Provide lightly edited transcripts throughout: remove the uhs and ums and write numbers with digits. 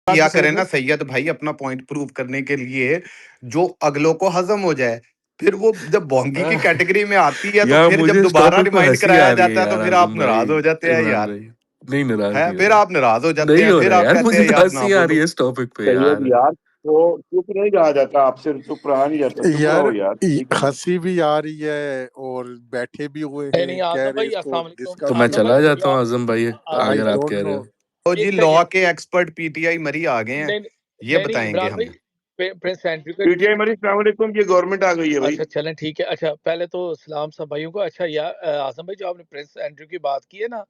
किया सैयद करे ना भाई सैयद भाई अपना पॉइंट प्रूव करने के लिए, जो अगलों को हजम हो जाए। फिर वो जब भोंगी की कैटेगरी में आती है तो यार फिर मुझे जब इस दोबारा टॉपिक पे रिमाइंड हंसी कराया आ रही है जाता है तो यार। फिर आप आजम भाई, नाराज हो जाते हैं इमरान यार। भाई, नहीं नाराज है नहीं हो फिर रहा, आप नाराज हो जाते नहीं हैं, हो फिर रहा आप यार, कहते मुझे हैं तो यार ना हंसी आ रही बोलो। है इस टॉपिक पे सैयद यार। यार, तो चुप नहीं रहा जाता, आपसे चुप रहा नहीं जाता, चुप यार रहो यार, ठीक है ना। हंसी भी आ रही है और बैठे भी हुए नहीं हैं, नहीं, कह आजम रहे भाई इसको अस्सलाम वालेकुम। तो डिस्कस मैं आजम करें। चला भाई जाता हूँ आप आजम भाई, आई अगर आप डोंट कह रहे नो। हो। तो जी एक लॉ सेकंड। के एक्सपर्ट पीटीआई मरी आ गए हैं, नहीं ये नहीं नहीं, बताएंगे इमरान भाई, हमें। प्रिंस एंड्रयू के। पीटीआई मरी, अस्सलाम वालेकुम, ये गवर्नमेंट आ गई है भाई। अच्छा चलें, ठीक है। अच्छा पहले तो सलाम सब भाइयों को। अच्छा यार आजम भाई, जो आपने प्रिंस एंड्रयू की बात की है ना,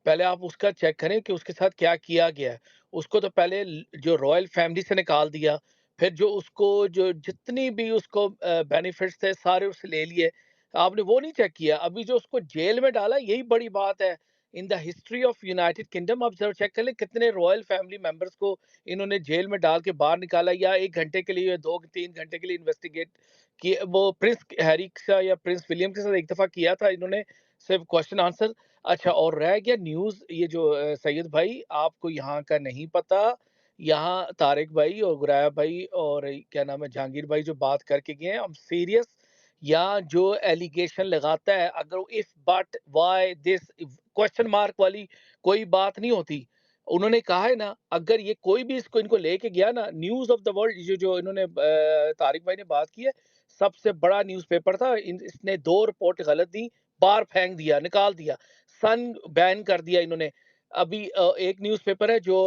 पहले आप उसका चेक करें कि उसके साथ क्या किया गया है। उसको तो पहले जो रॉयल फैमिली से निकाल दिया, फिर जो उसको जो जितनी भी उसको बेनिफिट्स थे सारे उससे ले लिए। आपने वो नहीं चेक किया। अभी जो उसको जेल में डाला, यही बड़ी बात है in the history of United kingdom. आप जरा चेक कर लें कितने रॉयल फैमिली मेंबर्स को इन्होंने जेल में डाल के बाहर निकाला, या 1 घंटे के लिए, 2-3 घंटे के लिए इन्वेस्टिगेट कि वो प्रिंस हैरी का या प्रिंस विलियम के साथ एक दफा किया था इन्होंने, सिर्फ क्वेश्चन आंसर। अच्छा, और रह गया न्यूज़, ये जो सैयद भाई आपको यहाँ का नहीं पता, यहाँ तारिक भाई और गुराया भाई और क्या नाम है जहांगीर भाई जो बात करके गए हैं, हम सीरियस। या जो एलिगेशन लगाता है, अगर if but why this question mark वाली कोई बात नहीं होती। उन्होंने कहा है ना, अगर ये कोई भी इसको इनको लेके गया ना, न्यूज़ ऑफ द वर्ल्ड जो जो इन्होंने तारिक भाई ने बात की है, सबसे बड़ा न्यूज़पेपर था। इसने 2 रिपोर्ट गलत दी, बाहर फेंक दिया, निकाल दिया, सन बैन कर दिया इन्होंने। अभी एक न्यूज़पेपर है जो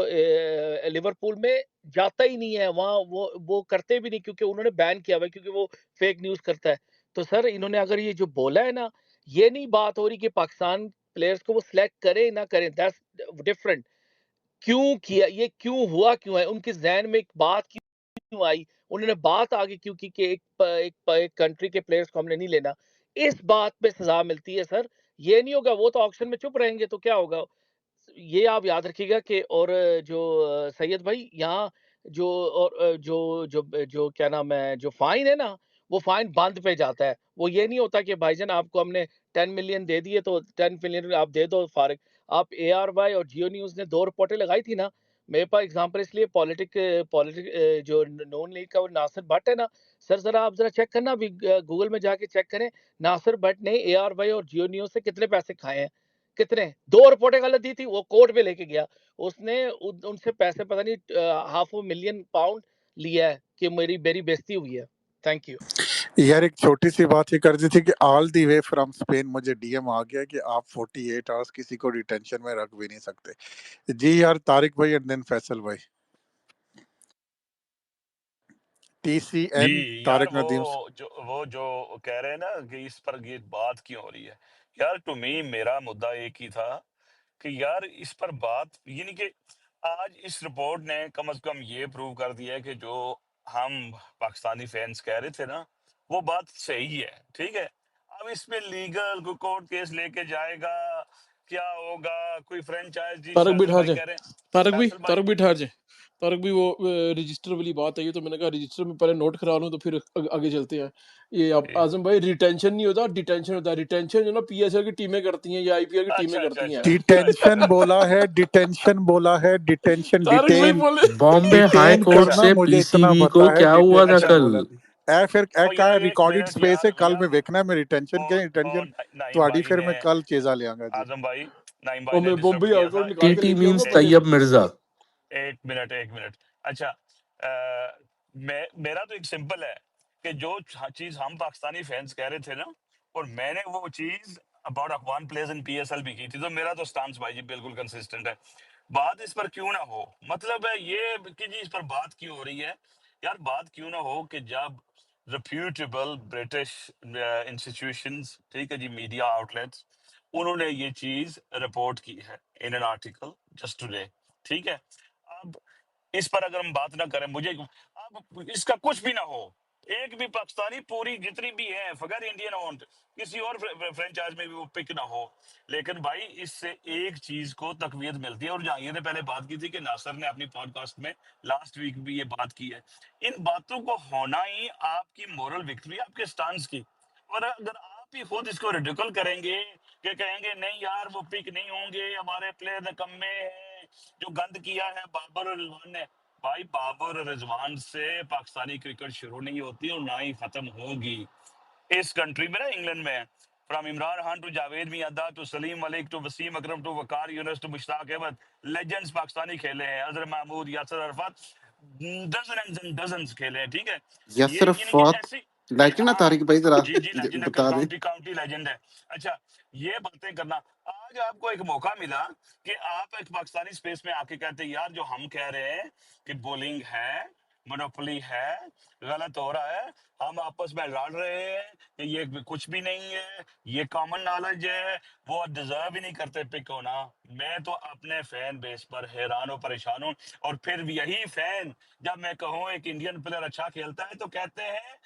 लिवरपूल में जाता ही नहीं है, वहाँ वो करते भी नहीं, क्योंकि उन्होंने बैन किया हुआ है, क्योंकि वो फेक न्यूज़ करता है। तो सर इन्होंने अगर ये जो बोला है ना, ये नहीं बात हो रही कि पाकिस्तान प्लेयर्स को वो सिलेक्ट करे ना करें, दैट्स डिफरेंट। क्यों किया ये, क्यों हुआ, क्यों है उनके ज़हन में एक बात क्यों आई, उन्होंने बात आगे क्यों की कि एक कंट्री के प्लेयर्स को हमने नहीं लेना। इस बात पे सजा मिलती है सर। ये नहीं होगा, वो तो ऑक्शन में चुप रहेंगे तो क्या होगा। ये आप याद रखिएगा कि, और जो सैयद भाई यहाँ जो, और जो जो जो क्या नाम है, जो फाइन है ना, वो फाइन बंद पे जाता है। वो ये नहीं होता कि भाईजान आपको हमने 10 मिलियन दे दिए तो 10 मिलियन आप दे दो फारिग। आप ARY और जियो न्यूज़ ने 2 रिपोर्टें लगाई थी ना, मेरे पास एग्जांपल इसलिए पॉलिटिक पॉलिटिक जो नून लीग का वो नासिर भट्ट है ना, सर जरा आप जरा चेक करना, अभी गूगल में जाके चेक करें, नासिर भट्ट ने ARY और जियो न्यूज़ से कितने पैसे खाए हैं। कितने 2 रिपोर्टें गलत दी थी, वो कोर्ट में लेके गया। उसने उनसे पैसे पता नहीं £500,000 लिया है कि मेरी मेरी बेइज्जती हुई है। Thank you. यार एक छोटी सी बात ही कर दी थी कि all the way from Spain मुझे डीएम आ गया कि आप 48 आवर्स किसी को डिटेंशन में रख भी नहीं सकते। जी यार तारिक भाई एंड देन फैसल भाई। जी TCN यार, तारिक नदीम। वो जो कह रहे हैं ना कि इस पर ये बात क्यों हो रही है। यार टू मी मेरा मुद्दा एक ही था कि यार इस पर बात, यानी कि आज इस रिपोर्ट ने कम से कम ये प्रूव कर दिया है कि जो हम पाकिस्तानी फैंस कह रहे थे ना, वो बात सही है। ठीक है, अब इसमें लीगल कोई कोर्ट केस लेके जाएगा, क्या होगा, कोई फ्रेंचाइजी, तारक भी फैसल ठहर भाई जाए, कह रहे हैं, तारक भी फैसल भाई ठहर जाए। तारक भी वो रजिस्टर वाली बात है ये, तो मैंने कहा रजिस्टर में पहले नोट करा लूं तो फिर आगे चलते हैं। ये आप ए, आजम भाई, रिटेंशन नहीं होता, डिटेंशन होता है। रिटेंशन जो ना PSL की टीमें करती हैं या IPL की टीमें अच्छा अच्छा करती हैं। अच्छा अच्छा डिटेंशन बोला है, डिटेंशन बोला है, डिटेंशन तारक भाई डिटेन बोले बॉम्बे हाई डिटेन कोर्ट अच्छा करना से मुझे इतना पीसीबी को पता है, क्या हुआ था अच्छा, डिटेंशन कल? बोला नहीं। ए फिर ए ओ का यार एक रिकॉर्डेड मिनट स्पेस है, यार कल यार मैं देखना है मैं रिटेंशन ओ क्या ओ रिटेंशन नाइम ਤੁਹਾਡੀ भाई फिर ने, मैं कल चीजा लियांगा जी। नाइम भाई और ने मैं डिस्टर्ब बॉम्बे किया हाई था। कोर्ट निकाल के टीटी लेके मींस आऊंगा पहले। तैयब मिर्जा। एक मिनट अच्छा, मेरा तो एक सिंपल है कि जो चीज हम पाकिस्तानी फैंस कह रहे थे ना, और मैंने वो चीज about Afwan players in PSL भी की थी, तो मेरा तो स्टांस भाई जी बिल्कुल कंसिस्टेंट है। बात इस पर क्यों ना हो, मतलब है ये कि जी इस पर बात क्यों हो रही है। यार बात क्यों ना हो कि जब रिप्यूटेबल ब्रिटिश इंस्टीट्यूशंस, ठीक है जी, मीडिया आउटलेट्स, उन्होंने ये चीज रिपोर्ट की है in an article just today. ठीक है, अब इस पर अगर हम बात ना करें, मुझे अब इसका कुछ भी ना हो, एक भी पाकिस्तानी पूरी जितनी भी है फगर इंडियन ओन्ड, किसी और फ्रेंचाइज में भी वो पिक ना हो, लेकिन भाई इससे एक चीज को तकवीत मिलती है। और जहांगीर ने पहले बात की थी कि नासर ने अपनी पॉडकास्ट में लास्ट वीक भी ये बात की है, इन बातों को होना ही आपकी मोरल विक्ट्री, आपके स्टांस की। और अगर आप ही खुद इसको रिडिकल करेंगे कि कहेंगे नहीं यार वो पिक नहीं होंगे, हमारे प्लेयर निकम्मे हैं, जो गंद किया है बाबर और रिजवान ने, भाई बाबर और रिजवान से पाकिस्तानी क्रिकेट शुरू नहीं होती और ना ही खत्म होगी इस कंट्री में ना, इंग्लैंड में। From Imran Khan to Javed Miandad to Salim Malik to Wasim Akram to Waqar Younis to Mushtaq Ahmed, legends Pakistani खेले हैं। Azhar Mahmood, Yasir Arafat, dozen and dozen खेले हैं, ठीक है। यासर यानी कि अरफात ऐसी, लेजेंड है हाँ तारिक भाई, जरा जी जी लेजेंड है, बता दे। काउंटी काउंटी लेजेंड है। अच्छा, ये बातें करना, आज आपको एक मौका मिला कि आप एक पाकिस्तानी स्पेस में आके कहते हैं यार जो हम कह रहे हैं कि बॉलिंग है, मोनोपोली है, गलत हो रहा है, हम आपस में लड़ रहे हैं कि ये कुछ भी नहीं है, ये कॉमन नॉलेज है, वो डिजर्व ही नहीं करते पिक होना। मैं तो अपने फैन बेस पर हैरान और परेशान हूँ। और फिर भी यही फैन, जब मैं कहूँ एक इंडियन प्लेयर अच्छा खेलता है तो कहते हैं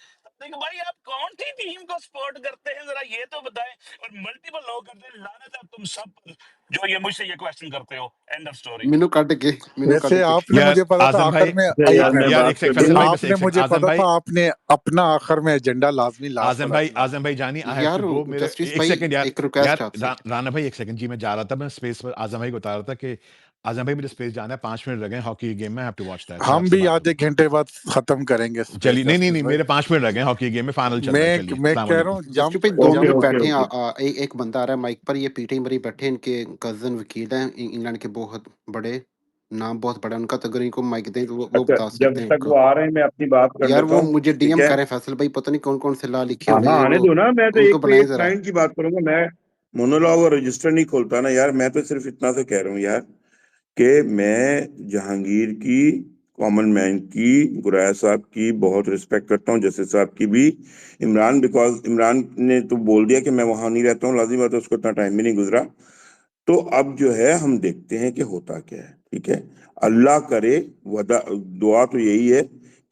देखो भाई आप कौन सी टीम को सपोर्ट करते हैं, जरा ये तो बताएं। और मल्टीपल लोग करते हैं, लानत है तुम सब पर जो ये मुझसे ये क्वेश्चन करते हो। End of story. मिनू काट के वैसे आपने यार मुझे पता था आजम आखिर भाई, में अच्छा यार एक मैं मिनट, यार बात एक सेकंड, कर फैसल दूं। भाई बस आपने एक मुझे सेकंड, आजम पता भाई, था आपने अपना आखिर में एजेंडा लाजमी लास्ट पर रखना है। आजम भाई जानी, आई हैव यार टू गो। मेरे जस्टिस एक भाई, सेकंड यार, एक रिक्वेस्ट यार आपसे। राना भाई एक सेकंड जी, मैं जा रहा था, मैं स्पेस पर आजम भाई को बता रहा था कि आजम भाई मुझे स्पेस जाना है, 5 मिनट लगे हॉकी की गेम में, I have to watch that, फिर हम आपसे भी बात आधे होगी। घंटे बाद खत्म करेंगे स्पेस चलिए, नहीं नहीं जस्टिस नहीं, भाई। मेरे 5 मिनट लगे हैं हॉकी की गेम में, फाइनल चल रहा है, चलिए मैं अस्सलाम कह रहा वालेकुम। हूँ जस्टिस जंप भाई 2 ओके मिनट जंप ओके बैठे हैं। ओके एक बंदा आ रहा है माइक पर, ये पीटी मरी बैठे हैं, इनके कजन वकील हैं इंग्लैंड के, बहुत बड़े नाम, बहुत बड़ा उनका, तो अगर इनको माइक दें तो वो अच्छा, बता जब सकते हैं तक इनको। वो आ रहे हैं मैं अपनी बात कर यार लेता वो हूँ, मुझे ठीक डीएम है। कर रहे हैं फैसल भाई, पता नहीं कौन कौन से ला लिखे हाँ हुए हाँ, हैं आने वो, दो ना, मैं तो उनको एक पे बनाए एक जरा। क्लाइंट की बात करूंगा। मैं मोनोलॉग और रजिस्टर नहीं खोलता ना यार। मैं तो सिर्फ इतना से कह रहा हूँ यार कि मैं जहांगीर की, कॉमन मैन की, गुराया साहब की बहुत रिस्पेक्ट करता हूँ, जस्टिस साहब की भी। इमरान, बिकॉज इमरान ने तो बोल दिया कि मैं वहां नहीं रहता हूँ, लाजिम बात है, उसको इतना टाइम भी नहीं गुजरा। तो अब जो है हम देखते हैं कि होता क्या है, ठीक है। अल्लाह करे, वदा दुआ तो यही है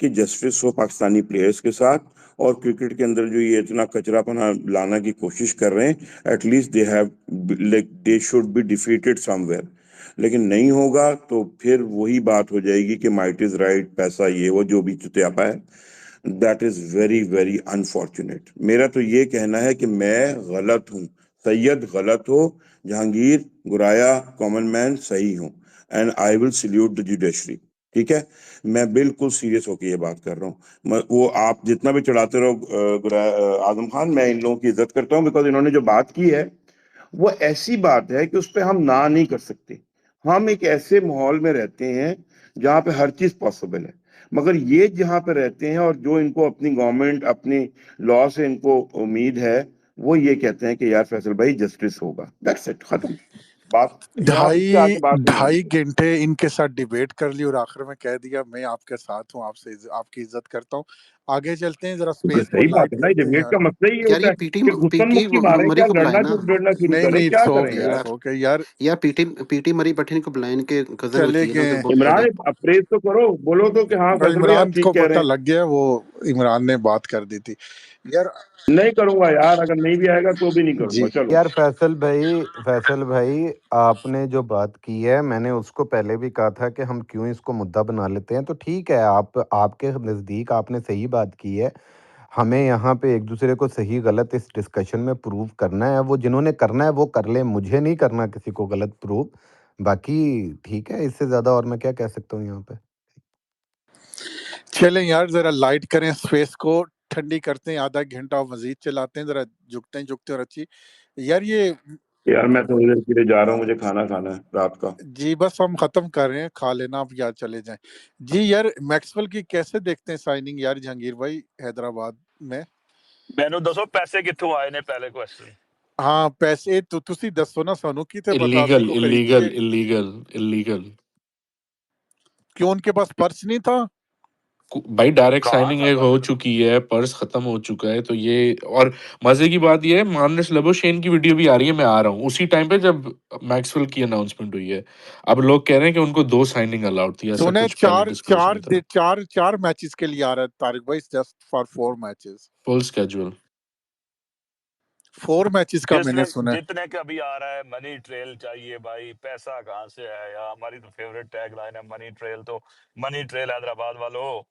कि जस्टिस हो पाकिस्तानी प्लेयर्स के साथ, और क्रिकेट के अंदर जो ये इतना कचरापना लाना की कोशिश कर रहे हैं, at least they have, they should be defeated somewhere. लेकिन नहीं होगा तो फिर वही बात हो जाएगी कि माइट इज राइट, पैसा ये वो जो भी चुतियापा है। That is very very unfortunate. मेरा तो ये कहना है कि मैं गलत हूँ, सैयद गलत हो, जहांगीर, गुराया, कॉमन मैन सही हूँ, and I will salute the judiciary, ठीक है। मैं बिल्कुल सीरियस होकर ये बात कर रहा हूँ। वो आप जितना भी चढ़ाते रहो आजम खान, मैं इन लोगों की इज्जत करता हूँ, बिकॉज इन्होंने जो बात की है वो ऐसी बात है कि उस पर हम ना नहीं कर सकते। हम एक ऐसे माहौल में रहते हैं जहाँ पे हर चीज पॉसिबल है, मगर ये जहाँ पे रहते हैं और जो इनको अपनी गवर्नमेंट, अपनी लॉ से इनको उम्मीद है, वो ये कहते हैं कि यार फैसल भाई जस्टिस होगा, दैट्स इट, खत्म बात। आप इससे ढाई आगे बात नहीं ढाई होगी। घंटे इनके साथ डिबेट कर ली और आखिर में कह दिया मैं आपके साथ हूँ, आपसे आपकी इज्जत करता हूँ। आगे चलते हैं, जरा तो स्पेस को सही बात लाइट है ना, करते हैं डिबेट यार। का मसला ही ये यार होता ये है पीटी कि घुसन पीटी मुक्की मारे, मरी क्या को बुलाए लड़ना ना। लड़ना शुरू नहीं करे, नहीं, क्या इट्स करें ओके, यार। इट्स ओके यार, यार पीटी मरी बैठे, इनको बुलाए, इनके कजन चले वकील हैं गए। उधर बहुत इमरान, बड़े। अप्रेज तो करो, बोलो तो कि हाँ और फैसल भाई आप इमरान ठीक को कह रहे पता हैं। लग गया, वो इमरान ने बात कर दी थी यार। नहीं करूंगा यार, अगर नहीं भी आएगा तो भी नहीं करूंगा, जी चलो। यार फैसल भाई आपने जो बात की है, मैंने उसको पहले भी कहा था कि हम क्यों इसको मुद्दा बना लेते हैं। तो ठीक है, आप आपके नज़दीक आपने सही बात की है। हमें यहाँ पे एक दूसरे को सही गलत इस डिस्कशन में प्रूव करना है। वो जिन्होंने करना है वो कर ले, मुझे नहीं करना किसी को गलत प्रूव। बाकी ठीक है, इससे ज़्यादा और मैं क्या कह सकता हूँ यहाँ पे। चलें यार, जरा लाइट करें, स्पेस को ठंडी करते हैं, आधा घंटा मजीद चलाते हैं, जरा झुकते और अच्छी यार ये। यार मैं थोड़ी देर के लिए जा रहा हूँ, मुझे खाना खाना है रात का। जी बस हम खत्म कर रहे हैं, खा लेना आप यार, चले जाएं। जी यार, मैक्सवेल की कैसे देखते हैं साइनिंग यार, जहांगीर भाई हैदराबाद में। मैंने दसो पैसे कितों आए ने, पहले क्वेश्चन। हाँ पैसे तो तुसी दसो ना सानू, कितने पता इलीगल को खरीद इलीगल के, इलीगल इलीगल क्यों उनके पास पर्स नहीं था। भाई डायरेक्ट कहाँ साइनिंग था एक हो पर्स? चुकी है, पर्स खत्म हो चुका है, तो ये और मजे की बात ये है, मार्नस लेबोशेन की वीडियो भी आ रही है, मैं आ रहा हूँ उसी टाइम पे जब मैक्सवेल की अनाउंसमेंट हुई है। अब लोग कह रहे हैं कि उनको 2 साइनिंग अलाउड थी, ऐसा सुने कुछ पहले डिस्क्लोज नहीं था। चार मैचेस के लिए आ रहा है तारिक भाई, just for 4 matches, full schedule. 4 matches का मैंने जिसने सुना है। जितने का भी आ रहा है, मनी ट्रेल चाहिए भाई, पैसा कहाँ से आया? हमारी तो फेवरेट टैग लाइन है मनी ट्रेल, तो मनी ट्रेल हैदराबाद वालों।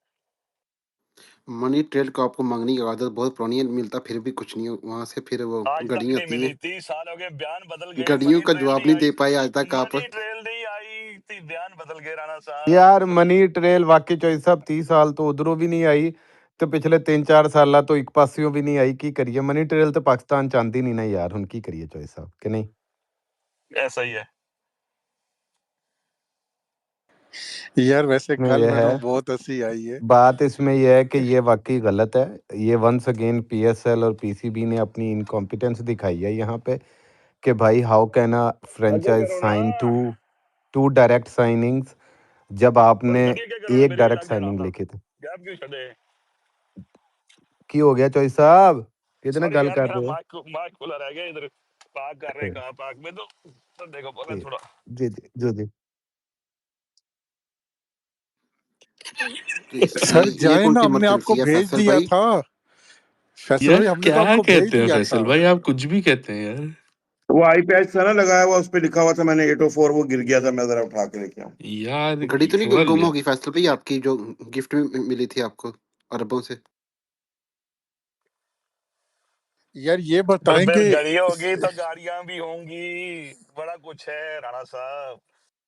मनी ट्रेल को आपको मांगने की आदत बहुत पुरानी है, मिलता फिर भी कुछ नहीं, वहां से फिर वो आज तक घड़ियां नहीं आती मिली, हैं, 30 साल हो गए, बयान बदल गए, घड़ियों मनी का ट्रेल जवाब नहीं नहीं आई, दे पाए आज तक आप। मनी ट्रेल नहीं आई, ही बयान बदल गए राणा साहब। यार मनी ट्रेल वाकई चॉइस साहब 30 साल तो उधरों भी नहीं आई ਤੇ ਪਿਛਲੇ 3-4 ਸਾਲਾਂ ਤੋਂ ਇੱਕ ਪਾਸਿਓਂ ਵੀ ਨਹੀਂ ਆਈ ਕੀ ਕਰੀਏ ਮਨੀ ਟ੍ਰੇਲ ਤੇ ਪਾਕਿਸਤਾਨ ਚਾਹੁੰਦੀ ਨਹੀਂ ਨਾ ਯਾਰ ਹੁਣ ਕੀ ਕਰੀਏ ਚੋਇਸ ਸਾਹਿਬ ਕਿ ਨਹੀਂ ऐसा ही है। यार वैसे इसमें कल ये है मैंने बहुत हंसी आई है। बात इसमें यह है कि ये वाकई गलत है ये वंस अगेन पीएसएल और पीसीबी ने अपनी इनकॉम्पिटेंस दिखाई है यहाँ पे कि भाई हाउ कैन अ आगे फ्रेंचाइज करो ना। साइन टू डायरेक्ट साइनिंग्स जब आपने बंद करके क्या करोगे, एक मेरे डायरेक्ट इलाके साइनिंग ना लिखी थी गैप क्यों छड़े। की हो गया चॉइस साहब कितने सॉरी गल यार, कर मेरा रहे हो माइक खुला रह गया इधर। पाक कर रहे हैं, कहाँ पाक में तो देखो बोला जी थोड़ा। जी जी जी जी जी सर ये जाए कौन ना, सी हमने आपको इमरजेंसी है भेज फैसल दिया भाई? था। फैसल यार भाई हमने तो क्या आपको भेज कहते हैं दिया फैसल था। भाई, आप कुछ भी कहते हैं यार। वो आई पैच था ना लगाया हुआ, उस पर लिखा हुआ था मैंने 804, वो गिर गया था, मैं जरा उठा के लेके आऊँ। यार घड़ी तो नहीं समझ गुम गया। होगी फैसल भाई आपकी, जो गिफ्ट में मिली थी आपको अरबों से? यार ये और बताएं फिर कि घड़ी होगी तो गाड़ियां भी होंगी, बड़ा कुछ है राणा साहब।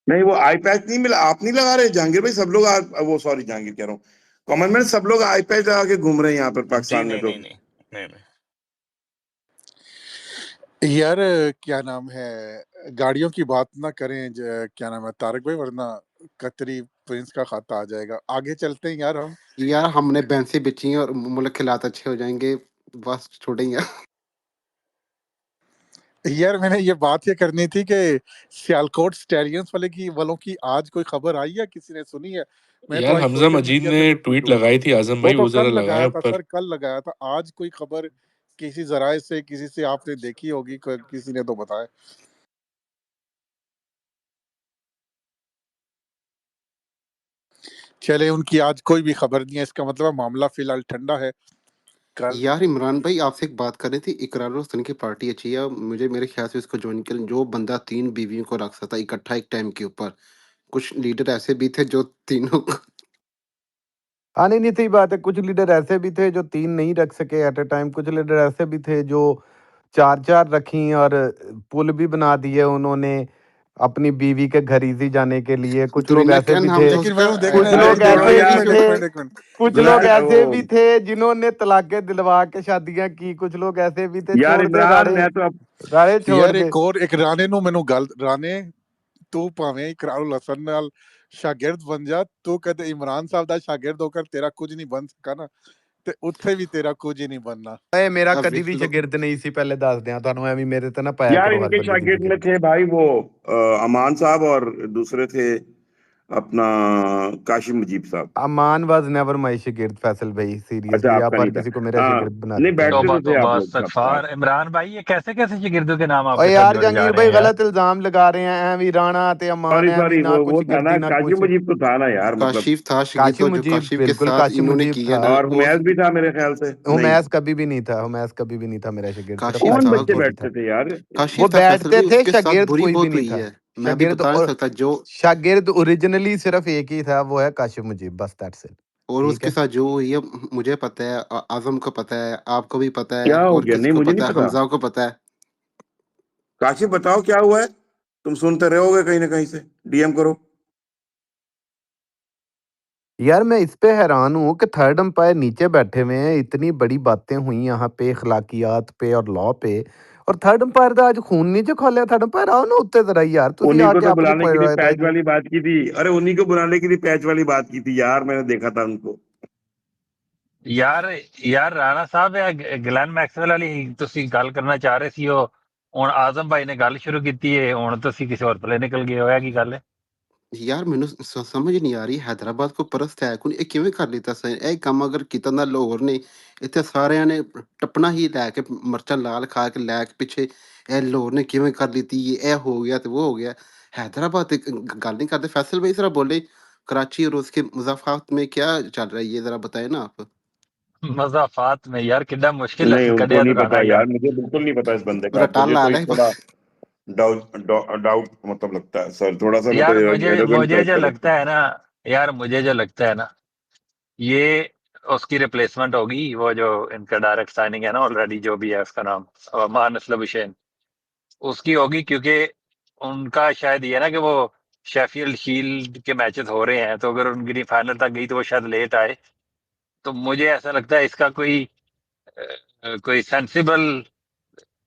नहीं वो आई पैच नहीं मिला, आप नहीं लगा रहे जहांगीर भाई, सब लोग वो सॉरी जहांगीर कह रहा हूँ, कॉमन मैन सब लोग आई पैच लगा के घूम रहे हैं यहाँ पर जी पाकिस्तान में। नहीं तो नहीं नहीं नहीं नहीं। यार क्या नाम है, गाड़ियों की बात ना करें क्या नाम है तारक भाई, वरना कतरी प्रिंस का खाता आ जाएगा। आगे चलते हैं यार हम। यार हमने भैंसे बेची हैं और मुल्क के हालात अच्छे हो जाएंगे, बस छोड़ेंगे। यार मैंने ये बात ये करनी थी कि सियालकोट स्टैलियंस वालों की आज कोई खबर आई है, किसी ने सुनी है? मैं तो यार आज हमजा सोशल मजीद मीडिया ने पे बिल्कुल ट्वीट डूब गया। लगाई थी आजम वो भाई, तो वो जरा कल लगाया लगाया था ऊपर। सर, कल लगाया था। आज कोई खबर किसी जराए से, किसी से आपने देखी होगी, किसी ने तो बताया। चले उनकी आज कोई भी खबर नहीं है, इसका मतलब मामला फिलहाल ठंडा है। कल यार इमरान भाई आपसे एक बात करनी थी, इकरार हसन की पार्टी अच्छी है, मुझे मेरे ख्याल से इसको ज्वाइन करें। जो बंदा 3 बीवियों को रख सकता इकट्ठा एक टाइम के ऊपर, कुछ लीडर ऐसे भी थे जो तीनों को हाँ नहीं नहीं सही बात है कुछ लीडर ऐसे भी थे जो 3 नहीं रख सके एट अ टाइम कुछ लीडर ऐसे भी थे जो 4-4 रखी और पुल भी बना दिए उन्होंने अपनी बीवी के घर इजी जाने के लिए कुछ लोग दुरीना ऐसे कैन भी हम थे तो लेकिन उसका मैंने देखो कुछ ना, अरे लोग देखो छोड़ो ऐसे एक भी मिनट यार, एक थे मिनट एक मिनट कुछ लोग यार ऐसे वो भी थे जिन्होंने तलाके दिलवा के शादियां की कुछ लोग ऐसे भी थे यार छोड़ दे इमरान, राड़े मैं तो अब राड़े छोड़ यार दे एक राणे ਨੂੰ ਮੈਨੂੰ ਗੱਲ, ਰਾਣੇ ਤੂੰ ਭਾਵੇਂ ਇਕਰਾਰੁਲ ਹਸਨ ਨਾਲ ਸ਼ਾਗਿਰਦ ਬਣ ਜਾ, ਤੂੰ ਕਦੇ ਇਮਰਾਨ ਸਾਹਿਬ ਦਾ ਸ਼ਾਗਿਰਦ ਹੋकर ਤੇਰਾ ਕੁਝ ਨਹੀਂ ਬਣ ਸਕਾ ਨਾ, ਤੇ ਉੱਥੇ ਵੀ ਤੇਰਾ ਕੁਝ ਹੀ ਨਹੀਂ ਬਣਨਾ। ਏ ਮੇਰਾ अब ਕਦੀ देख ਵੀ लो। ਸ਼ਾगिर्द ਨਹੀਂ ਸੀ ਪਹਿਲੇ ਦੱਸ ਦਿਆਂ ਤੁਹਾਨੂੰ ਐਵੇਂ ਮੇਰੇ ਤੇ ਨਾ ਪਾਇਆ यार ਕਰੋ हर इनके बंदे की शागिर्द में शागिर्द थे भाई वो अमान साहब, और दूसरे थे अपना काशिम मुजीब साहब। अमान वाज नेवर माय शागिर्द फैसल भाई अच्छा सीरियसली आपका आप नहीं हर था। किसी को मेरा हाँ शागिर्द बना नहीं, देते हो बैठते तौबा तो थे आप तौबा लोग सब साथ। इस्तगफार। इमरान भाई ये कैसे कैसे शागिर्दों के नाम और आपके साथ यार जोड़े जा जहांगीर रहे भाई हैं यार। गलत इल्जाम लगा रहे हैं एवी राणा ते अमान सॉरी एवी सॉरी, ना वो कुछ था ना गिरदी ना काशिम कुछ मुजीब तो था ना यार, मतलब। काशिफ था शागिर्द, काशिम तो जो मुजीब काशिफ के बिल्कुल साथ काशिम इन्होंने मुजीब किया था ना और वो हुमैस भी था मेरे ख्याल से। नहीं, हुमैस कभी भी नहीं था हुमैस कभी भी नहीं था मेरा शागिर्द सिर्फ काशिफ कौन था बच्चे काशिम और ही था बैठते थे यार? वो काशिफ था फैसल बैठते भाई, थे उसके साथ शागिर्द बुरी कोई भी बहुत नहीं हुई था है। मैं भी शागिर्द बता नहीं और सकता जो, शागिर्द ओरिजिनली सिर्फ एक ही था वो है काशिम मुजीब बस दैट्स इट और ठीक उसके है साथ जो हुई है मुझे पता है, आजम को पता है, आपको भी पता है, क्या हो और गया? किसी नहीं को मुझे नहीं पता है, पता। हमजा को पता है। काशिफ बताओ क्या हुआ है, तुम सुनते रहोगे कहीं ना कहीं से, डीएम करो। यार मैं इस पे हैरान हूँ कि थर्ड अंपायर नीचे बैठे हुए हैं इतनी बड़ी बातें हुई यहाँ पे अखलाकियात पे और लॉ पे और थर्ड अंपायर ਦਾ ਅੱਜ खून नहीं जो खोलिया थर्ड अंपायर आओ ना उत्ते जरा यार तुसी उन्हीं को आके तो अपनी बुलाने के लिए राय पैच दो वाली बात की थी, अरे उन्हीं को बुलाने के लिए पैच वाली बात की थी यार, मैंने देखा था उनको। ਯਾਰ ਯਾਰ ਰਾਣਾ ਸਾਹਿਬ ਇਹ ਗਲੈਨ ਮੈਕਸਵੈਲ ਵਾਲੀ ਤੁਸੀਂ ਗੱਲ ਕਰਨਾ ਚਾਹ ਰਹੇ ਸੀ, ਉਹ ਹੁਣ ਆਜ਼ਮ ਭਾਈ ਨੇ ਗੱਲ ਸ਼ੁਰੂ ਕੀਤੀ ਹੈ, ਹੁਣ ਤੁਸੀਂ ਕਿਸੇ ਹੋਰ ਪਲੇ ਨਿਕਲ ਗਏ ਹੋ। ਇਹ ਕੀ ਗੱਲ ਹੈ? ਯਾਰ ਮੈਨੂੰ ਸਮਝ ਨਹੀਂ ਆ ਰਹੀ, ਹੈਦਰਾਬਾਦ ਕੋ ਪਰਸਤ ਹੈ ਕੋਈ, ਇਹ ਕਿਵੇਂ ਕਰ ਲਿੱਤਾ ਸਰ? ਇਹ ਕੰਮ ਅਗਰ ਕੀਤਾ ਨਾ ਲਾਹੌਰ ਨੇ, ਇੱਥੇ ਸਾਰਿਆਂ ਨੇ ਟੱਪਣਾ ਹੀ ਲੈ ਕੇ, ਮਿਰਚਾਂ ਲਾਲ ਖਾ ਕੇ ਲੈ ਕੇ ਪਿੱਛੇ, ਇਹ ਲਾਹੌਰ ਨੇ ਕਿਵੇਂ ਕਰ ਲਿੱਤੀ, ਇਹ ਹੋ ਗਿਆ ਤੇ वो हो गया। हैदराबाद ਤੇ ਗੱਲ नहीं करते। फैसल भाई जरा बोले कराची और उसके मुजाफात में क्या चल रहा है, ये जरा बताए ना आप। मजाफात में यार कितना मुश्किल नहीं लफ्ज उनको कढ़िया नहीं तो पता राणा यार। यार, मुझे बिल्कुल नहीं पता इस बंदे का, मुझे रटाला तो आ एक रहा थोड़ा डाउट डाउट मतलब लगता है सर, थोड़ा सा यार मतलब मुझे एरोगेंट मुझे टाइप जो का लगता है। लगता है ना, यार मुझे जो लगता है ना, ये उसकी रिप्लेसमेंट होगी, वो जो इनका डायरेक्ट साइनिंग है ना ऑलरेडी, जो भी है उसका नाम मान असलम हुसैन, उसकी होगी, क्योंकि उनका शायद ये है ना कि वो शेफील्ड शील्ड के मैचेस हो रहे हैं, तो अगर उनकी फाइनल तक गई तो वो शायद लेट आए। तो मुझे ऐसा लगता है इसका कोई सेंसिबल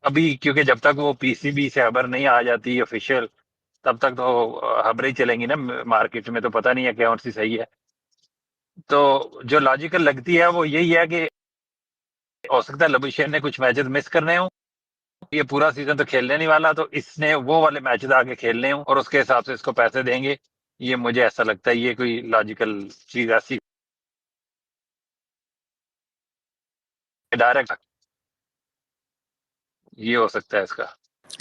अभी, क्योंकि जब तक वो पीसीबी से खबर नहीं आ जाती ऑफिशियल, तब तक तो खबरें ही चलेंगी ना मार्केट में, तो पता नहीं है कौन सी सही है। तो जो लॉजिकल लगती है वो यही है कि हो सकता है लबुशेन ने कुछ मैचेस मिस करने हो, ये पूरा सीजन तो खेलने नहीं वाला, तो इसने वो वाले मैचेस आगे खेलने हो और उसके हिसाब से इसको पैसे देंगे। ये मुझे ऐसा लगता है, ये कोई लॉजिकल चीज ऐसी डायरेक्ट ये हो सकता है इसका।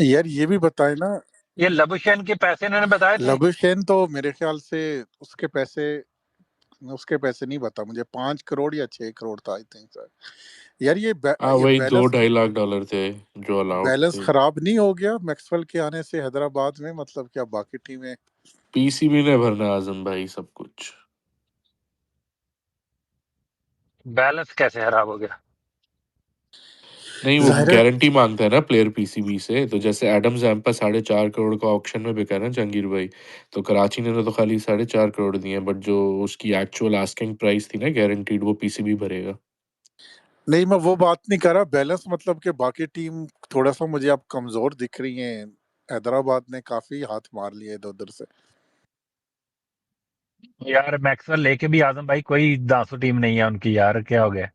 यार ये भी बताए ना, ये लबुशेन के पैसे इन्होंने बताए थे। लबुशेन तो मेरे ख्याल से उसके पैसे नहीं बता मुझे, 5 करोड़ या 6 करोड़ था आई थिंक सर। यार हाँ ये वही बैलेंस 2-2.5 लाख डॉलर थे जो अलाउड बैलेंस थे। खराब नहीं हो गया मैक्सवेल के आने से हैदराबाद में? मतलब क्या बाकी टीमें? पीसीबी ने भरना आजम भाई सब कुछ। बैलेंस कैसे खराब हो गया? नहीं वो जाहिर है। गारंटी मांगता है ना प्लेयर पीसीबी से, तो जैसे एडम जैम्पा 4.5 करोड़ का ऑक्शन में बिका ना जहांगीर भाई, तो कराची ने तो खाली 4.5 करोड़ दिए, बट जो उसकी एक्चुअल आस्किंग प्राइस थी ना गारंटीड, वो पीसीबी भरेगा। नहीं, मैं वो बात नहीं कर रहा, बैलेंस मतलब कि बाकी टीम थोड़ा सा मुझे अब कमजोर दिख रही है। हैदराबाद ने काफी हाथ मार लिए इधर उधर से। यार मैक्सवेल लेके भी आजम भाई कोई दांसू टीम नहीं है उनकी, यार क्या हो गया?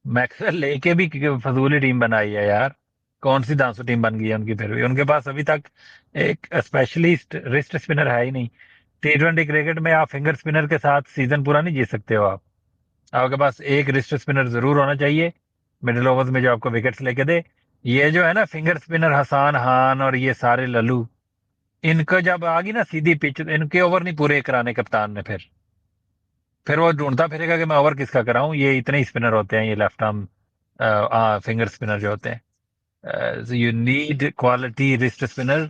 मैक्सवेल लेके भी फजूली टीम बनाई है यार। कौन सी दांसू टीम बन गई है उनकी? फिर भी उनके पास अभी तक एक स्पेशलिस्ट रिस्ट स्पिनर है ही नहीं। T20 क्रिकेट में आप फिंगर स्पिनर के साथ सीजन पूरा नहीं जीत सकते हो आप। आपके पास एक रिस्ट स्पिनर जरूर होना चाहिए मिडिल ओवर्स में जो आपको विकेट्स लेके दे। ये जो है ना फिंगर स्पिनर हसान खान और ये सारे लल्लू, इनको जब आ गई ना सीधी पिच, इनके ओवर नहीं पूरे कराने कप्तान ने। फिर वो ढूंढता फिरेगा कि मैं ओवर किसका कराऊं, ये इतने ही स्पिनर होते हैं ये लेफ्ट आर्म फिंगर स्पिनर जो होते हैं। You need quality wrist spinner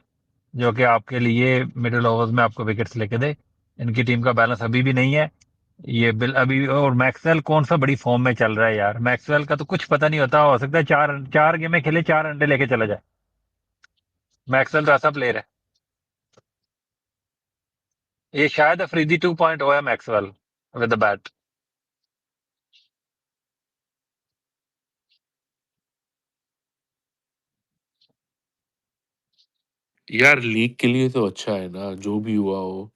जो कि आपके लिए मिडिल ओवर्स में आपको विकेट्स लेके दे। इनकी टीम का बैलेंस अभी भी नहीं है। ये बिल अभी, और मैक्सवेल कौन सा बड़ी फॉर्म में चल रहा है यार? मैक्सवेल का तो कुछ पता नहीं होता, हो सकता है चार चार गेमें खेले 4 अंडे लेके चला जाए। मैक्सवेल तो ऐसा प्लेयर है, ये शायद अफरीदी 2.0 है मैक्सवेल विद द बैट। यार लीग के लिए तो अच्छा है ना जो भी हुआ हो।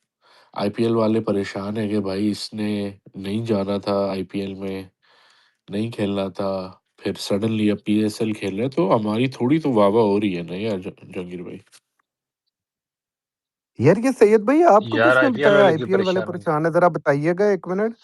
आईपीएल वाले परेशान है कि भाई इसने नहीं जाना था आईपीएल में, नहीं खेलना था, फिर सडनली अब पीएसएल खेल रहे हैं, तो हमारी थोड़ी तो वाह वाह हो रही है ना यार जहांगीर भाई। यार ये सैयद भाई आपको यार किसने आईपीएल बताया वाले क्यों आईपीएल वाले परेशान होंगे? परेशान है? जरा बताइएगा एक मिनट।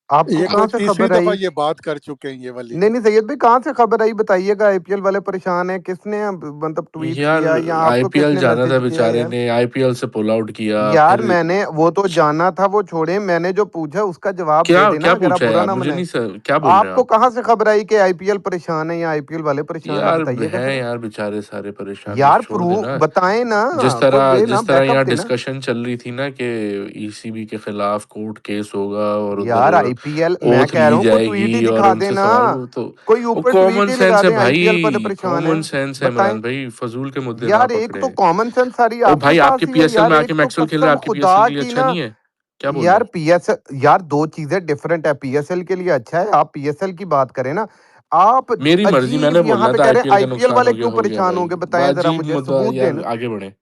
आपको ये कहाँ कोई से तीसरी खबर दफा आई? ये बात कर चुके हैं ये वाली। नहीं नहीं सैयद भाई, कहाँ से खबर आई बताइएगा? आईपीएल वाले परेशान है, किसने मतलब ट्वीट यार किया या आपको आईपीएल किसने जाना था मैसेज किया बेचारे यार? ने, आईपीएल से पुल आउट किया यार फिर। मैंने वो तो जाना था, वो छोड़े, मैंने जो पूछा उसका जवाब क्या दे देना क्या अगर आप पूछा है बुरा आप? ना मुझे मनाए। नहीं सर, क्या बोल रहे हैं आपको आप? कहाँ से खबर आई कि आईपीएल परेशान है या आईपीएल वाले परेशान है? यार बताइएगा हैं जरा। यार बेचारे सारे परेशान, बस यार छोड़ प्रूफ देना। बताएं ना। जिस कोई तरह दे ना, जिस तरह बैकअप यहाँ देना। डिस्कशन चल रही थी ना कि ईसीबी के खिलाफ कोर्ट केस होगा और उधर यार आईपीएल मैं ओथ कह रहा ली हूँ, कोई ट्वीट ही जाएगी और दिखा उनसे देना। सवाल वो तो। कोई वो ऊपर ट्वीट कॉमन ही लगा सेंस है दें आईपीएल वाले भाई, परेशान है। कॉमन सेंस है बताएं। इमरान भाई, फजूल के मुद्दे ना यार एक पकड़े। तो कॉमन सेंस सारी ओ आपके भाई आपके पास ही है पीएसएल यार, में आके एक तो मैक्सवेल खेल रहा है, कसम आपकी खुदा पीएसएल के लिए की अच्छा ना। नहीं है? क्या बोल रहे यार हैं? पीएसएल, यार दो चीजें डिफरेंट है। पीएसएल के लिए अच्छा है, आप पीएसएल की बात करें ना। आप मेरी मर्जी, मैंने अजीब यहाँ बोलना पे था कह रहे हैं आईपीएल का आईपीएल नुकसान वाले हो क्यों गया परेशान भाई। होंगे? बताएं जरा अजीब मुझे, मुद्दा सबूत यार, देना। आगे बढ़े।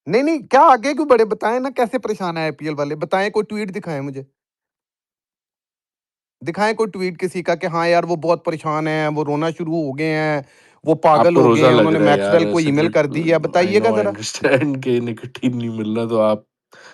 नहीं नहीं, क्या आगे क्यों बढ़े? बताएं ना कैसे परेशान है आईपीएल वाले, बताएं, कोई ट्वीट दिखाएं मुझे। दिखाएं कोई ट्वीट किसी का कि हाँ यार वो बहुत परेशान है, वो रोना शुरू हो गए हैं, वो पागल आपको हो गए रोजा हैं, लग उन्होंने रहा है यार मैक्सवेल को ऐसे ईमेल फिर। कर दी है। आई बताइएगा नो, आई जरा। अंडरस्टैंड कि निकोटीन नहीं मिल रहा, तो आप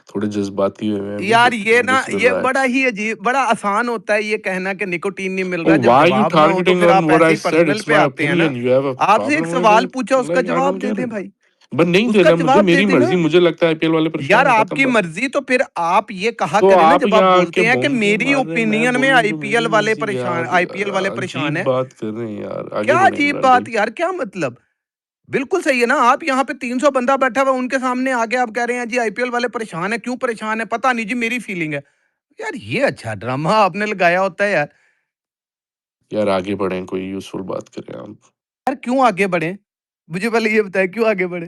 थोड़े जज्बाती हुए हैं अभी, यार बट ये ना, जस्ट ये बड़ा रिलैक्स। ही अजीब, बड़ा आसान होता है ये कहना कि निकोटीन नहीं मिल Oh, रहा, जब why are you जवाब ना हो तो targeting फिर on आप what ऐसे I he said? Personal It's पे my आते हैं ना। opinion. You have a आपसे एक problem with सवाल it? पूछा, उसका Like, I जवाब don't दे get दें it. भाई। बट नहीं उसका देना मुझे, जवाब दे मेरी देना। मर्जी, मुझे लगता है आईपीएल वाले यार परेशान है, खत्म आपकी बात। मर्जी, तो फिर आप ये कहा तो करें ना आप जब आप यहाँ आके बोलते हैं कि भौंके मेरी मार रहे हैं, मैं ओपिनियन में बोलूँ तो आईपीएल मेरी वाले मर्जी परेशान, यार। आईपीएल वाले परेशान अजीब है। बात कर रहे हैं यार, आगे क्या बढ़े अजीब इमरान बात भाई। यार, क्या मतलब? बिल्कुल सही है ना। आप यहाँ पे 300 बंदा बैठा हुआ है, उनके सामने आके आप कह रहे हैं जी आईपीएल वाले परेशान है। क्यों परेशान है पता नहीं जी, मेरी फीलिंग है। यार ये अच्छा ड्रामा आपने लगाया होता है यार। यार आगे बढ़े, कोई यूजफुल बात करें आप। यार क्यों आगे बढ़े? मुझे पहले ये बताएं, क्यों आगे बढ़े?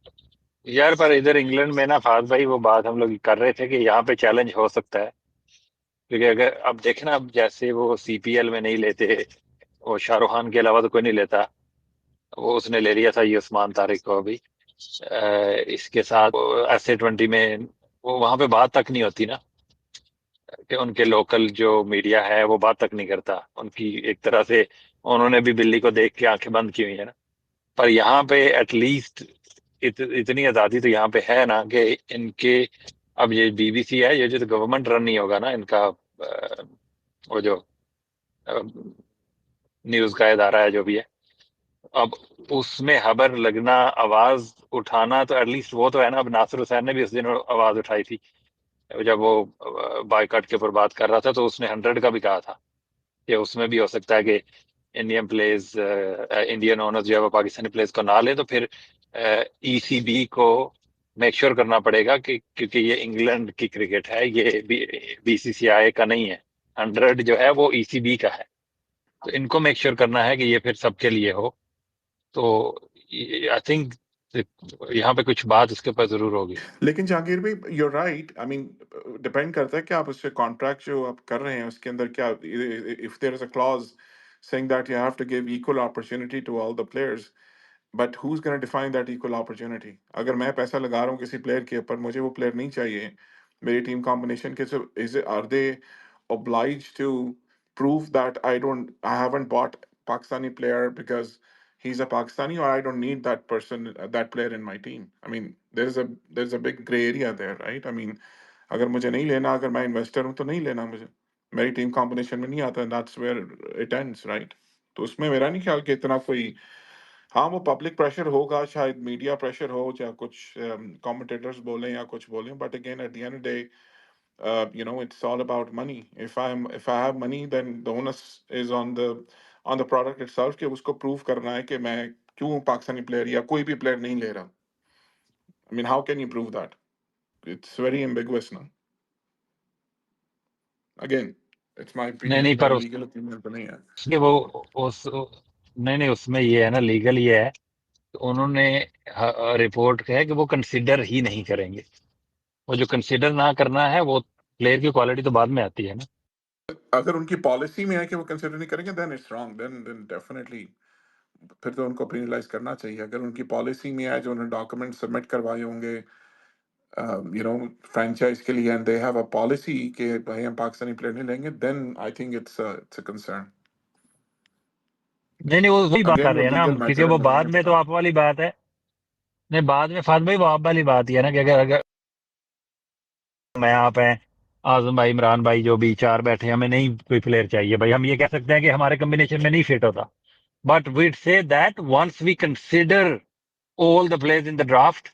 यार पर इधर इंग्लैंड में ना फाज भाई वो बात हम लोग कर रहे थे कि यहाँ पे चैलेंज हो सकता है, क्योंकि अगर अब देखे ना, अब जैसे वो सीपीएल में नहीं लेते, वो शाहरुख खान के अलावा तो कोई नहीं लेता, वो उसने ले लिया था ये उस्मान तारिक को अभी। इसके साथ SA-20 में वो वहां पे बात तक नहीं होती ना, कि उनके लोकल जो मीडिया है वो बात तक नहीं करता उनकी, एक तरह से उन्होंने भी बिल्ली को देख के आंखें बंद की हुई है ना। पर यहाँ पे एटलीस्ट इतनी आजादी तो यहाँ पे है ना कि इनके, अब ये बीबीसी है, ये जो गवर्नमेंट रन नहीं होगा ना इनका, वो जो न्यूज का इदारा है जो भी है, अब उसमें खबर लगना, आवाज उठाना, तो एटलीस्ट वो तो है ना। अब नासिर हुसैन ने भी उस दिन आवाज उठाई थी जब वो बायकॉट के ऊपर बात कर रहा था, तो उसने 100 का भी कहा था कि उसमें भी हो सकता है कि इंडियन ओनर्स जो है वो पाकिस्तानी प्लेयर्स को ना ले, तो फिर ECB को मेक श्योर करना पड़ेगा कि, क्योंकि ये इंग्लैंड की क्रिकेट है, ये BCCI का नहीं है, 100 जो है वो ECB का है, तो इनको मेक श्योर करना है कि ये फिर सबके लिए हो। तो आई थिंक यहाँ पे कुछ बात इसके ऊपर जरूर होगी। लेकिन जहांगीर भाई you right, I mean depend करता है कि आप उससे कॉन्ट्रैक्ट जो आप कर रहे हैं उसके अंदर क्या, if there is a clause saying that you have to give equal opportunity to all the players, but who's going to define that equal opportunity? अगर मैं पैसा लगा रहा हूँ किसी प्लेयर के ऊपर, मुझे वो प्लेयर नहीं चाहिए मेरी टीम कॉम्बिनेशन के, so is it, are they obliged to prove that I haven't bought Pakistani player because he's a Pakistani, or I don't need that person, that player in my team? I mean, there's a big gray area there, right? I mean, अगर मुझे नहीं लेना, अगर मैं investor हूँ तो नहीं लेना, मुझे मेरी टीम कॉम्बिनेशन में नहीं आता, that's where it ends, right? तो उसमें मेरा नहीं ख्याल कि इतना कोई, हाँ वो पब्लिक प्रेशर होगा, शायद मीडिया प्रेशर हो, या कुछ कमेंटेटर्स बोलें या कुछ बोलें, but again at the end of the day, you know, it's all about money. If I have money, then the onus is on the product itself, कि उसको प्रूव करना है कि मैं क्यों पाकिस्तानी प्लेयर या कोई भी प्लेयर नहीं ले रहा. I mean, how can you prove that? It's very ambiguous now. Again, it's my नहीं opinion, नहीं, पर मेरा legal opinion तो नहीं है. उसके वो उस नहीं नहीं, उसमें ये है ना, लीगल ये है, तो उन्होंने रिपोर्ट किया है कि वो कंसिडर ही नहीं करेंगे। वो जो कंसिडर ना करना है, वो प्लेयर की क्वालिटी तो बाद में आती है ना। अगर उनकी पॉलिसी में है कि वो कंसिडर नहीं करेंगे, then it's wrong. Then definitely फिर तो उनको पेनलाइज करना चाहिए। अगर उनकी पॉलिसी में है, जो उन्होंने डॉक्यूमेंट सबमिट करवाए होंगे यू नो फ्रेंचाइज के लिए, and they have a policy कि भाई हम पाकिस्तानी प्लेयर नहीं लेंगे, then I think it's a concern. नहीं नहीं, वो वही बात अगेन कर वो रहे हैं ना लीगल हम, क्योंकि मैटर है, वो मुझे बाद नहीं में तो पता। आप वाली बात है। नहीं, बाद में फाद भाई वो आप वाली बात ही है ना, कि अगर अगर मैं आप हैं, आजम भाई, इमरान भाई, जो भी चार बैठे, हमें नहीं कोई प्लेयर चाहिए भाई, हम ये कह सकते हैं कि हमारे कॉम्बिनेशन में नहीं फिट होता, but we'd say that once we consider all the players in the draft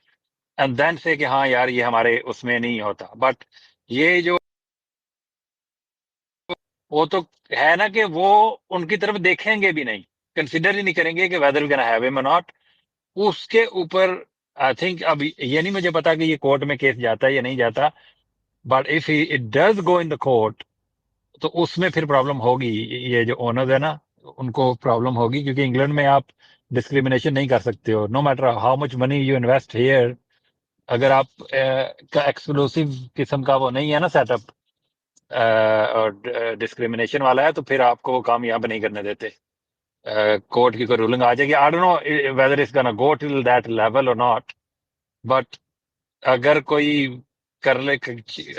and then say कि हाँ यार ये हमारे उसमें नहीं होता। बट ये जो वो तो है ना, कि वो उनकी तरफ देखेंगे भी नहीं, कंसिडर ही नहीं करेंगे कि whether we can have him और नॉट। उसके ऊपर आई थिंक, अब ये नहीं मुझे पता कि ये कोर्ट में केस जाता है या नहीं जाता, but if it does go in the court, तो उसमें फिर प्रॉब्लम होगी। ये जो ओनर्स है ना, उनको प्रॉब्लम होगी, क्योंकि इंग्लैंड में आप डिस्क्रिमिनेशन नहीं कर सकते हो, no matter how much money you invest here. अगर आप का एक्सक्लूसिव किस्म का वो नहीं है ना सेटअप, और डिस्क्रिमिनेशन वाला है, तो फिर आपको वो काम यहाँ पे नहीं करने देते। कोर्ट की कोई रूलिंग आ जाएगी, आई don't know whether is gonna go till that level और नॉट, बट अगर कोई कर ले,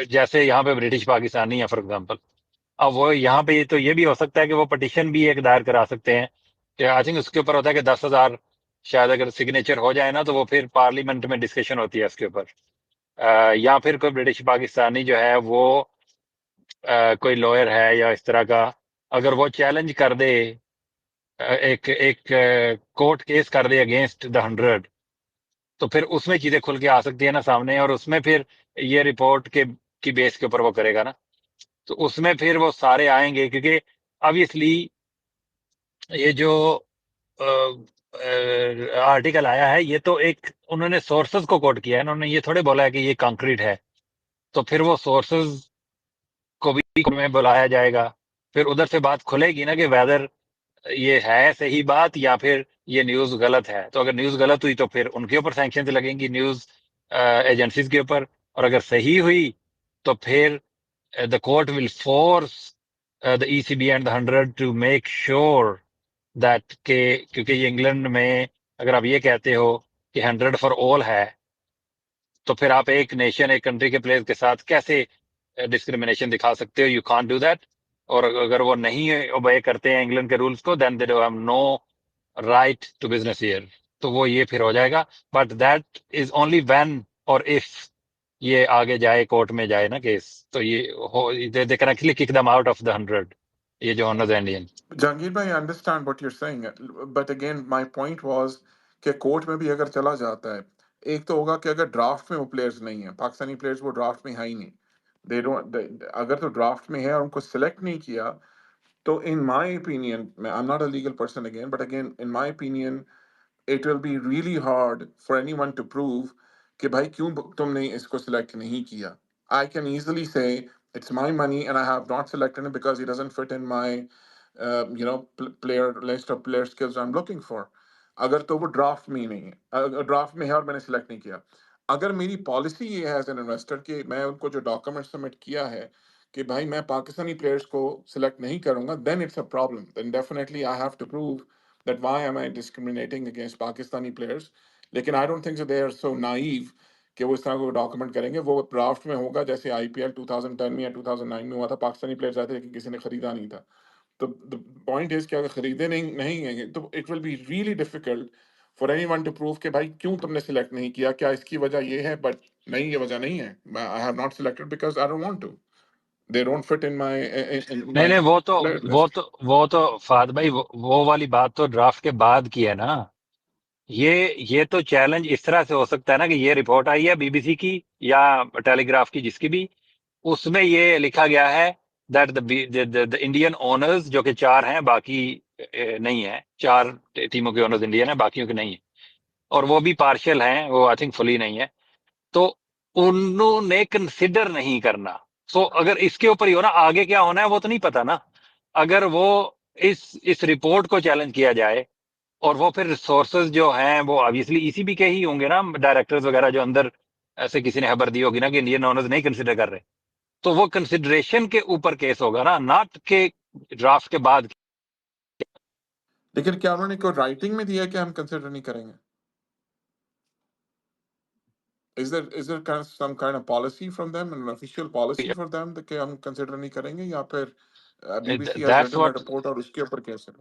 जैसे यहाँ पे ब्रिटिश पाकिस्तानी है फॉर एग्जांपल, अब वो यहाँ पे तो ये भी हो सकता है कि वो पटिशन भी एक दायर करा सकते हैं, कि आई थिंक उसके ऊपर होता है कि 10,000 शायद अगर सिग्नेचर हो जाए ना, तो वो फिर पार्लियामेंट में डिस्कशन होती है उसके ऊपर। या फिर कोई ब्रिटिश पाकिस्तानी जो है वो कोई लॉयर है या इस तरह का, अगर वो चैलेंज कर दे, एक एक कोर्ट केस कर दे अगेंस्ट द 100, तो फिर उसमें चीजें खुल के आ सकती है ना सामने, और उसमें फिर ये रिपोर्ट के की बेस के ऊपर वो करेगा ना, तो उसमें फिर वो सारे आएंगे, क्योंकि ऑब्वियसली ये जो आर्टिकल आया है, ये तो एक उन्होंने सोर्सेज को कोट किया है, उन्होंने ये थोड़े बोला है कि ये कंक्रीट है, तो फिर वो सोर्सेज को भी में बुलाया जाएगा, फिर उधर से बात खुलेगी ना कि वेदर ये है सही बात या फिर ये न्यूज गलत है। तो अगर न्यूज गलत हुई तो फिर उनके ऊपर सैंक्शन लगेंगी, न्यूज एजेंसीज के ऊपर, और अगर सही हुई तो फिर the court will force the ECB and the 100 to make sure that के, क्योंकि ये इंग्लैंड में अगर आप ये कहते हो कि 100 फॉर ऑल है, तो फिर आप एक नेशन, एक कंट्री के प्लेयर्स के साथ कैसे डिस्क्रिमिनेशन दिखा सकते हो? You can't do that. और अगर वो नहीं ओबे करते हैं इंग्लैंड के रूल्स को, then they do have no right to business here, तो वो ये फिर हो जाएगा। But that is only when और इफ ये आगे जाए, कोर्ट में जाए ना केस, तो ये they can actually kick them out of the 100, ये जो ऑनर्स इंडियन। जहांगीर भाई, understand what you are saying, but again my point was कि कोर्ट में भी अगर चला जाता है, एक तो होगा कि अगर ड्राफ्ट में वो प्लेयर्स नहीं है, पाकिस्तानी प्लेयर्स वो ड्राफ्ट में है ही नहीं, दे डोंट, अगर तो ड्राफ्ट में है और उनको सिलेक्ट नहीं किया, तो इन my opinion, I am not a legal person again, but again in my opinion it will be really hard for anyone to prove कि भाई क्यों तुमने इसको select नहीं किया. I can easily say it's my money and I have not selected him because he doesn't fit in my player list of player skills I'm looking for. अगर तो वो ड्राफ्ट में ही नहीं है, अगर ड्राफ्ट में है और मैंने सिलेक्ट नहीं किया, अगर मेरी पॉलिसी ये है एज एन इन्वेस्टर कि मैं उनको जो डॉक्यूमेंट सबमिट किया है कि भाई मैं पाकिस्तानी प्लेयर्स को सिलेक्ट नहीं करूंगा, then it's a problem, then definitely I have to prove that why am I discriminating against Pakistani players. लेकिन I don't think so they are so naive कि वो इस तरह को डॉक्यूमेंट करेंगे. वो ड्राफ्ट में होगा जैसे IPL 2010 में या 2009 में हुआ था, पाकिस्तानी प्लेयर्स आए थे लेकिन किसी ने खरीदा नहीं था. तो द पॉइंट इज कि अगर खरीदे नहीं हैं तो it will be really difficult for anyone to prove कि भाई क्यों तुमने सिलेक्ट नहीं किया, क्या इसकी वजह ये है, बट नहीं, ये वजह नहीं है, I have not selected because I don't want to, they don't fit in नहीं माय नहीं, प्लेयर लिस्ट. वो तो फाद भाई, वो वाली बात तो ड्राफ्ट के बाद की है ना। ये तो चैलेंज इस तरह से हो सकता है ना कि ये रिपोर्ट आई है BBC की या टेलीग्राफ की, जिसकी भी, उसमें ये लिखा गया है दैट द इंडियन ओनर्स, जो कि 4 हैं, बाकी नहीं है, 4 टीमों के ओनर्स इंडियन है, बाकियों के नहीं है, और वो भी पार्शियल हैं, वो आई थिंक फुली नहीं है, तो उन्होंने कंसिडर नहीं करना। सो अगर इसके ऊपर ही हो ना, आगे क्या होना है वो तो नहीं पता ना। अगर वो इस रिपोर्ट को चैलेंज किया जाए, और वो फिर रिसोर्सेज जो हैं वो ऑब्वियसली ECB के ही होंगे ना, डायरेक्टर्स वगैरह जो अंदर, ऐसे किसी ने खबर दी होगी ना कि इंडियन ओनर्स नहीं कंसिडर कर रहे, तो वो कंसिडरेशन के ऊपर केस होगा ना, नॉट के ड्राफ्ट के बाद। लेकिन क्या उन्होंने कोई राइटिंग में दिया है कि हम कंसिडर नहीं करेंगे? Is there some kind of policy from them, an official policy for them कि हम कंसिडर नहीं करेंगे, या फिर BBC has that's written a what, report और उसके ऊपर कैसे?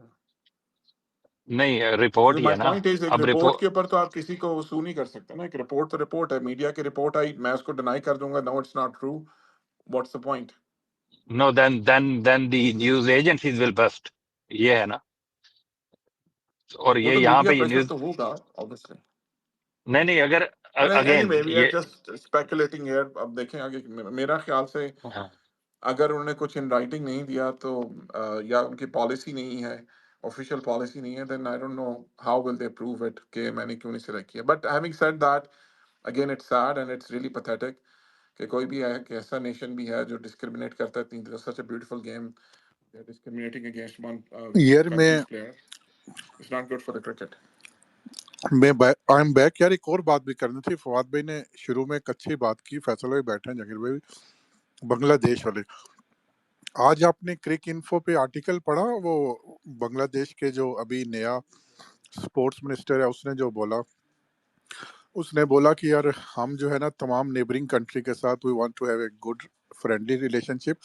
नहीं रिपोर्ट क्योंकि ही माय है ना। पॉइंट इज, एक अब रिपोर्ट रिपोर्ट, के ऊपर तो आप किसी को सू नहीं कर सकते ना. एक रिपोर्ट तो रिपोर्ट है, मीडिया की रिपोर्ट आई, मैं उसको डिनाई कर दूंगा, no it's not true, what's the point? No, then the news agencies will bust, ये है ना। और वो ये तो यहाँ मीडिया पे ये प्रेशर न्यूज, तो होगा ऑब्वियसली. नहीं नहीं, अगर but again anyway we are ये, जस्ट स्पेकुलेटिंग हियर. अब देखें आगे. मेरा ख्याल से हाँ, अगर उन्होंने कुछ इन राइटिंग नहीं दिया तो या उनकी पॉलिसी नहीं है, ऑफिशियल पॉलिसी नहीं है, then I don't know how will they prove it कि मैंने क्यों नहीं सिलेक्ट किया. But having said that, again it's sad and it's really pathetic कि कोई भी है कि ऐसा नेशन भी है जो डिस्क्रिमिनेट करता है. इतनी such a beautiful game, they are discriminating against one यार countries player. It's not good for the cricket. मैं आई एम बैक. यार एक और बात भी करनी थी. फवाद भाई ने शुरू में एक अच्छी बात की, फैसल भाई बैठे हैं, जहांगीर भाई, बांग्लादेश वाले. आज आपने क्रिक इन्फो पे आर्टिकल पढ़ा, वो बांग्लादेश के जो अभी नया स्पोर्ट्स मिनिस्टर है उसने जो बोला, उसने बोला कि यार हम जो है ना तमाम नेबरिंग कंट्री के साथ we want to have a good friendly relationship.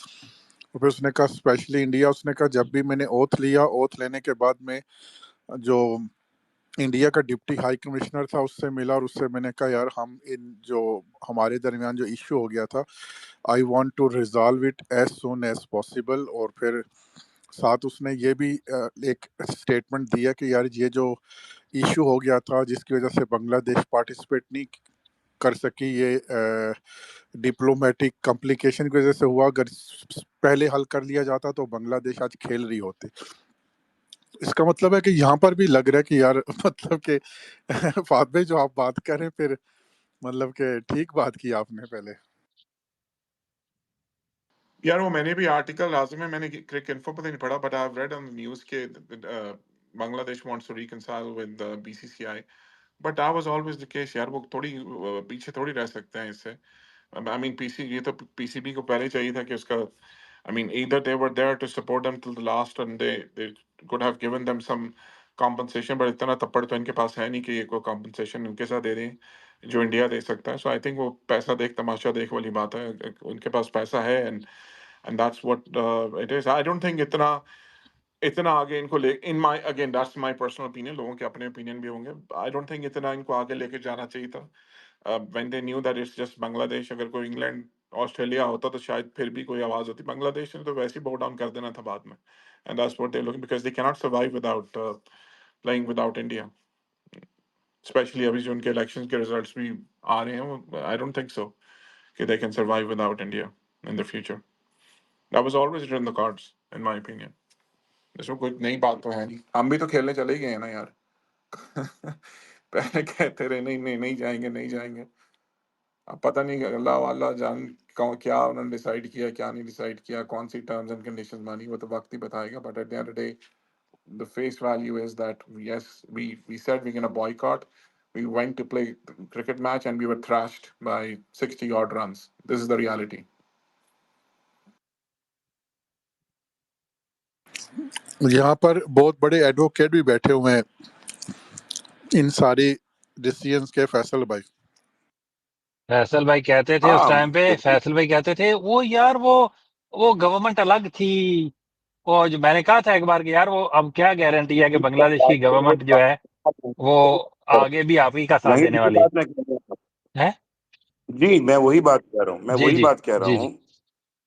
और फिर उसने कहा स्पेशली इंडिया, उसने कहा जब भी मैंने ओथ लिया, ओथ लेने के बाद में जो इंडिया का डिप्टी हाई कमिश्नर था उससे मिला और उससे मैंने कहा यार हम इन जो हमारे दरमियान जो इशू हो गया था, I want to resolve it as soon as possible. और फिर साथ उसने ये भी एक स्टेटमेंट दिया कि यार ये जो इशू हो गया था जिसकी वजह से बांग्लादेश पार्टिसिपेट नहीं कर सकी, ये डिप्लोमेटिक कॉम्प्लिकेशन की वजह से हुआ. अगर पहले हल कर लिया जाता तो बांग्लादेश आज खेल रही होती. इसका मतलब है कि यहाँ पर भी लग रहा है कि यार मतलब कि फात भाई जो आप बात करें, फिर मतलब कि ठीक बात की आपने पहले. यार वो मैंने भी आर्टिकल लाजिम है, मैंने क्रिक इन्फो पर नहीं पढ़ा, but I have read on the news के Bangladesh wants to reconcile with the BCCI. But that was always the case यार, वो थोड़ी पीछे थोड़ी रह सकते हैं इससे। आई मीन पीसी, ये तो पीसीबी को पहले चाहिए था कि उसका, I mean either they were there to support them till the last end they could have given them some compensation, but इतना तप्पड़ तो इनके पास है नहीं कि ये कोई कॉम्पनसेशन उनके साथ दे दें जो इंडिया दे सकता है। सो आई थिंक वो पैसा देख तमाशा देख वाली बात है, उनके पास पैसा है and that's what it is. I don't think इतना इतना आगे इनको ले, in my again that's my personal opinion, लोगों के अपने ओपिनियन भी होंगे, आई डोंट थिंक इतना इनको आगे लेके जाना चाहिए था। When they knew that it's just Bangladesh, अगर कोई इंग्लैंड ऑस्ट्रेलिया होता तो शायद फिर भी कोई आवाज होती, बांग्लादेश ने तो वैसे ही बो डाउन कर देना था बाद में। And that's what they looking, because they can not survive without playing without India, specially अभी जो उनके इलेक्शंस के रिजल्ट्स भी आ रहे हैं, आई डोंट थिंक सो कि they can survive without India in the future. That was always in the cards in my opinion. इसमें कोई नई बात तो है नहीं, हम भी तो खेलने चले ही गए हैं ना यार। पहले कहते रहे नहीं नहीं नहीं जाएंगे नहीं जाएंगे, अब पता नहीं अल्लाह वाला जान क्या उन्होंने डिसाइड किया क्या नहीं डिसाइड किया, कौन सी टर्म्स एंड कंडीशंस मानी, वो तो वक्त ही बताएगा। But at the end of the day the face value is that yes, we said we're going to boycott. We went to play cricket match and we were thrashed by 60 odd runs. This is the reality. यहाँ पर बहुत बड़े advocate भी बैठे हुए हैं इन सारी decisions के, फैसल भाई। फैसल भाई कहते थे उस हाँ टाइम पे, फैसल भाई कहते थे वो यार वो गवर्नमेंट अलग थी। वो जो मैंने कहा था एक बार कि यार वो अब क्या गारंटी है कि बांग्लादेश की गवर्नमेंट जो है वो आगे भी आप ही का साथ वही देने की वाली बात मैं कह रहा हूँ। है। जी मैं वही बात कह रहा हूँ, मैं जी वही जी बात कह रहा जी हूँ जी।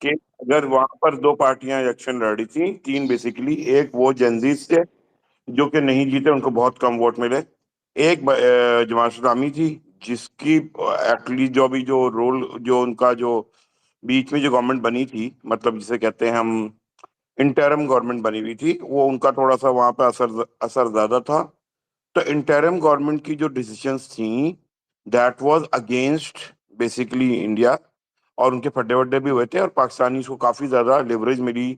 कि अगर वहां पर दो पार्टियां इलेक्शन लड़ी थी, तीन बेसिकली, एक वो जंजीस थे जो कि नहीं जीते, उनको बहुत कम वोट मिले। एक जमात इस्लामी थी जिसकी एक्चुअली जो अभी जो रोल जो उनका जो बीच में जो गवर्नमेंट बनी थी, मतलब जिसे कहते हैं हम इंटरम गवर्नमेंट बनी हुई थी, वो उनका थोड़ा सा वहां पे असर असर ज्यादा था। तो इंटरम गवर्नमेंट की जो डिसीजंस थी that was against basically India, और उनके फड्डे वड्डे भी हुए थे और पाकिस्तानी को काफी ज्यादा लिवरेज मिली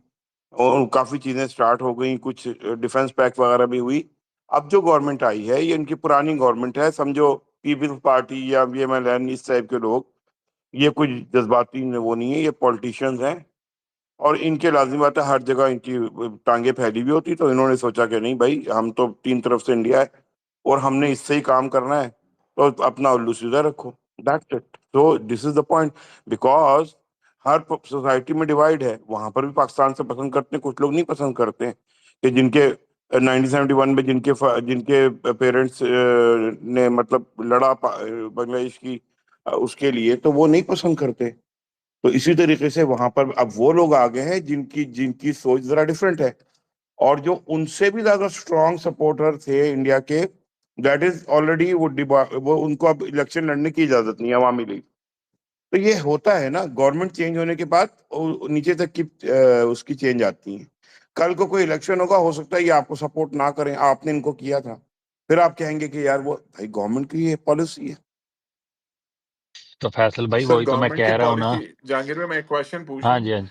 और काफी चीजें स्टार्ट हो गई, कुछ डिफेंस पैक वगैरह भी हुई। अब जो गवर्नमेंट आई है ये इनकी पुरानी गवर्नमेंट है, समझो पीपल्स पार्टी या बीएमएल इस टाइप के लोग, ये कुछ जज्बाती वो नहीं है, ये पॉलिटिशियंस हैं। और इनके लाजिम बात है हर जगह इनकी टांगे फैली हुई होती, तो इन्होंने सोचा कि नहीं भाई, हम तो तीन तरफ से इंडिया है और हमने इससे ही काम करना है, तो अपना उल्लू सीधा रखो, that's it. So this is the point, because her society में डिवाइड है, वहां पर भी पाकिस्तान से पसंद करते हैं, कुछ लोग नहीं पसंद करते हैं कि जिनके 1971 में जिनके पेरेंट्स ने मतलब लड़ा बांग्लादेश की उसके लिए, तो वो नहीं पसंद करते। तो इसी तरीके से वहां पर अब वो लोग आ गए हैं जिनकी जिनकी सोच जरा डिफरेंट है, और जो उनसे भी ज्यादा स्ट्रांग सपोर्टर थे इंडिया के, दैट इज ऑलरेडी वो उनको अब इलेक्शन लड़ने की इजाजत नहीं है अवामी लीग। तो ये होता है ना, गवर्नमेंट चेंज होने के बाद नीचे तक की उसकी चेंज आती है। कल को कोई इलेक्शन होगा, हो सकता है ये आपको सपोर्ट ना करें, आपने इनको किया था, फिर आप कहेंगे कि यार वो भाई गवर्नमेंट की ये पॉलिसी है। तो फैसल भाई सर वही तो मैं गवर्नमेंट की कह रहा हूँ ना। पॉलिसी, जहांगीर में एक क्वेश्चन पूछ हाँ लूं। जी हाँ जी।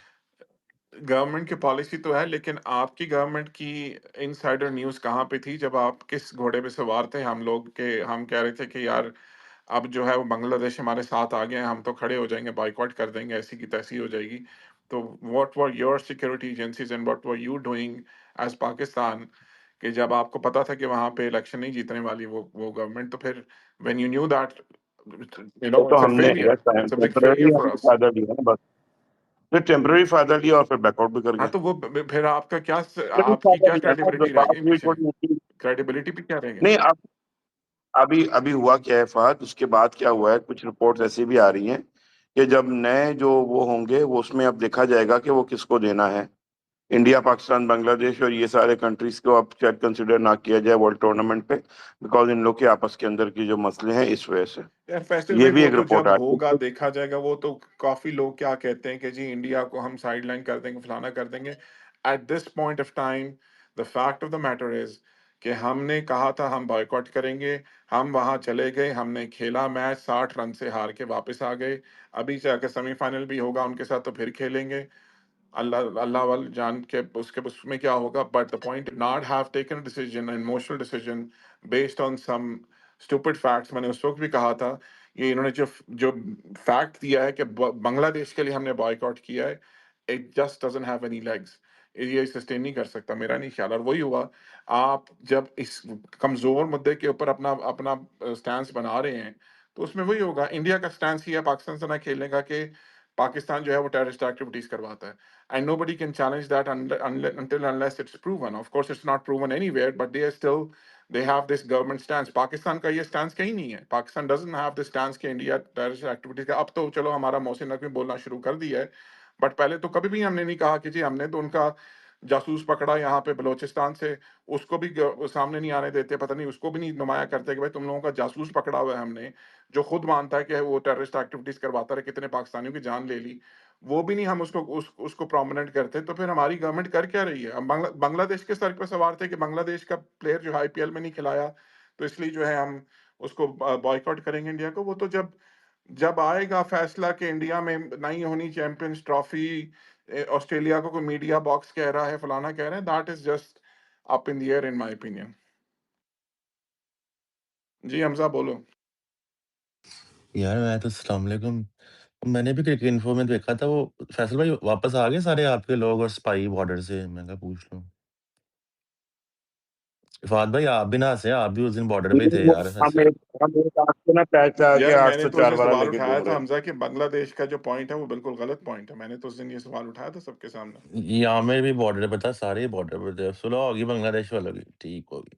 गवर्नमेंट की पॉलिसी तो है, लेकिन आपकी गवर्नमेंट की इनसाइडर न्यूज़ कहाँ पे थी जब आप किस घोड़े पे सवार थे? हम लोग के हम कह रहे थे कि यार अब जो है वो बांग्लादेश हमारे साथ आ गए हैं, हम तो खड़े हो जाएंगे, बाइकआउट कर देंगे, ऐसी की तैसी हो जाएगी। तो what were your security agencies and what were you doing as Pakistan, कि जब आपको पता था कि वहां पे इलेक्शन नहीं जीतने वाली वो गवर्नमेंट, तो फिर व्हेन यू न्यू दैट, वो तो इट्स अ हमने failure, it's a big temporary failure for us. फायदा लिया ना बस, फिर टेम्पररी फायदा लिया और फिर बैकआउट भी कर हाँ गए। तो वो फिर आपका क्या, टेम्पररी आपकी फायदा क्या लिया ना, क्रेडिबिलिटी रह बात गई हुई पीछे? थोड़ी ऊंची। क्रेडिबिलिटी पे क्या रह गया? नहीं, अब अभी अभी हुआ क्या है फहद, उसके बाद क्या हुआ है, कुछ रिपोर्ट्स ऐसी भी आ रही हैं कि जब नए जो वो होंगे, वो उसमें अब देखा जाएगा कि वो किसको देना है। इंडिया, पाकिस्तान, बांग्लादेश और ये सारे कंट्रीज को अब शायद कंसिडर ना किया जाए वर्ल्ड टूर्नामेंट पे, बिकॉज इन लोग के आपस के अंदर की जो मसले हैं इस वजह से। यार फैसल ये भाई भी वो एक तो रिपोर्ट जब आ रही होगा है। देखा जाएगा, वो तो काफी लोग क्या कहते हैं कि जी इंडिया को हम साइडलाइन कर देंगे, फलाना कर देंगे। At this point of time the fact of the matter is कि हमने कहा था हम बॉयकॉट करेंगे, हम वहां चले गए, हमने खेला मैच, 60 रन से हार के वापस आ गए। अभी जाकर सेमीफाइनल भी होगा उनके साथ तो फिर खेलेंगे, अल्लाह अल्लाह वाल जान के उसके उसमें क्या होगा। But the point, not have taken decision, emotional decision based on some stupid facts मैंने उस वक्त भी कहा था, ये इन्होंने जो जो फैक्ट दिया है कि बांग्लादेश के लिए हमने बॉयकॉट किया है, it just doesn't have any legs. ये सस्टेन नहीं कर सकता, मेरा नहीं ख्याल। और वही हुआ, आप जब इस कमजोर मुद्दे के ऊपर अपना अपना स्टैंस बना रहे हैं, तो उसमें वही होगा। इंडिया का स्टैंस ही है पाकिस्तान से ना खेलने का, कि पाकिस्तान जो है वो टेररिस्ट एक्टिविटीज करवाता है, and nobody can challenge that unless it's proven. Of course, it's not proven anywhere, but they have this government stance. Pakistan का ये स्टैंस कहीं नहीं है। Pakistan doesn't have this stance कि इंडिया टेररिस्ट एक्टिविटीज का। अब तो चलो हमारा मोहसिन नकवी बोलना शुरू कर दिया है, बट पहले तो कभी भी हमने नहीं कहा कि जी हमने तो उनका जासूस पकड़ा यहाँ पे बलोचिस्तान से, उसको भी सामने नहीं आने देते, पता नहीं उसको भी नहीं नुमाया करते कि भाई तुम लोगों का जासूस पकड़ा हुआ है हमने, जो खुद मानता है कि वो टेररिस्ट एक्टिविटीज करवाता रहे, कितने पाकिस्तानियों की जान ले ली, वो भी नहीं हम उसको प्रोमिनेंट करते। तो फिर हमारी गवर्नमेंट कर क्या रही है? हम बांग्लादेश के सर पे सवार थे कि बांग्लादेश का प्लेयर जो आईपीएल में नहीं खिलाया, तो इसलिए जो है हम उसको बॉयकॉट करेंगे इंडिया को। वो तो जब जब आएगा फैसला कि इंडिया में नहीं होनी चैंपियंस ट्रॉफी, ऑस्ट्रेलिया को कोई मीडिया बॉक्स कह रहा है, फलाना कह रहे हैं, that is just up in the air in my opinion. जी हमजा बोलो। यार मैं तो अस्सलाम वालेकुम। मैंने भी क्रिकेट इन्फो में देखा था, वो फैसल भाई वापस आ गए सारे आपके लोग और स्पाई बॉर्डर से, मैं कहा पूछ लूं। इफात भाई आप भी ना हंसे, आप भी उस दिन बॉर्डर पे थे यार। हम एक आंख से ना पैच आके यार मैंने तो उस 804 दिन वाला सवाल लेके उठाया घूम था रहे हमजा कि बांग्लादेश का जो पॉइंट है वो बिल्कुल गलत पॉइंट है। मैंने तो उस दिन ये सवाल उठाया था सबके सामने। यहाँ में भी बॉर्डर पे था, सारे बॉर्डर पे थे। सुलह होगी बांग्लादेश वालों की, ठीक होगी।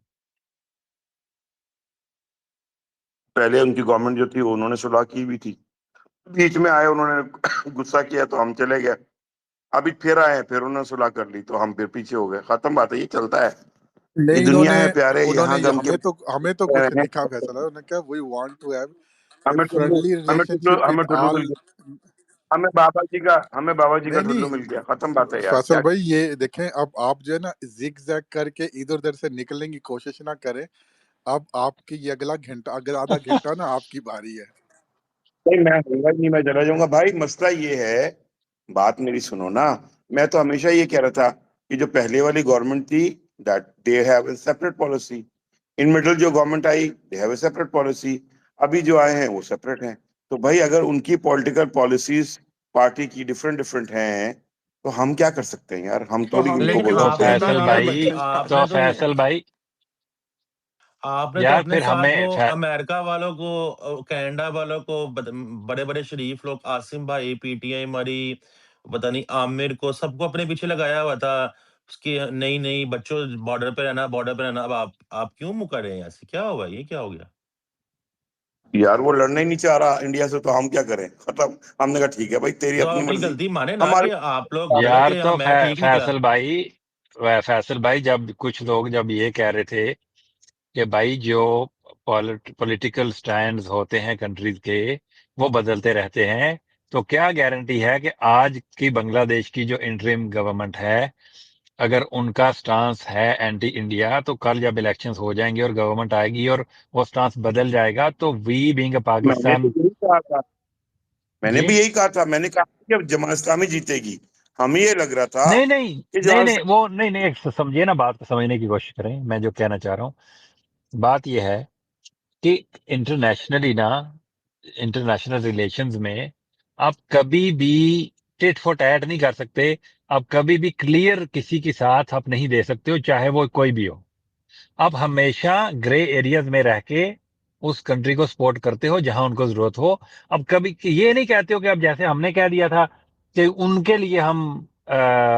पहले उनकी गवर्नमेंट जो थी उन्होंने सुलह की भी थी, बीच में आए उन्होंने गुस्सा किया तो हम चले गए, अभी फिर आए फिर उन्होंने सुलह कर ली तो हम फिर पीछे हो गए। खत्म बात है, ये चलता है, ये नहीं, दुनिया इन्होंने है प्यारे, उन्होंने यहाँ गम के हमें तो कुछ नहीं कहा फैसला। उन्होंने कहा we want to have a friendly relationship हमें विद टुल्लू मिल ऑल। गया, हमें बाबा जी का नहीं टुल्लू नहीं मिल गया। खत्म बात है यार, फैसल क्या भाई, ये देखें, अब आप जो है ना जिग जैग करके इधर उधर से निकलने की कोशिश ना करें। अब आपकी ये अगला घंटा, अगला आधा घंटा ना आपकी बारी है। नहीं मैं होऊंगा ही नहीं, मैं चला जाऊंगा भाई। मसला ये है, बात मेरी सुनो ना, मैं तो हमेशा ये कह रहा था कि जो पहले वाली गवर्नमेंट थी that they have a separate policy, in middle जो गवर्नमेंट आई they have a separate policy, अभी जो आए हैं वो सेपरेट हैं। तो भाई अगर उनकी पॉलिटिकल पॉलिसीज पार्टी की डिफरेंट डिफरेंट हैं तो हम क्या कर सकते हैं यार? हम तो थोड़ी हम उनको तो लेकिन बोल जो सकते हैं। अपने फैसल आपने तो भाई, तो आपने तो ये फैसल भाई आपने तो यार अपने फिर साथ वो हमें अमेरिका वालों को, कनाडा वालों को, बड़े बड़े शरीफ लोग, आसिम भाई, पीटीआई मरी, पता नहीं आमिर को, सबको अपने पीछे लगाया हुआ था उसकी। नहीं नहीं बच्चों, बॉर्डर पे रहना, बॉर्डर पे रहना। अब आप क्यों मुकर रहे हैं ऐसे? क्या हुआ? ये क्या हो गया? यार वो लड़ना ही नहीं चाह रहा इंडिया से, तो हम क्या करें? खत्म। हमने कहा ठीक है भाई, तेरी तो अपनी अपनी मर्जी। गलती माने ना हमारे कि आप लोग बोले यार कि तो मैं ठीक निकला। फैसल भाई, जब कुछ लोग जब ये कह रहे थे कि भाई जो पॉलिटिकल स्टैंड्स होते हैं कंट्रीज के वो बदलते रहते हैं, तो क्या गारंटी है कि आज की बांग्लादेश की जो इंटरिम गवर्नमेंट है, अगर उनका स्टांस है एंटी इंडिया, तो कल जब इलेक्शंस हो जाएंगे और गवर्नमेंट आएगी और वो स्टांस बदल जाएगा, तो वी बीइंग अ मैंने तो पाकिस्तान। यही कहा था, मैंने जी, भी यही कहा था, मैंने कहा कि अब जमात इस्लामी जीतेगी। हमें ये लग रहा था नहीं नहीं कि नहीं जमात नहीं, वो नहीं नहीं, समझिए ना, बात को समझने की कोशिश करें। मैं जो कहना चाह रहा हूँ, बात यह है कि इंटरनेशनली ना, इंटरनेशनल रिलेशंस में आप कभी भी टिट फॉर टैट नहीं कर सकते। आप कभी भी क्लियर किसी के साथ आप नहीं दे सकते हो, चाहे वो कोई भी हो। आप हमेशा ग्रे एरियाज में रह के उस कंट्री को सपोर्ट करते हो जहां उनको जरूरत हो। अब कभी ये नहीं कहते हो कि अब जैसे हमने कह दिया था कि उनके लिए हम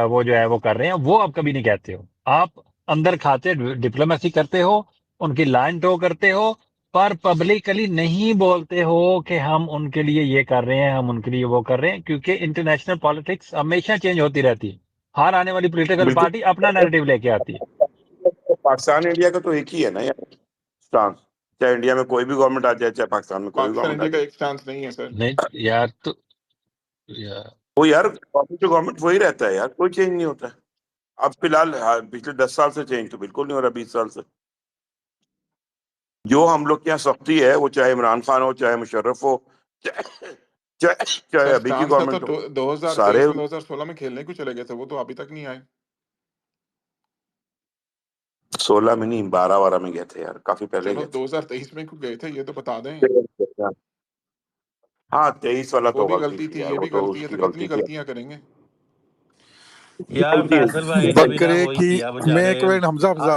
वो जो है वो कर रहे हैं, वो अब कभी नहीं कहते हो। आप अंदर खाते डिप्लोमेसी करते हो, उनकी लाइन टो करते हो, पर पब्लिकली नहीं बोलते हो कि हम उनके लिए ये कर रहे हैं, हम उनके लिए वो कर रहे हैं, क्योंकि इंटरनेशनल पॉलिटिक्स हमेशा चेंज होती रहती है। हर आने वाली पॉलिटिकल बिल्कुल। पार्टी अपना नैरेटिव लेके आती है। पाकिस्तान इंडिया का तो एक ही है ना यार स्टांस, चाहे इंडिया में कोई भी गवर्नमेंट आ जाए, चाहे पाकिस्तान में कोई भी पाकिस्तान गवर्नमेंट आ इंडिया का जाए। एक स्टांस नहीं है सर। नहीं यार, तो यार वो यार गवर्नमेंट वही रहता है यार, कोई चेंज नहीं होता है। अब फिलहाल पिछले 10 साल से चेंज तो बिल्कुल नहीं हो रहा, 20 साल से। जो हम लोग के यहाँ सख्ती है, वो चाहे इमरान खान हो, चाहे मुशर्रफ हो, चाहे चाहे सर अभी की स्टांस था तो गवर्नमेंट हो, 2023 सारे में 2016 में खेलने को चले गए थे, वो तो अभी तक नहीं आए। 16 में नहीं 12 में गए थे यार, काफी पहले चलो गए थे। 2023 में क्यों गए थे ये तो बता दें। हाँ 23 वाला वो तो भी गलती गलती थी थी, यार, ये वो भी तो गलती है, उसकी तो कितनी गलती थी। गलतियां करेंगे। यार गलती फैसल भाई ने भी ना बकरे वही की किया मैं बेचारे। एक मिनट हमजा हमजा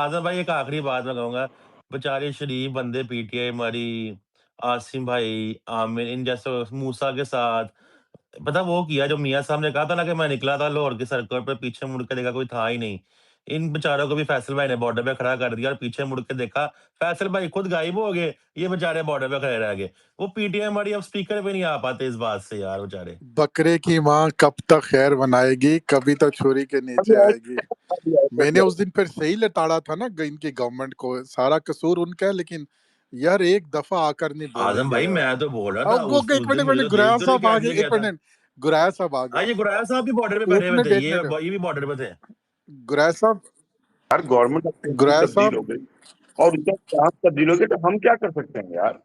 आजम भाई एक आखिरी बात मैं कहूंगा, बेचारे शरीफ बंदे पीटीआई हमारी, आसिम भाई, आमिर, इन जैसे मूसा के साथ, पता वो किया जो मियां साहब ने कहा था ना कि मैं निकला था लाहौर के सर्कल पर, पीछे मुड़ के देखा कोई था ही नहीं। इन बेचारों को भी फैसल भाई ने बॉर्डर पे खड़ा कर दिया और पीछे मुड़ के देखा फैसल भाई खुद गायब हो गए, ये बेचारे बॉर्डर पे खड़े रह गए। वो पीटीआई हमारी अब स्पीकर पे नहीं आ पाते इस बात से यार बेचारे। बकरे की माँ कब तक खैर बनाएगी, कभी तो छुरी के नीचे आएगी। मैंने उस दिन फिर सही लताड़ा था ना इनकी गवर्नमेंट को, सारा कसूर उनका है, लेकिन यार एक दफा आकर नहीं आजम बोलेंगे भाई यार। मैं तो बोल रहा था अब वो उस दिन एक मुझे मिनट तो देख गुराया तो नहीं साहब आ कैद गए, में एक गया था। मिनट गुराया साहब आ गए। ये गुराया साहब भी बॉर्डर पे बैठे हुए थे, ये ये भी बॉर्डर पे थे। गुराया साहब, यार गवर्नमेंट गुराया तब्दील साहब हो गई और उनका चांस तब्दील हो गया, तो हम क्या कर सकते हैं यार।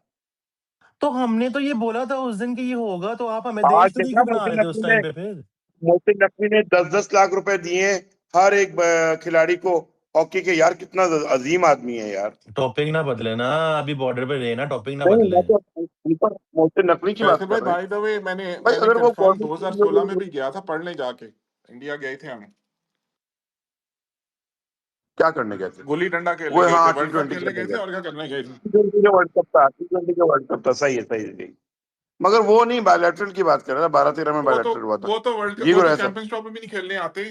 तो हमने तो ये बोला था उस दिन कि ये होगा, तो आप हमें आज देशद्रोही देखा क्यों बना रहे थे उस टाइम पे फिर? मोहसिन नकवी ने 10-10 लाख रुपए दिए हर एक खिलाड़ी को हॉकी के। यार कितना अजीम आदमी है यार। टॉपिक ना बदले ना, अभी बॉर्डर पे रहे ना, टॉपिक ना नहीं, बदले। मैं तो ऊपर मोहसिन नकवी की बात फैसल कर भाई रहे हैं। बाय द वे मैंने भाई मैंने अगर वो कंफर्म गवर्नमेंट 2016 में भी गया था पढ़ने, जाके इंडिया गए थे हम, क्या करने गए थे, गुल्ली डंडा खेलने वो गए थे, हाँ वर्ल्ड कप T20 खेलने खेलने गए गए थे, थे। और क्या करने गए थे। T20 का वर्ल्ड कप था, T20 का वर्ल्ड कप था, सही है सही है। मगर वो नहीं, बायलैटरल की बात कर रहा था, 12-13 में बायलैटरल हुआ था। जी वो तो गुरु साहब। चैंपियंस ट्रॉफी भी नहीं खेलने आते।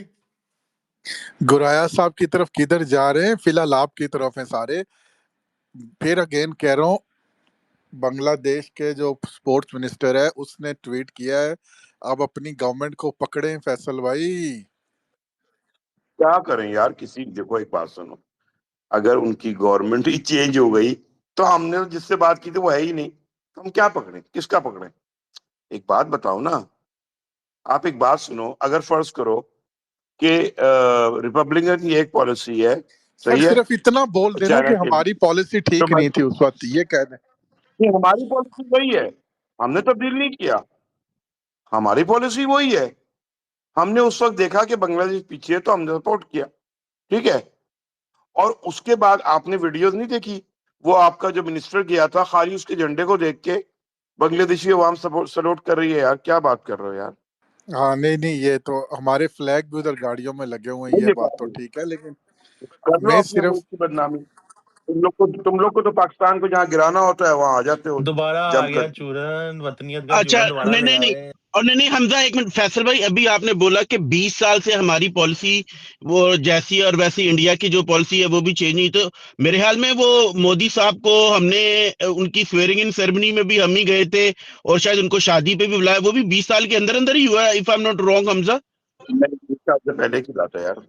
गुराया साहब की तरफ किधर जा रहे हैं, फिलहाल आपकी तरफ है सारे। फिर अगेन कह रहा हूँ, बांग्लादेश के जो स्पोर्ट्स मिनिस्टर है उसने ट्वीट किया है, अब अपनी गवर्नमेंट को पकड़े फैसल भाई। क्या करें यार, किसी देखो एक बात सुनो, अगर उनकी गवर्नमेंट ही चेंज हो गई तो हमने तो जिससे बात की थी वो है ही नहीं, तो हम क्या पकड़े, किसका पकड़े। एक बात बताओ ना, आप एक बात सुनो, अगर फर्ज करो कि रिपब्लिकन की एक पॉलिसी है, सर सही है, सिर्फ इतना बोल देना चाइना कि के हमारी लिए, पॉलिसी तो ठीक नहीं थी उस वक्त, ये कह दें। ये हमारी पॉलिसी वही है, हमने तब्दील नहीं किया, हमारी पॉलिसी वही है। हमने उस वक्त देखा कि बांग्लादेश पीछे है तो हमने सपोर्ट किया, ठीक है। और उसके बाद आपने वीडियोस नहीं देखी, वो आपका जो मिनिस्टर गया था खाली उसके झंडे को देख के बांग्लादेशी अवाम सपोर्ट कर रही है। यार क्या बात कर रहे हो यार। हाँ नहीं नहीं, ये तो हमारे फ्लैग भी उधर गाड़ियों में लगे हुए हैं, नहीं ये ये बात बात तो नहीं। ठीक है, लेकिन कर लो मैं अपने सिर्फ मुल्क की बदनामी। तुम लोग को तो पाकिस्तान को जहाँ गिराना होता है वहां आ जाते हो दोबारा आ जम गया करके। चूरन, वतनियत का अच्छा चूरन दोबारा नहीं ले नहीं नहीं, आए। और नहीं नहीं हमजा एक मिनट, फैसल भाई अभी आपने बोला कि 20 साल से हमारी पॉलिसी वो जैसी और वैसी इंडिया की जो पॉलिसी है वो भी चेंज नहीं, तो मेरे ख्याल में वो मोदी साहब को हमने उनकी स्वेरिंग इन सेरेमनी में भी हम ही गए थे, और शायद उनको शादी पे भी बुलाया, वो भी 20 साल के अंदर अंदर ही हुआ है, if I am not wrong Hamza. नहीं, 20 साल से पहले की बात है यार।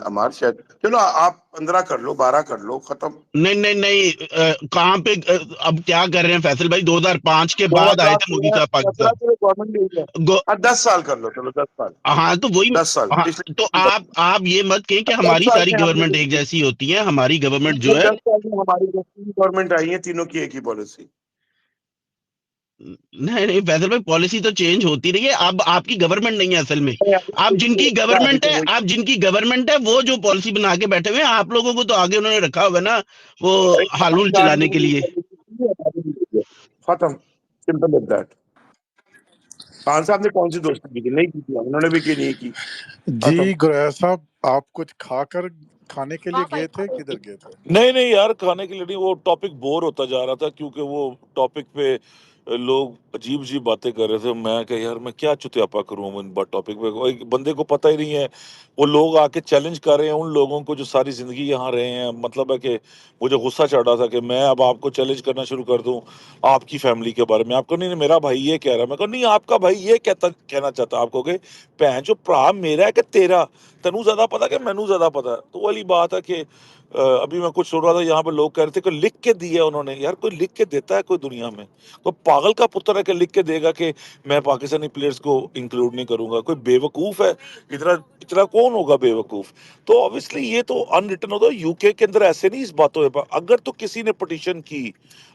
हमारे शायद, चलो आप 15 कर लो, 12 कर लो, खत्म। नहीं नहीं नहीं, कहाँ पे अब क्या कर रहे हैं फैसल भाई, 2005 के बाद आए थे मोदी 2013 साहब 17 पाकिस्तान। से गवर्नमेंट गई है। गो- हाँ 10 साल कर लो, चलो 10 साल। हाँ तो वही, 10 साल हाँ तो पिछले आप ये मत कहें कि 10 हमारी साल सारी में हमने गवर्नमेंट एक जैसी होती है, हमारी गवर्नमेंट जो पिछले है। 10 साल में हमारी जो तीन गवर्नमेंट आई है तीनों की एक ही पॉलिसी। नहीं नहीं फैसल भाई, पॉलिसी तो चेंज होती रही है, अब आपकी गवर्नमेंट नहीं है असल में। आप जिनकी अभी गवर्नमेंट तो है, वही आप जिनकी गवर्नमेंट है वो जो पॉलिसी बना के बैठे हुए हैं, आप लोगों को तो आगे उन्होंने रखा हुआ है ना, वो हालूल पाकिस्तान चलाने की के वही लिए। पॉलिसी थी, हमारी भी वही है। खत्म, सिंपल एज दैट। खान साहब ने कौन सी दोस्ती की थी, नहीं की थी, उन्होंने भी की नहीं की, खत्म। जी गुरैया साहब, आप कुछ खाकर खाने के लिए गए थे, किधर गए थे? नहीं नहीं यार, खाने के लिए नहीं, वो टॉपिक बोर होता जा रहा था क्योंकि वो टॉपिक पे लोग अजीब अजीब बातें कर रहे थे। मैं क्या यार, मैं क्या चुतियापा करूं इन टॉपिक पे, कोई बंदे को पता ही नहीं है। वो लोग आके चैलेंज कर रहे हैं उन लोगों को जो सारी जिंदगी यहाँ रहे हैं। मतलब है कि मुझे गुस्सा चढ़ रहा था कि मैं अब आपको चैलेंज करना शुरू कर दूं आपकी फैमिली के बारे में। आपको नहीं नहीं, मेरा भाई ये कह रहा है, मैं कहा नहीं आपका भाई ये कहना चाहता। आप कहोगे भैन जो भरा मेरा है कि तेरा, तेनू ज्यादा पता कि मैनू ज्यादा पता। तो वो वाली बात है कि अभी मैं कुछ सुन रहा था यहाँ पे, लोग कह रहे थे कि लिख के दिया उन्होंने। यार कोई लिख के देता है कोई दुनिया में? कोई पागल का पुत्र है कि लिख के देगा कि मैं पाकिस्तानी प्लेयर्स को इंक्लूड नहीं करूंगा? कोई बेवकूफ है? इतना इतना कौन होगा बेवकूफ? तो ऑब्वियसली ये तो अनरिटन होता है। यूके के अंदर ऐसे नहीं इस बातों पर। अगर तो किसी ने पिटीशन की,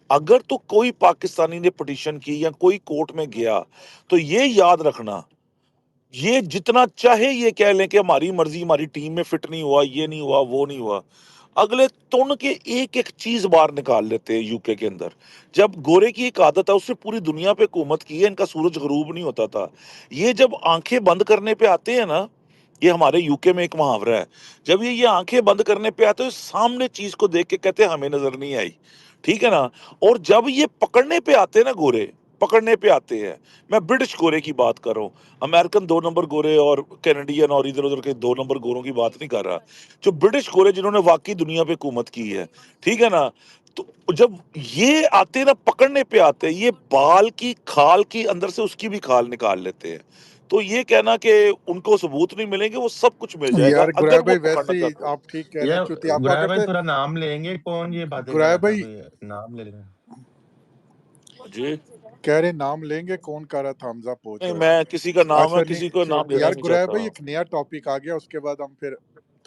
अगर तो कोई पाकिस्तानी ने पिटीशन की या कोई कोर्ट में गया, तो ये याद रखना, ये जितना चाहे ये कह लें कि हमारी मर्जी, हमारी टीम में फिट नहीं हुआ, ये नहीं हुआ, वो नहीं हुआ, अगले तुन के एक एक चीज बाहर निकाल लेते हैं यूके के अंदर। जब गोरे की एक आदत है, उससे पूरी दुनिया पे हुकूमत की है, इनका सूरज गरूब नहीं होता था। ये जब आंखें बंद करने पे आते हैं ना, ये हमारे यूके में एक मुहावरा है, जब ये आंखें बंद करने पे आते हैं सामने चीज को देख के कहते हैं हमें नजर नहीं आई, ठीक है ना। और जब ये पकड़ने पे आते हैं ना गोरे, पकड़ने पे आते हैं, मैं ब्रिटिश गोरे की बात कर रहा हूँ, अमेरिकन 2 नंबर गोरे और कैनेडियन और इधर उधर के 2 नंबर गोरों की बात नहीं कर रहा, जो ब्रिटिश गोरे जिन्होंने वाकई दुनिया पे हुकूमत की है, ठीक है ना। तो जब ये आते हैं ना, पकड़ने पे आते हैं, ये बाल की खाल की अंदर से उसकी भी खाल निकाल लेते हैं। तो ये कहना कि उनको सबूत नहीं मिलेंगे, वो सब कुछ मिल जाएगा यार अगर गुराय वो भाई पकड़ना वैसे ही चाहते हैं। आप ठीक कह रहे हैं, यार चुतियापा गुराया भाई करते। थोड़ा नाम लेंगे, कौन ये बातें कर गुराय रहा था, भाई कोई नाम ले लेना। जी कह रहे नाम लेंगे, कौन कर रहा था, हमजा पूछ नहीं, रहा मैं किसी का नाम है, अच्छा किसी को नहीं नाम लेना यार नहीं गुराय चाहता। भाई एक नया टॉपिक आ गया, उसके बाद हम फिर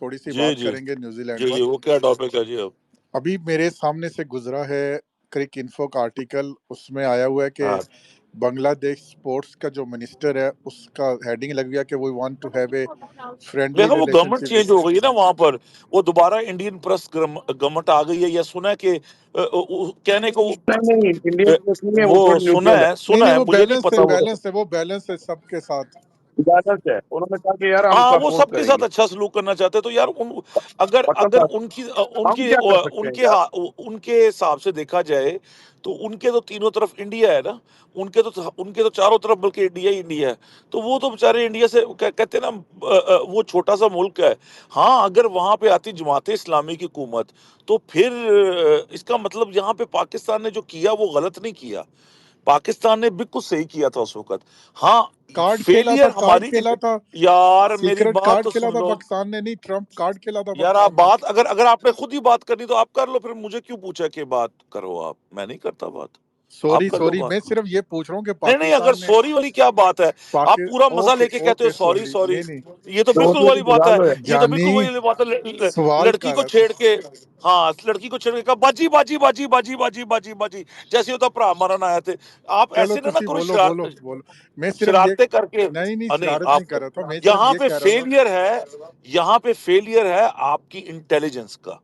थोड़ी सी जी बात जी करेंगे न्यूजीलैंड जी पर। जी, वो क्या टॉपिक है जी? अब अभी मेरे सामने से गुजरा है क्रिक इन्फो का आर्टिकल, उसमें आया हुआ है कि हाँ, बांग्लादेश स्पोर्ट्स का जो मिनिस्टर है उसका हेडिंग लग गया कि we want to have a friendly देखो वो गवर्नमेंट रिलेशनशिप चेंज विद। हो गई है ना वहां पर, वो दोबारा इंडियन प्रेस गवर्नमेंट आ गई है, या सुना है कि कहने को नहीं नहीं, इंडियन प्रेस नहीं है, वो वो थोड़ी न्यूट्रल है। नहीं सुना नहीं है, वो मुझे नहीं बैलेंस है, पता वो। बैलेंस है, वो बैलेंस है सबके साथ। इजाजत है, उन्होंने कहा कि यार हम हाँ, वो सपोर्ट सबके साथ करेंगे। अच्छा सलूक करना चाहते हैं, तो यार अगर मतलब अगर बस उनकी हम उनके क्या कर सकते हैं यार। उनके हिसाब से देखा जाए तो उनके तो तीनों तरफ इंडिया है ना, उनके तो चारों तरफ बल्कि इंडिया ही इंडिया है। तो वो तो बेचारे इंडिया से कहते हैं ना, वो छोटा सा मुल्क है। हाँ, अगर वहां पे आती जमाते इस्लामी की हुकूमत, तो फिर इसका मतलब यहाँ पे पाकिस्तान ने जो किया वो गलत नहीं किया, पाकिस्तान ने बिल्कुल सही किया था उस वक्त। हाँ, कार्ड खेला था, फेलियर कार्ड हमारी, खेला था, यार मेरी सीक्रेट बात कार्ड तो खेला सुन था लो। पाकिस्तान ने, नहीं ट्रम्प कार्ड खेला था यार आप पाकिस्तान ने। बात, अगर अगर आपने खुद ही बात करनी तो आप कर लो, फिर मुझे क्यों पूछा कि बात करो आप? मैं नहीं करता बात, आप सॉरी कर लो सॉरी, मैं बात। सिर्फ ये पूछ रहा हूँ कि नहीं नहीं, अगर पाकिस्तान ने सॉरी वाली क्या बात है? आप पूरा मजा ओके लेके कहते हो ओके सॉरी सॉरी, सॉरी, नहीं नहीं ये तो बिल्कुल सॉरी वाली वाली बात बुला है, लो यार। ये तो बिल्कुल जानी वही वाली बात है। सवाल लड़की कर को रहा था। छेड़ के, हाँ, लड़की को छेड़ के कहा बाजी बाजी बाजी बाजी बाजी बाजी बाजी, जैसे होता भरा मारन आए थे। आप चलो ऐसे ना तुसी करो बोलो बोलो बोलो, मैं सिर्फ ये, शरारतें करके। नहीं नहीं नहीं, शरारत नहीं आप कर रहा था, मैं सिर्फ यहाँ ये पे कह रहा था। फेलियर है, यहाँ पे फेलियर है आपकी इंटेलिजेंस का।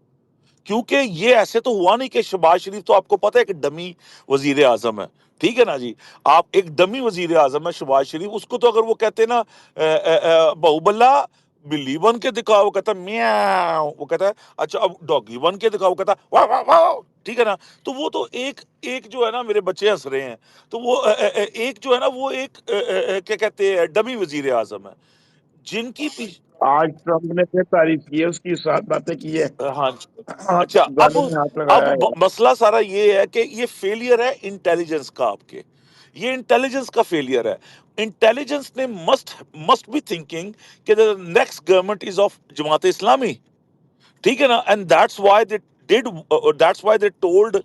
क्योंकि ये ऐसे तो हुआ नहीं कि शहबाज शरीफ, तो आपको पता है कि डमी वजीर आजम है, ठीक है ना जी। आप एक डमी वजीर आजम है शहबाज शरीफ, उसको तो अगर वो कहते हैं ना बहुबल्ला बिल्ली बन के दिखाओ, वो कहता है म्याऊ, वो कहता है अच्छा अब डॉगी बन के दिखाओ, वो कहता है वाह वाह वाह, ठीक है ना। तो वो तो एक एक जो है ना, मेरे बच्चे हंस रहे हैं, तो वो एक जो है ना, वो एक क्या कहते हैं, डमी वजीर आजम है, जिनकी आज ट्रम्प ने फिर तारीफ की है, उसकी 7 बातें की है। हाँ। हाँ, अच्छा, गाने में हाथ लगाया है। मसला सारा ये है कि ये फेलियर है इंटेलिजेंस का आपके, ये इंटेलिजेंस का फेलियर है। इंटेलिजेंस ने मस्ट मस्ट बी थिंकिंग कि the next government is of Jamaat Islami, ठीक है ना, and that's why they told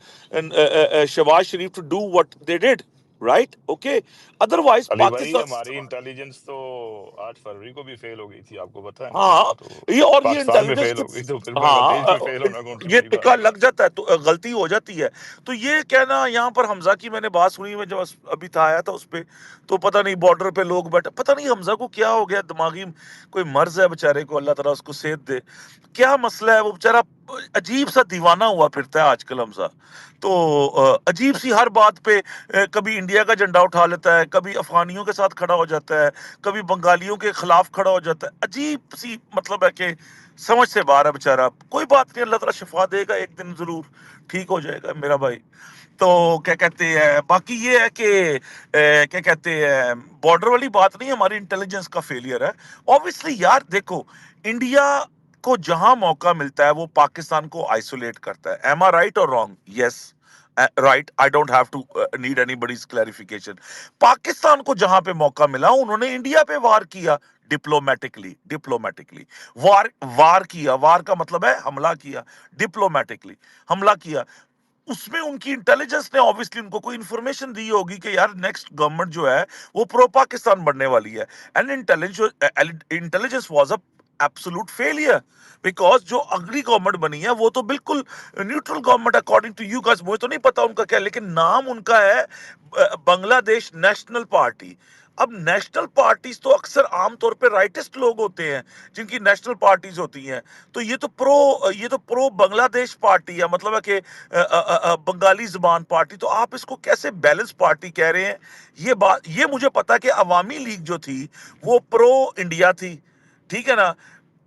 Shahbaz Sharif to do what they did, right, okay. Otherwise Ali भाई, पाकिस्तान, हमारी इंटेलिजेंस तो 8 फरवरी को भी फेल हो गई थी, आपको पता है ना? हाँ, तो ये पाकिस्तान में इंटेलिजेंस फेल हो गई, तो फिर हाँ, बांग्लादेश में फेल होना कौन सा ये बड़ी टिक्का बात है? लग जाता है तो गलती हो जाती है। तो ये कहना यहाँ पर हमजा की मैंने बात सुनी, मैं जब अभी था आया था उस पे, तो पता नहीं बॉर्डर पे लोग बैठे, पता नहीं हमजा को क्या हो गया, दिमागी कोई मर्ज है बेचारे को, अल्लाह ताला उसको सेहत दे, क्या मसला है, वो बेचारा अजीब सा दीवाना हुआ फिरता है आजकल हमजा। तो अजीब सी हर बात पे कभी इंडिया का झंडा उठा लेता है, कभी अफगानियों के साथ खड़ा हो जाता है, कभी बंगालियों के खिलाफ खड़ा हो जाता है, अजीब सी मतलब है कि समझ से बाहर है बेचारा। कोई बात नहीं, अल्लाह ताला शिफा देगा, एक दिन जरूर ठीक हो जाएगा मेरा भाई। तो क्या कहते हैं, बाकी ये है कि क्या कहते हैं, बॉर्डर वाली बात नहीं, हमारी इंटेलिजेंस का फेलियर है ऑब्वियसली। यार देखो, इंडिया को जहां मौका मिलता है वो पाकिस्तान को आइसोलेट करता है, एम आई राइट और wrong? Yes, right, I don't have to need anybody's clarification. Pakistan को जहां पे मौका मिला उन्होंने इंडिया पे वार किया, डिप्लोमेटिकली, डिप्लोमेटिकली वार वार किया, वार का मतलब है हमला किया, डिप्लोमेटिकली हमला किया। उसमें उनकी इंटेलिजेंस ने ऑब्वियसली उनको कोई इंफॉर्मेशन दी होगी कि यार नेक्स्ट गवर्नमेंट जो है वो प्रो पाकिस्तान बनने वाली है, and intelligence was a absolute failure, because जो अगली गवर्नमेंट बनी है वो तो बिल्कुल neutral government according to you guys. मुझे तो नहीं पता उनका क्या है, लेकिन नाम उनका है बांग्लादेश नेशनल पार्टी। अब नेशनल पार्टीज तो अक्सर आमतौर पे राइटिस्ट लोग होते हैं जिनकी नेशनल पार्टीज होती हैं, तो ये तो प्रो बांग्लादेश पार्टी है, मतलब है कि बंगाली जुबान पार्टी, तो आप इसको कैसे बैलेंस पार्टी कह रहे हैं? ये मुझे पता है कि अवामी लीग जो थी वो प्रो इंडिया थी, ठीक है ना।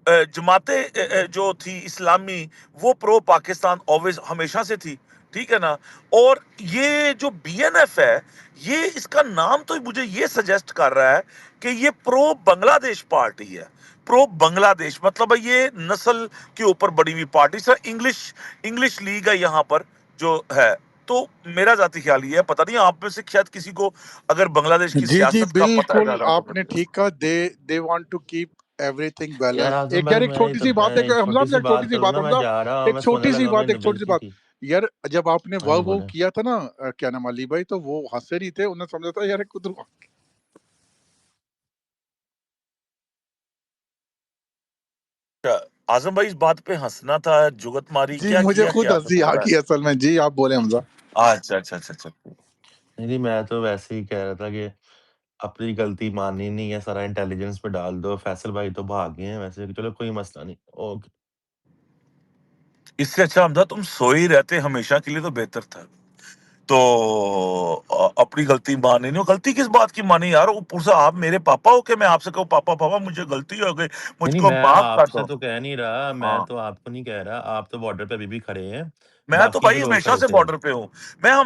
जमाते जो थी इस्लामी वो प्रो पाकिस्तान ऑलवेज हमेशा से थी, ठीक है ना। और ये जो बीएनएफ है, ये इसका नाम तो मुझे ये सजेस्ट कर रहा है कि ये प्रो बांग्लादेश पार्टी है। प्रो बांग्लादेश मतलब है ये नस्ल के ऊपर बड़ी हुई party, sir English English league है यहाँ पर जो है। तो मेरा जाती ख्याल ये है, पता नहीं आप में से शायद किसी को अगर बांग्लादेश की जी सियासत का पता है बिल्कुल ज्यादा तो आपने ठीक कहा। They want to keep everything यार बैलेंस। आजम एक भाई, यार एक छोटी सी बात है मैं एक हमजा, छोटी सी एक छोटी बात सी करूँ बात ना, मैं हमजा, जा रहा हूँ, एक मैं सोने छोटी सी लगा हूँ, बात, मैंने एक छोटी सी बेइज्जती बात। की। यार जब आपने हाँ वाह जी वो बोले। किया था ना, क्या नाम अली भाई, तो वो हंसे नहीं थे, उन्हें समझा था यार खुद। आजम भाई इस बात पे हंसना था, जुगत मारी, जी क्या मुझे किया, खुद क्या हंसी पसंद आ है? गई असल में। जी आप बोले हमजा। अच्छा अच्छा अच्छा अच्छा। नहीं नहीं, मैं तो वैसे ही कह रहा था कि अपनी गलती माननी नहीं है, सारा इंटेलिजेंस पे डाल दो। फैसल भाई तो भाग गए हैं वैसे, चलो कोई मसला नहीं। ओके। इससे अच्छा हमदा तुम सो ही रहते हमेशा के लिए तो बेहतर था। तो अपनी गलती मानी नहीं, गलती किस बात की मानी यार? ऊपर से आप मेरे पापा हो के मैं आपसे कहूँ पापा पापा मुझे गलती हो गई, नहीं नहीं, मुझको मैं माफ कर आपसे दो। तो कह नहीं रहा, मैं हाँ, तो आपको नहीं कह रहा, आप तो बॉर्डर पे अभी भी खड़े हैं, मैं तो बाकी के भाई लोग हमेशा खड़े से थे। बॉर्डर पे हूँ।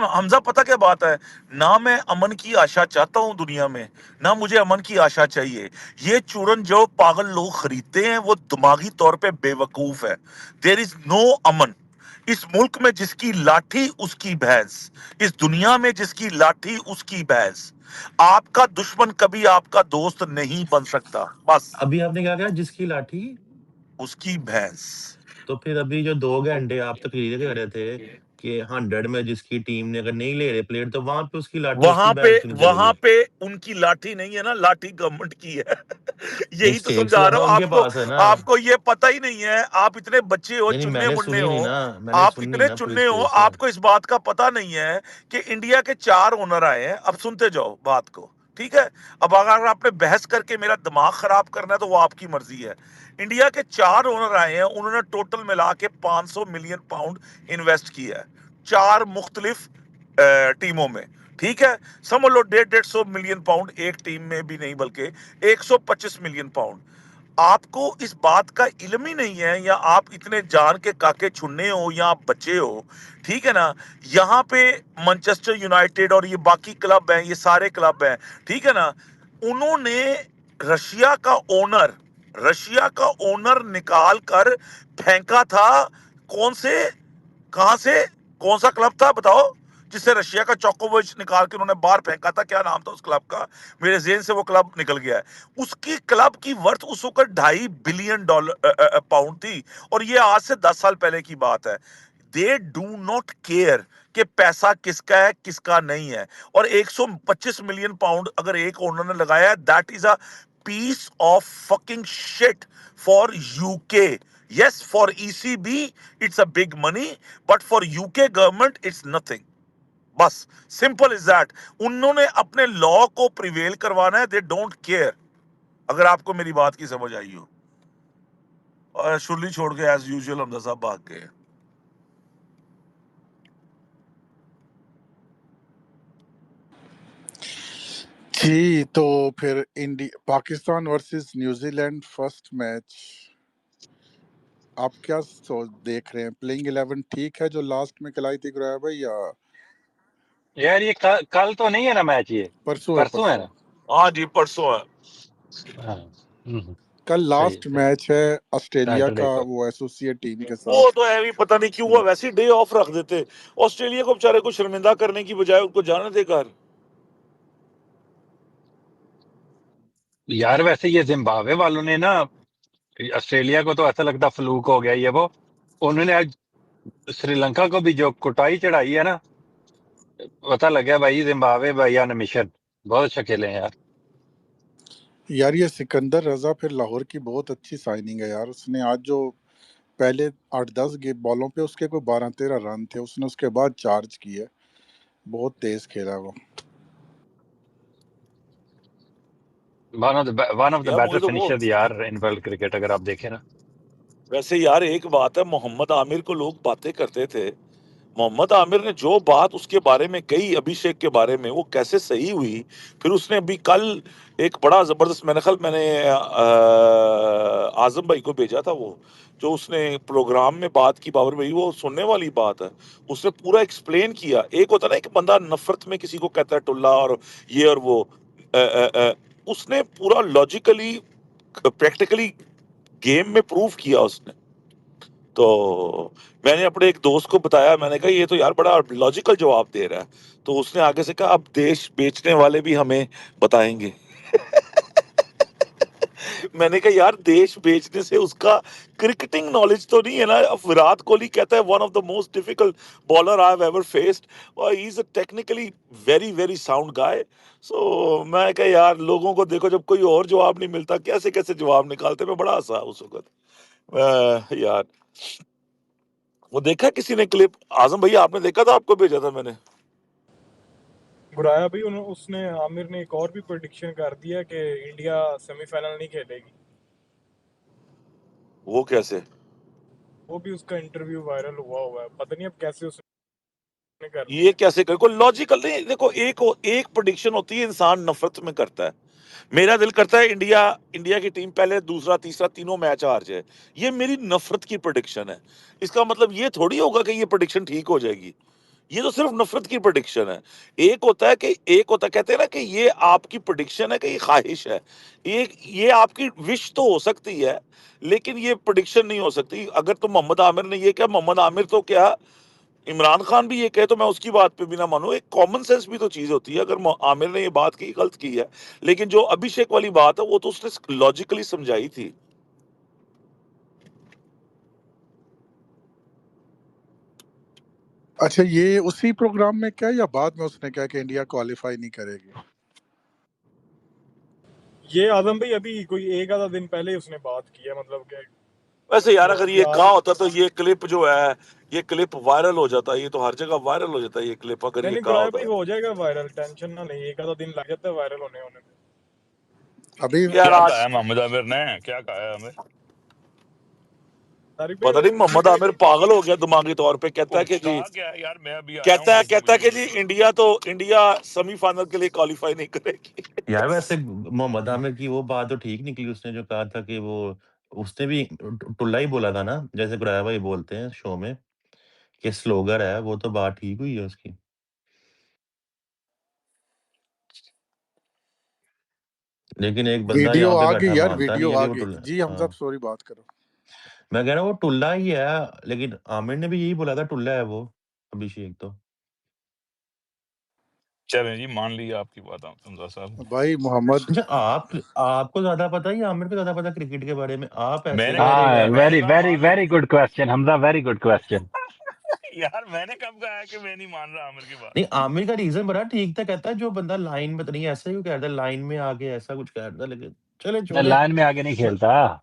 हमजा पता क्या बात है, ना मैं अमन की आशा चाहता हूँ दुनिया में, ना मुझे अमन की आशा चाहिए। ये चूरन जो पागल लोग खरीदते हैं वो दिमागी तौर पे बेवकूफ है। देर इज नो अमन। इस मुल्क में जिसकी लाठी उसकी भैंस, इस दुनिया में जिसकी लाठी उसकी भैंस। आपका दुश्मन कभी आपका दोस्त नहीं बन सकता, बस अभी आपने क्या कहा, जिसकी लाठी? उसकी भैंस। तो फिर अभी जो 2 घंटे आप तकरीर कर रहे थे कि 100 में जिसकी टीम ने अगर नहीं ले रहे प्लेयर, तो वहां पे उसकी लाठी उसकी भैंस क्यों नहीं वहां चलेगी? पे उनकी लाठी नहीं है ना, लाठी गवर्नमेंट की है। नहीं, यही तो स्टेट समझा फ्लैग रहा हूँ उनके आपको। पास है ना। आपको ये पता ही नहीं है, आप इतने बच्चे हो, नहीं नहीं, चुन्ने मैंने मुन्ने सुनी नहीं हो, ना, मैंने आप सुनी नहीं इतने ना पूरी चुन्ने हो, स्टेज से। आपको इस बात का पता नहीं है कि इंडिया के 4 ओनर आए हैं। अब सुनते जाओ बात को, ठीक है। अब अगर आपने बहस करके मेरा दिमाग खराब करना है तो वो आपकी मर्जी है। इंडिया के 4 ओनर आए हैं, उन्होंने टोटल मिला के 500 मिलियन पाउंड इन्वेस्ट किया है 4 मुख्तलिफ टीमों में, ठीक है। समझ लो 150 मिलियन पाउंड एक टीम में भी नहीं, बल्कि 125 मिलियन पाउंड। आपको इस बात का इल्म ही नहीं है, या आप इतने जान के काके छुन्ने हो, या आप बच्चे हो, ठीक है ना। यहाँ पे मैनचेस्टर यूनाइटेड और ये बाकी क्लब हैं, ये सारे क्लब हैं, ठीक है ना। उन्होंने रशिया का ओनर रशिया का ओनर निकाल कर फेंका था। कौन से, कहां से, कौन सा क्लब था बताओ, जिससे रशिया का चोकोविच निकाल के उन्होंने बाहर फेंका था? क्या नाम था उस क्लब का? मेरे जेहन से वो क्लब निकल गया है। उसकी क्लब की वर्थ उस वक्त $2.5 बिलियन पाउंड थी, और ये आज से 10 साल पहले की बात है। दे डू नॉट केयर कि पैसा किसका है किसका नहीं है। और 125 मिलियन पाउंड अगर एक ओनर ने लगाया, that is a piece of fucking shit for UK. Yes, for ECB it's a big money, but for UK government it's nothing. बस सिंपल इज दैट। उन्होंने अपने लॉ को प्रिवेल करवाना है, दे डोंट केयर। अगर आपको मेरी बात की समझ आई हो। और शुरली छोड़ के एज यूजुअल हमदा साहब भाग गए। जी तो फिर India Pakistan versus New Zealand first match, आप क्या देख रहे हैं? प्लेइंग 11 ठीक है जो लास्ट में खिलाई थी गुराया भाई, या यार ये कल तो नहीं है ना मैच, ये परसों है? परसों है परसों ना। हाँ जी परसों है। हाँ, कल सही लास्ट सही। मैच है ऑस्ट्रेलिया सैटरडे का, को। वो एसोसिएट टीम के वो साथ। तो है भी, पता नहीं क्यों हुआ, वैसे डे ऑफ रख देते ऑस्ट्रेलिया को, बेचारे को शर्मिंदा करने की बजाय उनको जाने देकर। यार वैसे ये जिम्बाब्वे वालों ने ना, ऑस्ट्रेलिया को तो ऐसा लगता फ्लूक हो गया ये वो। उन्होंने आज श्रीलंका को भी जो कुटाई चढ़ाई है ना, पता लग गया भाई जिम्बाब्वे भैया ने मिशन बहुत अच्छा खेले हैं यार। यार ये सिकंदर रजा फिर लाहौर की बहुत अच्छी साइनिंग है यार। उसने आज जो पहले 8-10 बॉलों पे उसके कोई 12-13 रन थे, उसने उसके बाद चार्ज किया। बहुत तेज खेला वो। वन ऑफ द यार बेटर मुझे तो वो फिनिशर यार इन वर्ल्ड क्रिकेट, अगर आप देखें ना। वैसे यार एक बात है, मोहम्मद आमिर को लोग बातें करते थे, मोहम्मद आमिर ने जो बात उसके बारे में कही अभिषेक के बारे में, वो कैसे सही हुई। फिर उसने अभी कल एक बड़ा जबरदस्त, मैंने आजम भाई को भेजा था, वो जो उसने प्रोग्राम में बात की बाबर भाई, वो सुनने वाली बात है। उसने पूरा एक्सप्लेन किया। एक होता है ना एक बंदा नफरत में किसी को कहता है टुल्ला और ये और वो, उसने पूरा लॉजिकली प्रैक्टिकली गेम में प्रूव किया उसने। तो मैंने अपने एक दोस्त को बताया, मैंने कहा ये तो यार बड़ा लॉजिकल जवाब दे रहा है। तो उसने आगे से कहा अब देश बेचने वाले भी हमें बताएंगे। मैंने कहा यार देश बेचने से उसका क्रिकेटिंग नॉलेज तो नहीं है ना। अब विराट कोहली कहता है one of the most difficult bowler I have ever faced, और he is a technically very very sound guy. So मैं कहा यार लोगों को देखो, जब कोई और जवाब नहीं मिलता कैसे कैसे जवाब निकालते। मैं बड़ा हंसा उस वक्त। यार वो देखा किसी ने क्लिप, आजम भैया आपने देखा था? आपको भेजा था मैंने। गुराया भी उसने आमिर ने एक और भी प्रेडिक्शन कर दिया कि इंडिया सेमीफाइनल नहीं खेलेगी। वो कैसे? वो भी उसका इंटरव्यू वायरल हुआ है, पता नहीं अब कैसे उसने कर ये दिया। कैसे कर, कोई लॉजिकल नहीं। देखो एक प्रेडिक्शन होती है, इंसान नफरत में करता है। मेरा दिल करता है इंडिया की टीम पहले दूसरा तीसरा तीनों मैच हार जाए। ये मेरी नफरत की प्रेडिक्शन है। इसका मतलब ये थोड़ी होगा कि ये प्रेडिक्शन ठीक हो जाएगी। ये तो सिर्फ नफरत की प्रेडिक्शन है। एक होता कहते हैं ना कि ये आपकी प्रेडिक्शन है, कि ये ख्वाहिश है। ये आपकी विश तो हो सकती है, लेकिन ये प्रेडिक्शन नहीं हो सकती। अगर तो मोहम्मद आमिर ने ये कहा, मोहम्मद आमिर तो क्या, इमरान खान भी ये कहे तो मैं उसकी बात पे भी ना मानूं। एक कॉमन सेंस भी तो चीज होती है। अगर आमिर ने ये बात की, गलत की है, लेकिन जो अभिषेक वाली बात है वो तो उसने लॉजिकली समझाई थी। अच्छा, ये उसी प्रोग्राम में क्या या बाद में उसने कहा कि इंडिया क्वालिफाई नहीं करेगी? ये आजम भाई अभी कोई एक आधा दिन पहले उसने बात की है, मतलब कि वैसे यार अगर ये यार कहा होता तो ये क्लिप जो है, ये क्लिप वायरल हो जाता। ये तो हर जगह वायरल हो जाता है ये क्लिप, अगर नहीं ये नहीं कहा गुराया होता। भाई हो जाएगा वायरल, टेंशन ना नहीं, एक आधा दिन लग जाता है वायरल होने में। अभी यार क्या कहा आज है मोहम्मद आमिर ने, क्या कहा है हमें? तारिक भाई पता नहीं मोहम्मद आमिर पागल हो गया दिमागी तौर पे। कहता है वो कि जी, कहा क्या है यार, मैं अभी आया हूँ कहता है कि जी इंडिया सेमीफाइनल के लिए क्वालिफाई नहीं करेगी। यार वैसे मोहम्मद आमिर की वो बात तो ठीक निकली, उसने जो कहा था कि वो उसने भी टुल्ला ही बोला था ना, जैसे गुराया भाई बोलते हैं शो में कि स्लोगर है, वो तो बात ठीक हुई है उसकी। लेकिन एक बंदा वीडियो यहाँ पे आ गई बैठा यार, मानता नहीं वीडियो है कि आ वो गई टुल्ला। जी। हमजा हाँ, सॉरी, बात करो। मैं कह रहा हूँ वो टुल्ला ही है, लेकिन आमिर ने भी यही बोला था टुल्ला है वो अभिषेक तो। चलें जी, मान लिया आपकी बात हमजा साहब। भाई मोहम्मद, अच्छा, आपको ज्यादा पता है या आमिर को ज्यादा पता क्रिकेट के बारे में? आप ऐसे मैंने कह रहे हो हाँ, यार। मैंने वेरी कहा वेरी मान लो very good question Hamza, very good question. यार मैंने कब कहा है कि मैं नहीं मान रहा आमिर की बात? नहीं, आमिर का रीजन बड़ा ठीक था, कहता है जो बंदा लाइन में तो नहीं, ऐसा ही कह रहा था लाइन में आके ऐसा कुछ कह रहा था, लेकिन चले छोड़े। लाइन में आगे नहीं खेलता।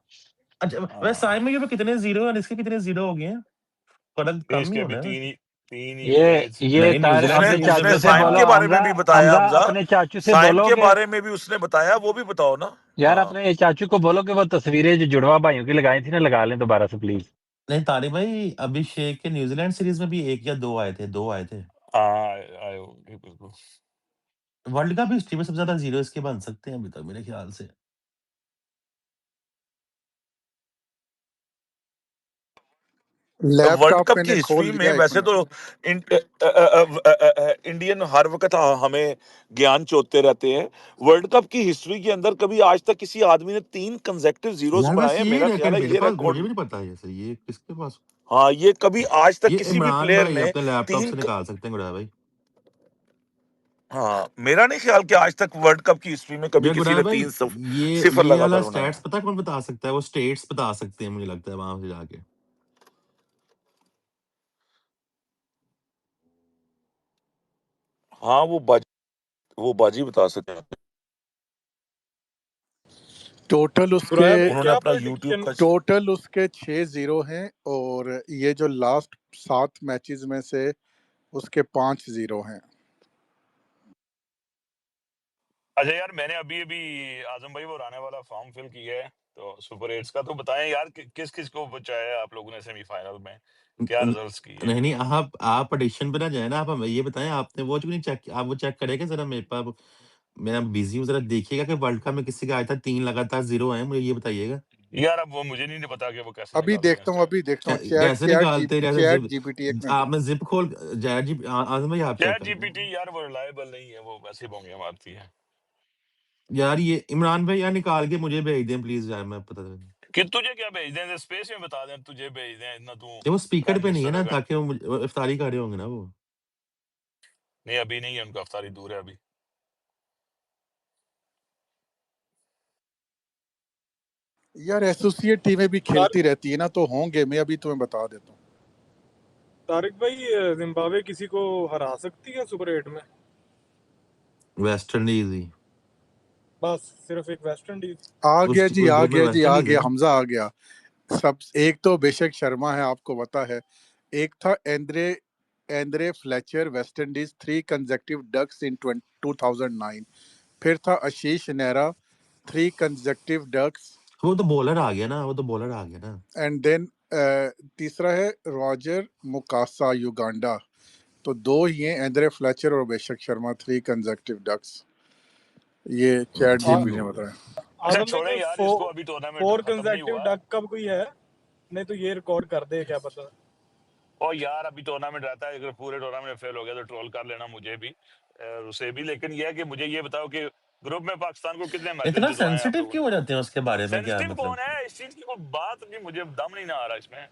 अच्छा, वैसे हाँ, साइम में ये कितने जीरो और इसके कितने जीरो हो गए हैं? फर्क कम ही इसके भी होना है वैसे। तीन ही ये हुए हैं इससे। ये नहीं, तार न्यूजीलैंड उसने से अपने न्यूजीलैंड उसने चाचू से से साइम बोलो के हाँ। बारे में हमजा। भी बताया हमजा हमजा। अपने चाचू से साइम बोलो के कि बारे में भी उसने बताया, वो भी बताओ ना। यार हाँ, अपने चाचू को बोलो कि वो तस्वीरें जो जुड़वा भाइयों की लगाई थी ना, लगा लें दोबारा से प्लीज। नहीं तारिक भाई, अभिषेक के न्यूजीलैंड सीरीज में भी एक या दो आए थे, दो आए थे। हाँ आए होंगे बिल्कुल। वर्ल्ड कप हिस्ट्री में सबसे ज्यादा जीरो इसके बन सकते हैं अभी तक मेरे ख्याल से। वर्ल्ड लैपटॉप कप की मैंने खोल हिस्ट्री में लिया, एक वैसे मिनट। तो इंडियन हर वक्त हमें ज्ञान चोतते रहते हैं। वर्ल्ड कप की हिस्ट्री के अंदर कभी आज तक किसी आदमी ने 3 कंसेक्टिव जीरोस यार बनाए वैसे हैं, ये मेरा ख्याल रैकेट है मेरे ये पास, मुझे रिकॉर्ड। भी नहीं पता है सर, ये किसके पास। हाँ, ये कभी आज तक ये किसी भी इमरान प्लेयर भाई ने अपने लैपटॉप तीन से निकाल सकते हैं गुड़ा भाई। हाँ, मेरा नहीं ख्याल कि आज तक वर्ल्ड कप की हिस्ट्री में कभी या किसी गुड़ा ने भाई, 3 सिफर ये वाला लगातार बनाए स्टैट्स हैं। पता है कौन बता सकता है? वो स्टेट्स बता सकते हैं मुझे लगता है वहां से जाके। हाँ, वो बाजी बता सकते हैं। टोटल उसके गुराया भाई उन्होंने क्या अपना यूट्यूब प्रेडिक्शन? का टोटल उसके 6-0 हैं, और ये जो लास्ट 7 मैचेस में से उसके 5-0 हैं। अच्छा यार, मैंने अभी अभी आजम भाई वो आने वाला फॉर्म फिल किया है तो सुपर एट्स का, तो बताएं यार किस किस को बचाया है आप लोगों ने सेमीफाइनल में, क्या रिजल्ट्स किए? नहीं नहीं, आप एडिशन पे ना जाए ना, आप हमें ये बताएं, आपने वो जो नहीं चेक, आप वो चेक करेंगे जरा मेरे पास, मैं बिजी हूँ, जरा देखिएगा कि वर्ल्ड कप में किसी का आया था 3 लगातार 0 आए, मुझे ये बताइएगा। यार अब वो मुझे नहीं पता कि वो कैसे अभी निकालते हैं इस देखता हूँ, टाइम। अभी देखता हूँ। चैट कैसे चैट जी निकालते रहते चैट जिप, जीपीटी, एक मिनट। आपने जिप खोल, जैड जी आजम भाई आप चेक चैट कर लो जीपीटी यार वो रिलायबल नहीं है, वो वैसे बोंगे मारती है। यार, ये इमरान भाई यार निकाल के मुझे भेज दें प्लीज यार, मैं पता नहीं। कि तुझे क्या भेज दें, स्पेस में बता दें तुझे भेज दें, इतना तू ये वो स्पीकर प्राइम पे नहीं है मिनिस्टर ना, है। ताकि वो इफ्तारी कर रहे होंगे ना वो। नहीं अभी नहीं है, उनका अफ्तारी दूर है अभी। यार एसोसिएट टीमें भी तार, खेलती रहती है ना, तो होंगे, मैं अभी तुम्हें बता देता हूँ। तारिक भाई जिम्बाब्वे किसी को हरा सकती है सुपर 8 में? वेस्ट इंडीज ही, बस सिर्फ एक वेस्ट इंडीज। आ गया जी, उस आ ग्रुप में गया जी, वेस्ट आ इंडीज है गया, ना। हमजा आ गया। सब एक तो बेशक शर्मा है, आपको पता है। एक था Andre Andre Fletcher, West Indies, 3 consecutive ducks in 2009। फिर था आशीष नेहरा, 3 कंसेक्टिव डक्स। वो तो बॉलर आ गया ना, वो तो बॉलर आ गया ना। एंड देन तीसरा है रॉजर मुकासा, युगांडा। तो 2 ही हैं, एंद्रे फ्लेचर और बेशक शर्मा, 3 कंसेक्टिव डक्स। ये चैट तीन जीपीटी ने हो बताया। अच्छा आजम भाई छोड़े कोई यार इसको, अभी टूर्नामेंट 4 खत्म नहीं कंसेक्टिव हुआ। डक का कोई है? नहीं तो ये रिकॉर्ड कर दे, क्या पता। और यार अभी टूर्नामेंट रहता है, अगर पूरे टूर्नामेंट में फेल हो गया तो ट्रोल कर लेना मुझे भी उसे भी, लेकिन ये है कि मुझे ये बताओ कि ग्रुप में पाकिस्तान को कितने मैचेस इतना जितवाए हैं आप सेंसिटिव लोगों ने? क्यों हो जाते हैं उसके बारे में, क्या सेंसिटिव मतलब। कौन है इस चीज की, कोई बात भी मुझे दम नहीं ना आ रहा इसमें।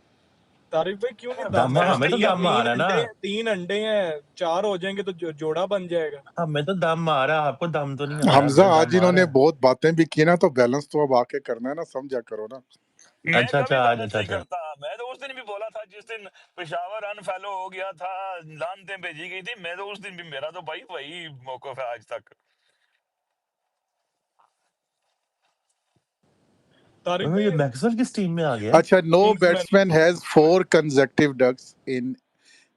तारिक भाई क्यों नहीं दम दम, है? हमें तो दम आ तीन रहा है ना, अंडे 3 अंडे हैं, 4 हो जाएंगे तो जोड़ा बन जाएगा। हमें तो दम आ रहा है, आपको दम तो नहीं आ रहा, हमजा हमें आज दम आ रहा इन्होंने है। बहुत बातें भी की ना, तो बैलेंस तो अब आके करना है ना, समझा करो ना। मैं अच्छा कभी अच्छा आज, बैलेंस अच्छा नहीं अच्छा। करता, मैं तो उस दिन भी बोला था जिस दिन पेशावर अनफॉलो हो गया था, लानतें भेजी गई थी, मैं तो उस दिन भी, मेरा तो भाई वही मौकफ है आज तक। तारिक ये भाई मैक्सवेल किस टीम में आ गया। अच्छा, no kingsman batsman has 4 consecutive ducks in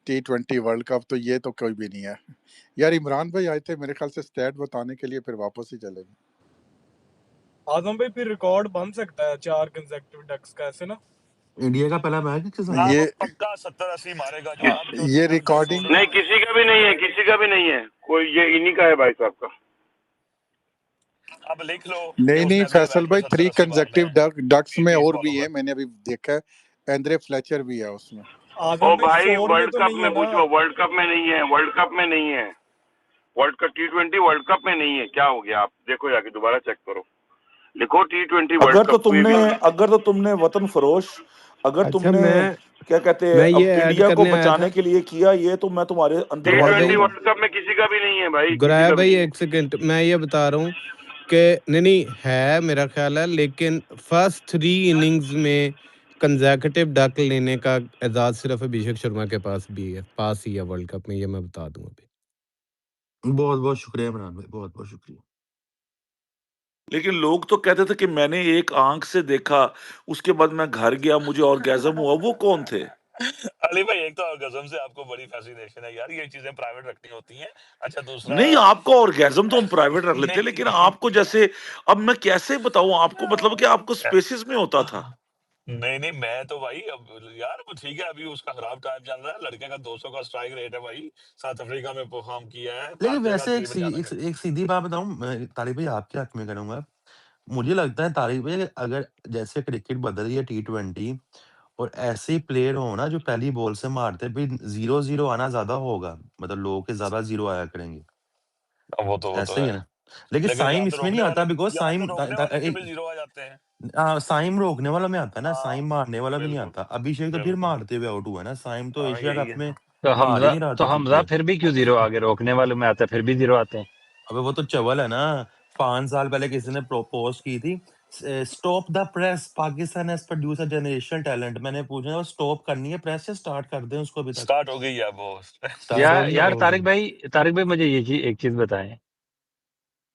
T20 world cup, तो ये तो कोई भी नहीं है। यार इमरान भाई आए थे मेरे ख्याल से स्टैट बताने के लिए, फिर वापस ही चले गए। आजम भाई फिर रिकॉर्ड बन सकता है 4 कंसेक्टिव डक्स का, ऐसे ना? इंडिया का पहला मैच किसके साथ हाँ है। ये वो पक्का 70-80 मारेगा, जो अब जो ये 3 डक्स हो रिकॉर्डिंग, रहे नहीं, हैं। किसी का भी नहीं है, किसी का भी नहीं है कोई, ये इन्हीं का है भाई साहब का। अब लिख लो कि नहीं नहीं उसने अगले फैसल मैच में भाई, 3 70-80 मारने कंसेक्टिव हैं। डक्स में पीटी और भी है, फॉलोवर। मैंने अभी देखा है। एंड्रे फ्लेचर भी है उसमें। आजम ओ भाई भाई 4 में वर्ल्ड तो कप नहीं में है ना? पूछो, वर्ल्ड कप में नहीं है, वर्ल्ड कप में नहीं है, world cup T20 world cup में नहीं है। क्या हो गया, आप देखो जाके दोबारा चेक करो, लिखो T20 वर्ल्ड कप कोई भी। अगर तो तुमने वतन फरोश, अगर अच्छा, तुमने क्या कहते हैं मैं अब ये ऐड इंडिया को करने आया बचाने था। के लिए किया, ये तो मैं तुम्हारे अंदर गुराया बात T20 भाई, करूंगा। वर्ल्ड कप में किसी का भी नहीं है भाई, किसी गुराया का भी भाई नहीं है। एक सेकंड, मैं ये बता रहा हूँ कि नहीं नहीं है, मेरा ख्याल है, लेकिन फर्स्ट 3 इनिंग्स में कंसेक्यूटिव डक लेने का एजाज सिर्फ अभिषेक शर्मा के पास भी है, पास ही है वर्ल्ड कप में, ये मैं बता दूं अभी। बहुत बहुत शुक्रिया इमरान भाई, बहुत बहुत शुक्रिया। लेकिन लोग तो कहते थे कि मैंने एक आंख से देखा, उसके बाद मैं घर गया, मुझे ऑर्गेजम हुआ, वो कौन थे? अली भाई एक तो ऑर्गेज़म से आपको बड़ी फैसिनेशन है यार, ये चीजें प्राइवेट रखनी होती हैं। अच्छा दूसरा नहीं, आपको ऑर्गेजम तो हम प्राइवेट रख लेते, नहीं लेकिन आपको जैसे, अब मैं कैसे बताऊं आपको, मतलब कि आपको स्पेसिस में होता था। नहीं नहीं, मैं तो भाई अब यार वो ठीक है, अभी उसका खराब टाइम चल रहा है, लड़के का 200 का स्ट्राइक रेट है भाई, साउथ अफ्रीका में परफॉर्म किया है, लेकिन थक जाएगा वैसे तकरीबन ज्यादा कर। एक सीधी बात बताऊं, मैं तारिक भाई आपके हक में करूंगा। मुझे लगता है तारिक भाई, अगर जैसे क्रिकेट बदल रही है T20, और ऐसे ही प्लेयर हो ना जो पहली बॉल से मारते, भी 0-0 आना ज्यादा होगा, मतलब लोगों के ज्यादा 0 आया करेंगे। वो तो ऐसा ही है, है ना। लेकिन लेकिन साइम इसमें नहीं आता, बिकॉज यहाँ तो साइम रोकने वाले के भी जीरो आ जाते हैं। साइम रोकने वाला में आता है ना, हाँ साइम मारने वाला भी नहीं बिल्कुल आता। अभिषेक तो फिर बिल्कुल। मारते हुए आउट हुआ है ना, साइम तो हाँ एशिया यही कप है। में तो मार ही हमजा नहीं रहा तो था हमजा प्लेयर। फिर भी क्यों 0 आगे रोकने वालों में आता है, फिर भी 0 आते हैं। अबे वो तो चवल है ना। 5 साल पहले किसी ने पोस्ट की थी, stop the press, Pakistan has produce a generational talent. मैंने पूछा वो स्टॉप करनी है प्रेस, से स्टार्ट कर दें उसको, अभी तक स्टार्ट हो गई है वो। स्टार्ट यार हो गया यार वो। तारिक भाई मुझे एक चीज बताएं।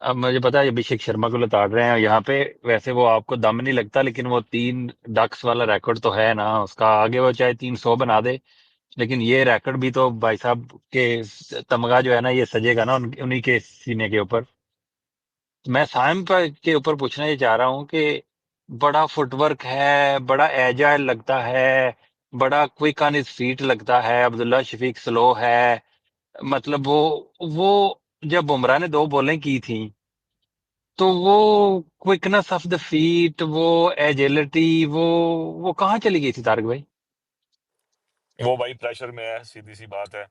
अब मुझे पता है अभिषेक शर्मा को लताड़ रहे हैं यहाँ पे, वैसे वो आपको दम नहीं लगता, लेकिन वो 3 डक्स वाला रिकॉर्ड तो है ना उसका, आगे वो चाहे 300 बना दे, लेकिन ये रिकॉर्ड भी तो भाई साहब के तमगा जो है ना, ये सजेगा ना उन्हीं के सीने के ऊपर। मैं साइम के ऊपर पूछना ये चाह रहा हूँ कि बड़ा फुटवर्क है, बड़ा एजाइल लगता है, बड़ा क्विक ऑन हिज फीट लगता है, अब्दुल्ला शफीक स्लो है, मतलब वो जब बुमराह ने 2 बॉलें की थी तो वो क्विकनेस ऑफ द फीट, वो एजिलिटी, वो कहाँ चली गई थी तारिक भाई? वो भाई प्रेशर में है, सीधी सी बात है।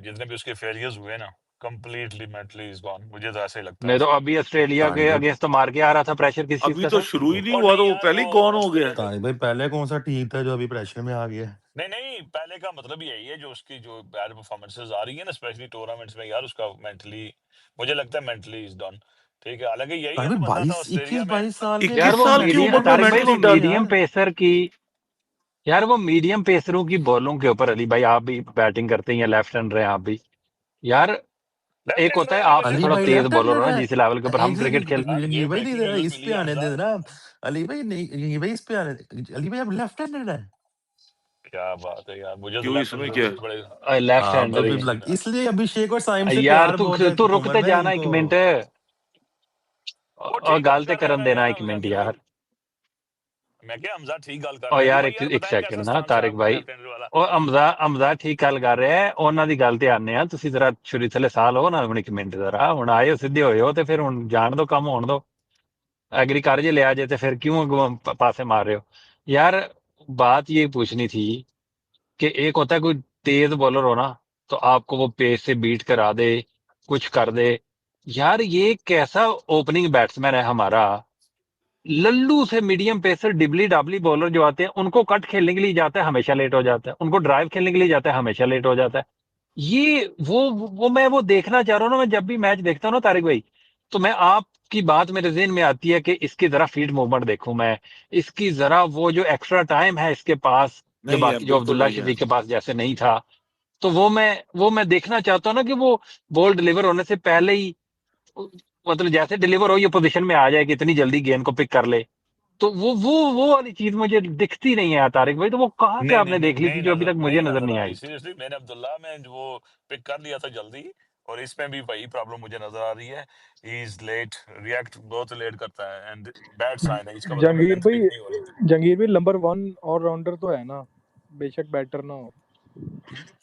जितने भी उसके फेलियर्स हुए ना, कंप्लीटली मेंटली इज गॉन, मुझे तो ऐसा ही लगता है। नहीं तो अभी ऑस्ट्रेलिया के तारिक भाई अगेंस्ट तो मार के आ रहा था, प्रेशर किस चीज अभी का तो सर? शुरू ही नहीं और हुआ नहीं तो वो यार, पहले ही वो गॉन हो गया। ऑस्ट्रेलिया के तारिक भाई पहले कौन सा टीम था जो अभी प्रेशर में आ गया है? नहीं पहले का मतलब यही है, जो उसकी जो बैड परफॉर्मेंसेस आ रही है ना स्पेशली टूर्नामेंट्स में यार, उसका मेंटली मुझे लगता है मेंटली इज डन। ठीक है, हालांकि यही तारिक है भाई तो बंदा था 22 ऑस्ट्रेलिया 21 में। 22 साल के 21 यार वो साल की मीडियम उम्र में तारिक भाई वो मेंटली डन। मीडियम पेसर की, यार वो मीडियम पेसरों की बॉलों के ऊपर, अली भाई आप भी बैटिंग करते हैं या लेफ्ट हैंडर हैं आप भी, यार लेफ्ट एक हैंडर होता है है अली भाई, आपसे अली लेफ्ट थोड़ा भाई हैंडर है। तेज लेफ्ट बॉलर हैंडर हो ना, है। जिस लेवल के ऊपर हम एक क्रिकेट सेकंड खेलते हैं। यार ये ये भाई नहीं ब्रेकिंग दे न्यूज इस मिली पे है आने दे हमजा। ना। अली भाई नहीं ये भाई इस पे आने, अली भाई अब लेफ्ट हैंडेड है। क्या बात है यार, मुझे तो क्यों लेफ्ट इसमें हैंडर क्या? बड़े लेफ्ट हाँ हैंडर बड़े ही अभी है। लग यकीन है। इसलिए अभिषेक और साइम से यार प्यार तू बहुत है तू रुक उमर ते भाई जाना एक इनको। मिनट, वो और ठीक गल गाल ते कर रहे करन ना देना यार एक मिनट आमिर भाई, यार। मैं क्या हमजा ठीक गल कर और रहा है। अली यार भाई एक यार एक बताएं सेकंड कैसा ना स्टांस है तारिक आपका भाई, लेफ्ट हैंडर वाला। ਉਹ ਅਮਜ਼ਾ ਠੀਕ ਗੱਲ ਕਰ ਰਿਹਾ ਹੈ, ਉਹਨਾਂ ਦੀ ਗੱਲ ਤੇ ਆਨੇ ਆ। ਤੁਸੀਂ ਜ਼ਰਾ ਛੁਰੀ ਥੱਲੇ ਸਾਹ ਲਓ ਨਾ ਹੁਣ ਇੱਕ ਮਿੰਟ, ਜ਼ਰਾ ਹੁਣ ਆਏ ਹੋ ਸਿੱਧੇ ਹੋਏ ਹੋ ਤੇ ਫਿਰ ਹੁਣ ਜਾਣ ਦੋ, ਕੰਮ ਹੋਣ ਦੋ। एग्री कर जे लिया जाए तो फिर क्यों पासे मार रहे हो यार? बात ये पूछनी थी कि एक होता है कोई तेज बॉलर हो ना, तो आपको वो पेस से बीट करा दे, कुछ कर दे। यार ये कैसा ओपनिंग बैट्समैन है हमारा, लल्लू से मीडियम पेसर डिबली डाबली बॉलर जो आते हैं उनको कट खेलने के लिए जाता है हमेशा लेट हो जाता है, उनको ड्राइव खेलने के लिए जाता है हमेशा लेट हो जाता है। ये वो मैं वो देखना चाह रहा हूँ ना, मैं जब भी मैच देखता हूँ ना तारिक भाई, तो मैं आपकी बात मेरे ज़हन में आती है कि इसकी जरा फीट मूवमेंट देखूं मैं, इसकी जरा वो जो एक्स्ट्रा टाइम है इसके पास, जो नहीं है, बाकी जो बिल्कुल अब्दुल्ला नहीं है। शफीक के पास जैसे नहीं था। तो वो मैं देखना चाहता हूँ ना कि वो बॉल डिलीवर होने से पहले ही, मतलब जैसे डिलीवर हो ये पोजीशन में आ जाए कि इतनी जल्दी गेंद को पिक कर ले। तो वो वाली चीज मुझे दिखती नहीं है तारिक भाई, तो वो कहाँ से आपने देख ली थी जो अभी तक मुझे नहीं नजर नजर नहीं आ आई? रही सीरियसली। मैंने अब्दुल्ला में जो वो पिक कर लिया था जल्दी, और इसमें भी वही प्रॉब्लम मुझे नजर आ रही है। ही इज लेट, रिएक्ट बहुत लेट करता है, एंड बैड साइन है, इसका मतलब है लेंथ पिक नहीं हो रही। जंगीर भाई नंबर 1 ऑलराउंडर तो है ना, बेशक बैटर ना हो।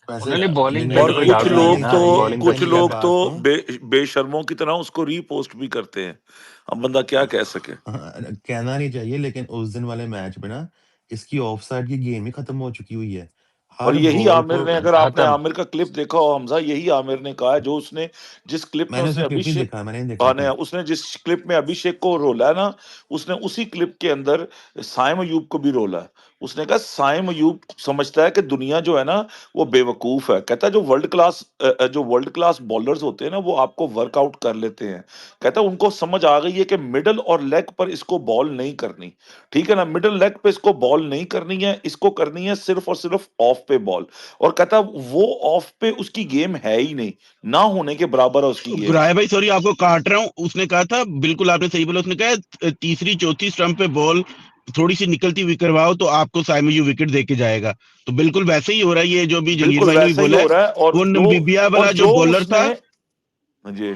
वैसे नहीं नहीं, बॉलिंग पे नहीं तो और कोई कुछ डाउट नहीं है लोग नहीं ना, तो चाहिए बॉलिंग तो कुछ इनकी अच्छी है। मैं लोग तो बात कहूँ। बेशर्मों की तरह उसको रीपोस्ट भी करते हैं। अब बंदा क्या कह सके। कहना नहीं चाहिए लेकिन उस दिन वाले मैच में ना इसकी ऑफसाइड की गेम ही खत्म हो चुकी हुई है। और हर यही बॉल आमिर को ने, अगर आपने खत्म। आमिर का क्लिप देखा हो हमजा, यही आमिर ने कहा है, जो उसने जिस क्लिप में मैंने उसने उसका क्लिप नहीं अभिषेक, देखा, मैंने नहीं देखा ने क्लिप। उसने जिस क्लिप में अभिषेक को रोला है ना, उसने उसी क्लिप के अंदर साइम अयूब को भी रोला है। उसने कहा साइम अयूब समझता है कि दुनिया जो है ना वो बेवकूफ है। कहता है जो वर्ल्ड क्लास बॉलर्स होते हैं ना वो आपको वर्कआउट कर लेते हैं। कहता है उनको समझ आ गई है कि मिडल और लेग पर इसको बॉल नहीं करनी, ठीक है ना, मिडल लेग पे इसको बॉल नहीं करनी है, इसको करनी है सिर्फ और सिर्फ ऑफ पे बॉल। और कहता वो ऑफ पे उसकी गेम है ही नहीं, ना होने के बराबर है उसकी गेम। गुराया भाई सॉरी आपको काट रहा हूँ, उसने कहा था बिल्कुल आपने सही बोला, उसने कहा तीसरी चौथी स्टंप पे बॉल थोड़ी सी निकलती हुई करवाओ तो आपको साइमन यू विकेट दे के जाएगा। तो बिल्कुल वैसे ही हो रहा है, ये जो अभी जंगीर बिल्कुल भाई ने भी वैसा ही बोला हो है। रहा है। वो नमीबिया और वाला जो जो बॉलर उसने, था जी,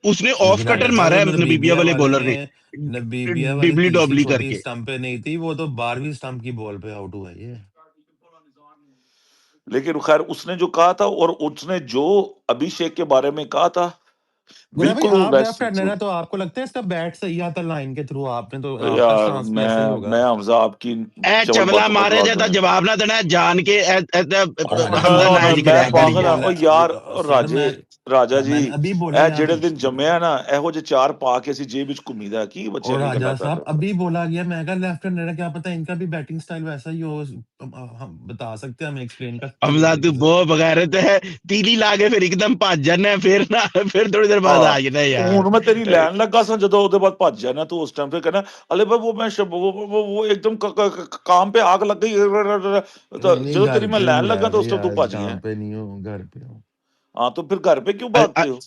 उसने ऑफ लेकिन कटर राजा साहब मारा वो है नमीबिया नबीबिया वाले वाले बॉलर ने, ने, नबीबिया वाले डिबली तीसरी डॉबली चौथी करके। स्टंप पे नहीं थी, वो तो 12वीं स्टंप की बॉल पे आउट हुआ है ये। लेकिन खैर उसने जो कहा था और उसने जो अभिषेक के बारे में कहा था, गुलाब भाई बिल्कुल आप लेफ्ट वैसे हैंडर जो, है तो आपको लगता है इसका बैट सही आता लाइन के थ्रू? आपने तो आपका यार स्टांस भी ऐसा ही मैं होगा। मैं हमजा आपकी ए चवल चबला बातों पर मारे जवाब जाता दूंगा। जवाब ना देना जान के और राजा हमजा साहब नाज मैंने गिरा मैं है मैंने गड़ी अभी पागल हाँ। गल बोला और यार और सर राजे, मैं राजा जी, मैंने अभी बोला ए यहाँ ਜਿਹੜੇ पे। दिन जम्मिया ना ਇਹੋ ਜਿਹੇ ਚਾਰ ਪਾ ਕੇ ਅਸੀਂ ਜੇਬ ਵਿੱਚ ਘੁੰਮੀਦਾ ਕੀ ਬੱਚਿਆਂ और ਕੀ ਗੱਲਾਂ राजा कर साहब रहे हो। अभी बोला गया, मैं कहा लेफ्ट हैंडर है, क्या पता इनका भी बैटिंग स्टाइल वैसा ही हो। हम बता सकते हैं, हमें एक्सप्लेन कर सकते हैं किसी हमजा तू तरीके से? बहुत बगैरत है, तीली लाके फिर एकदम भज जाना फिर ना, फिर थोड़ी देर बाद आ जाना ਹੁਣ ਮੈਂ ਤੇਰੀ यार। ਲੈਣ ਲੱਗਾ ਸਾਂ ਜਦੋਂ ਉਹਦੇ ਬਾਅਦ ਭੱਜ ਜਾਣਾ ਤੂੰ ਉਸ ਟਾਈਮ पे कहना अरे भाई वो मैं वो एकदम काम पे आग लग गई। तो नहीं नहीं, जो घर तेरी मैं पे लैन हूँ यार लगा तो भाई, उस टाइम तू आज भज गया। काम पे नहीं हूँ, घर पे हूँ। हाँ तो फिर घर पे क्यों अ- भागते अ- हो।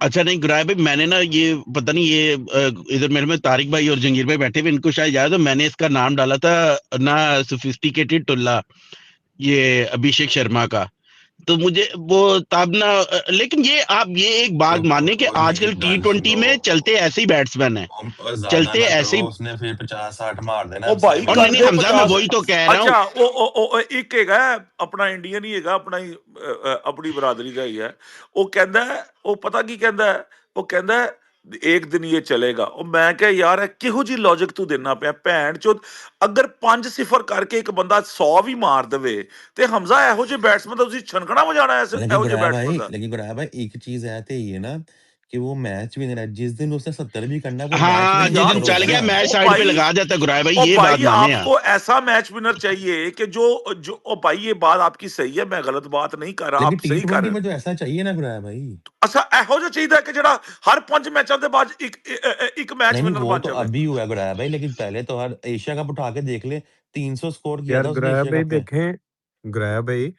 अच्छा नहीं गुराया भाई, मैंने ना ये पता नहीं ये इधर मेरे में तारिक भाई और जंगीर भाई बैठे हुए, इनको शायद याद हो, मैंने इसका नाम डाला था ना सोफिस्टिकेटेड टुल्ला, ये अभिषेक शर्मा का। तो मुझे वो तब ना लेकिन ये आप ये एक बात चुप माने कि ओए आजकल मेरी गल T20 सुनो में चलते ऐसे ही बैट्समैन हैं, ओए ज्यादा चलते ना ऐसे करो ही। उसने फिर 50-60 मार देना ਉਹ ਭਾਈ और साइड नहीं पे नहीं ਕਰਦੇ हमजा, मैं 50। वही तो कह रहा हूँ। ਅੱਛਾ ਉਹ ਇੱਕ ਹੈਗਾ ਆਪਣਾ ਇੰਡੀਅਨ ਹੀ ਹੈਗਾ ਆਪਣਾ ਹੀ ਆਪਣੀ ਬਰਾਦਰੀ ਦਾ ਹੀ ਹੈ। ਉਹ ਕਹਿੰਦਾ ਹੈ, ਉਹ ਪਤਾ ਕੀ ਕਹਿੰਦਾ ਹੈ, ਉਹ ਕਹਿੰਦਾ ਹੈ, ਇੱਕ ਦਿਨ ਇਹ ਚਲੇਗਾ। ਉਹ ਮੈਂ ਕਿਹਾ ਯਾਰ ਇਹ ਕਿਹੋ ਜੀ ਲੌਜੀਕ ਤੂੰ ਦੇਣਾ ਪਿਆ ਭੈਣ ਚੋਦ। ਅਗਰ 5-0 ਕਰਕੇ ਇੱਕ ਬੰਦਾ 100 ਵੀ ਮਾਰ ਦੇਵੇ ਤੇ ਹਮਜ਼ਾ ਇਹੋ ਜਿਹੇ ਬੈਟਸਮੈਨ ਦਾ ਤੁਸੀਂ ਛਣਕਣਾ ਵਜਾਣਾ लेकिन ਇਹੋ ਜਿਹੇ ਬੈਟਸਮੈਨ ਦਾ। गुराया भाई एक चीज है तो ये ना कि वो मैच विनर है। जिस दिन उसने 70 भी करना वो मैच हाँ, ओ विनर जिस भी यार दिन चल करोगे गया ना। मैच ओ साइड पे भाई, लगा जाता है गुराया भाई, ओ ये बात भाई माने आप। आपको ऐसा मैच विनर चाहिए कि जो जो ओ भाई ये बात आपकी सही है, मैं गलत बात नहीं कर रहा, लेकिन आप सही कर T20 रहे में हो। तो ऐसा चाहिए ना गुराया भाई। ਅੱਛਾ ਇਹੋ ਜਿਹਾ ਚਾਹੀਦਾ ਕਿ ਜਿਹੜਾ ਹਰ 5 ਮੈਚਾਂ ਦੇ ਬਾਅਦ ਇੱਕ ਮੈਚ नहीं नहीं ਵਿਨਰ वो ਬਣ तो ਜਾਵੇ। अभी हुआ है गुराया भाई, लेकिन पहले तो हर एशिया कप उठा के देख ले, 300 स्कोर किया यार था उसने ग्राया एशिया भाई कप में। देखें, ग्राया भाई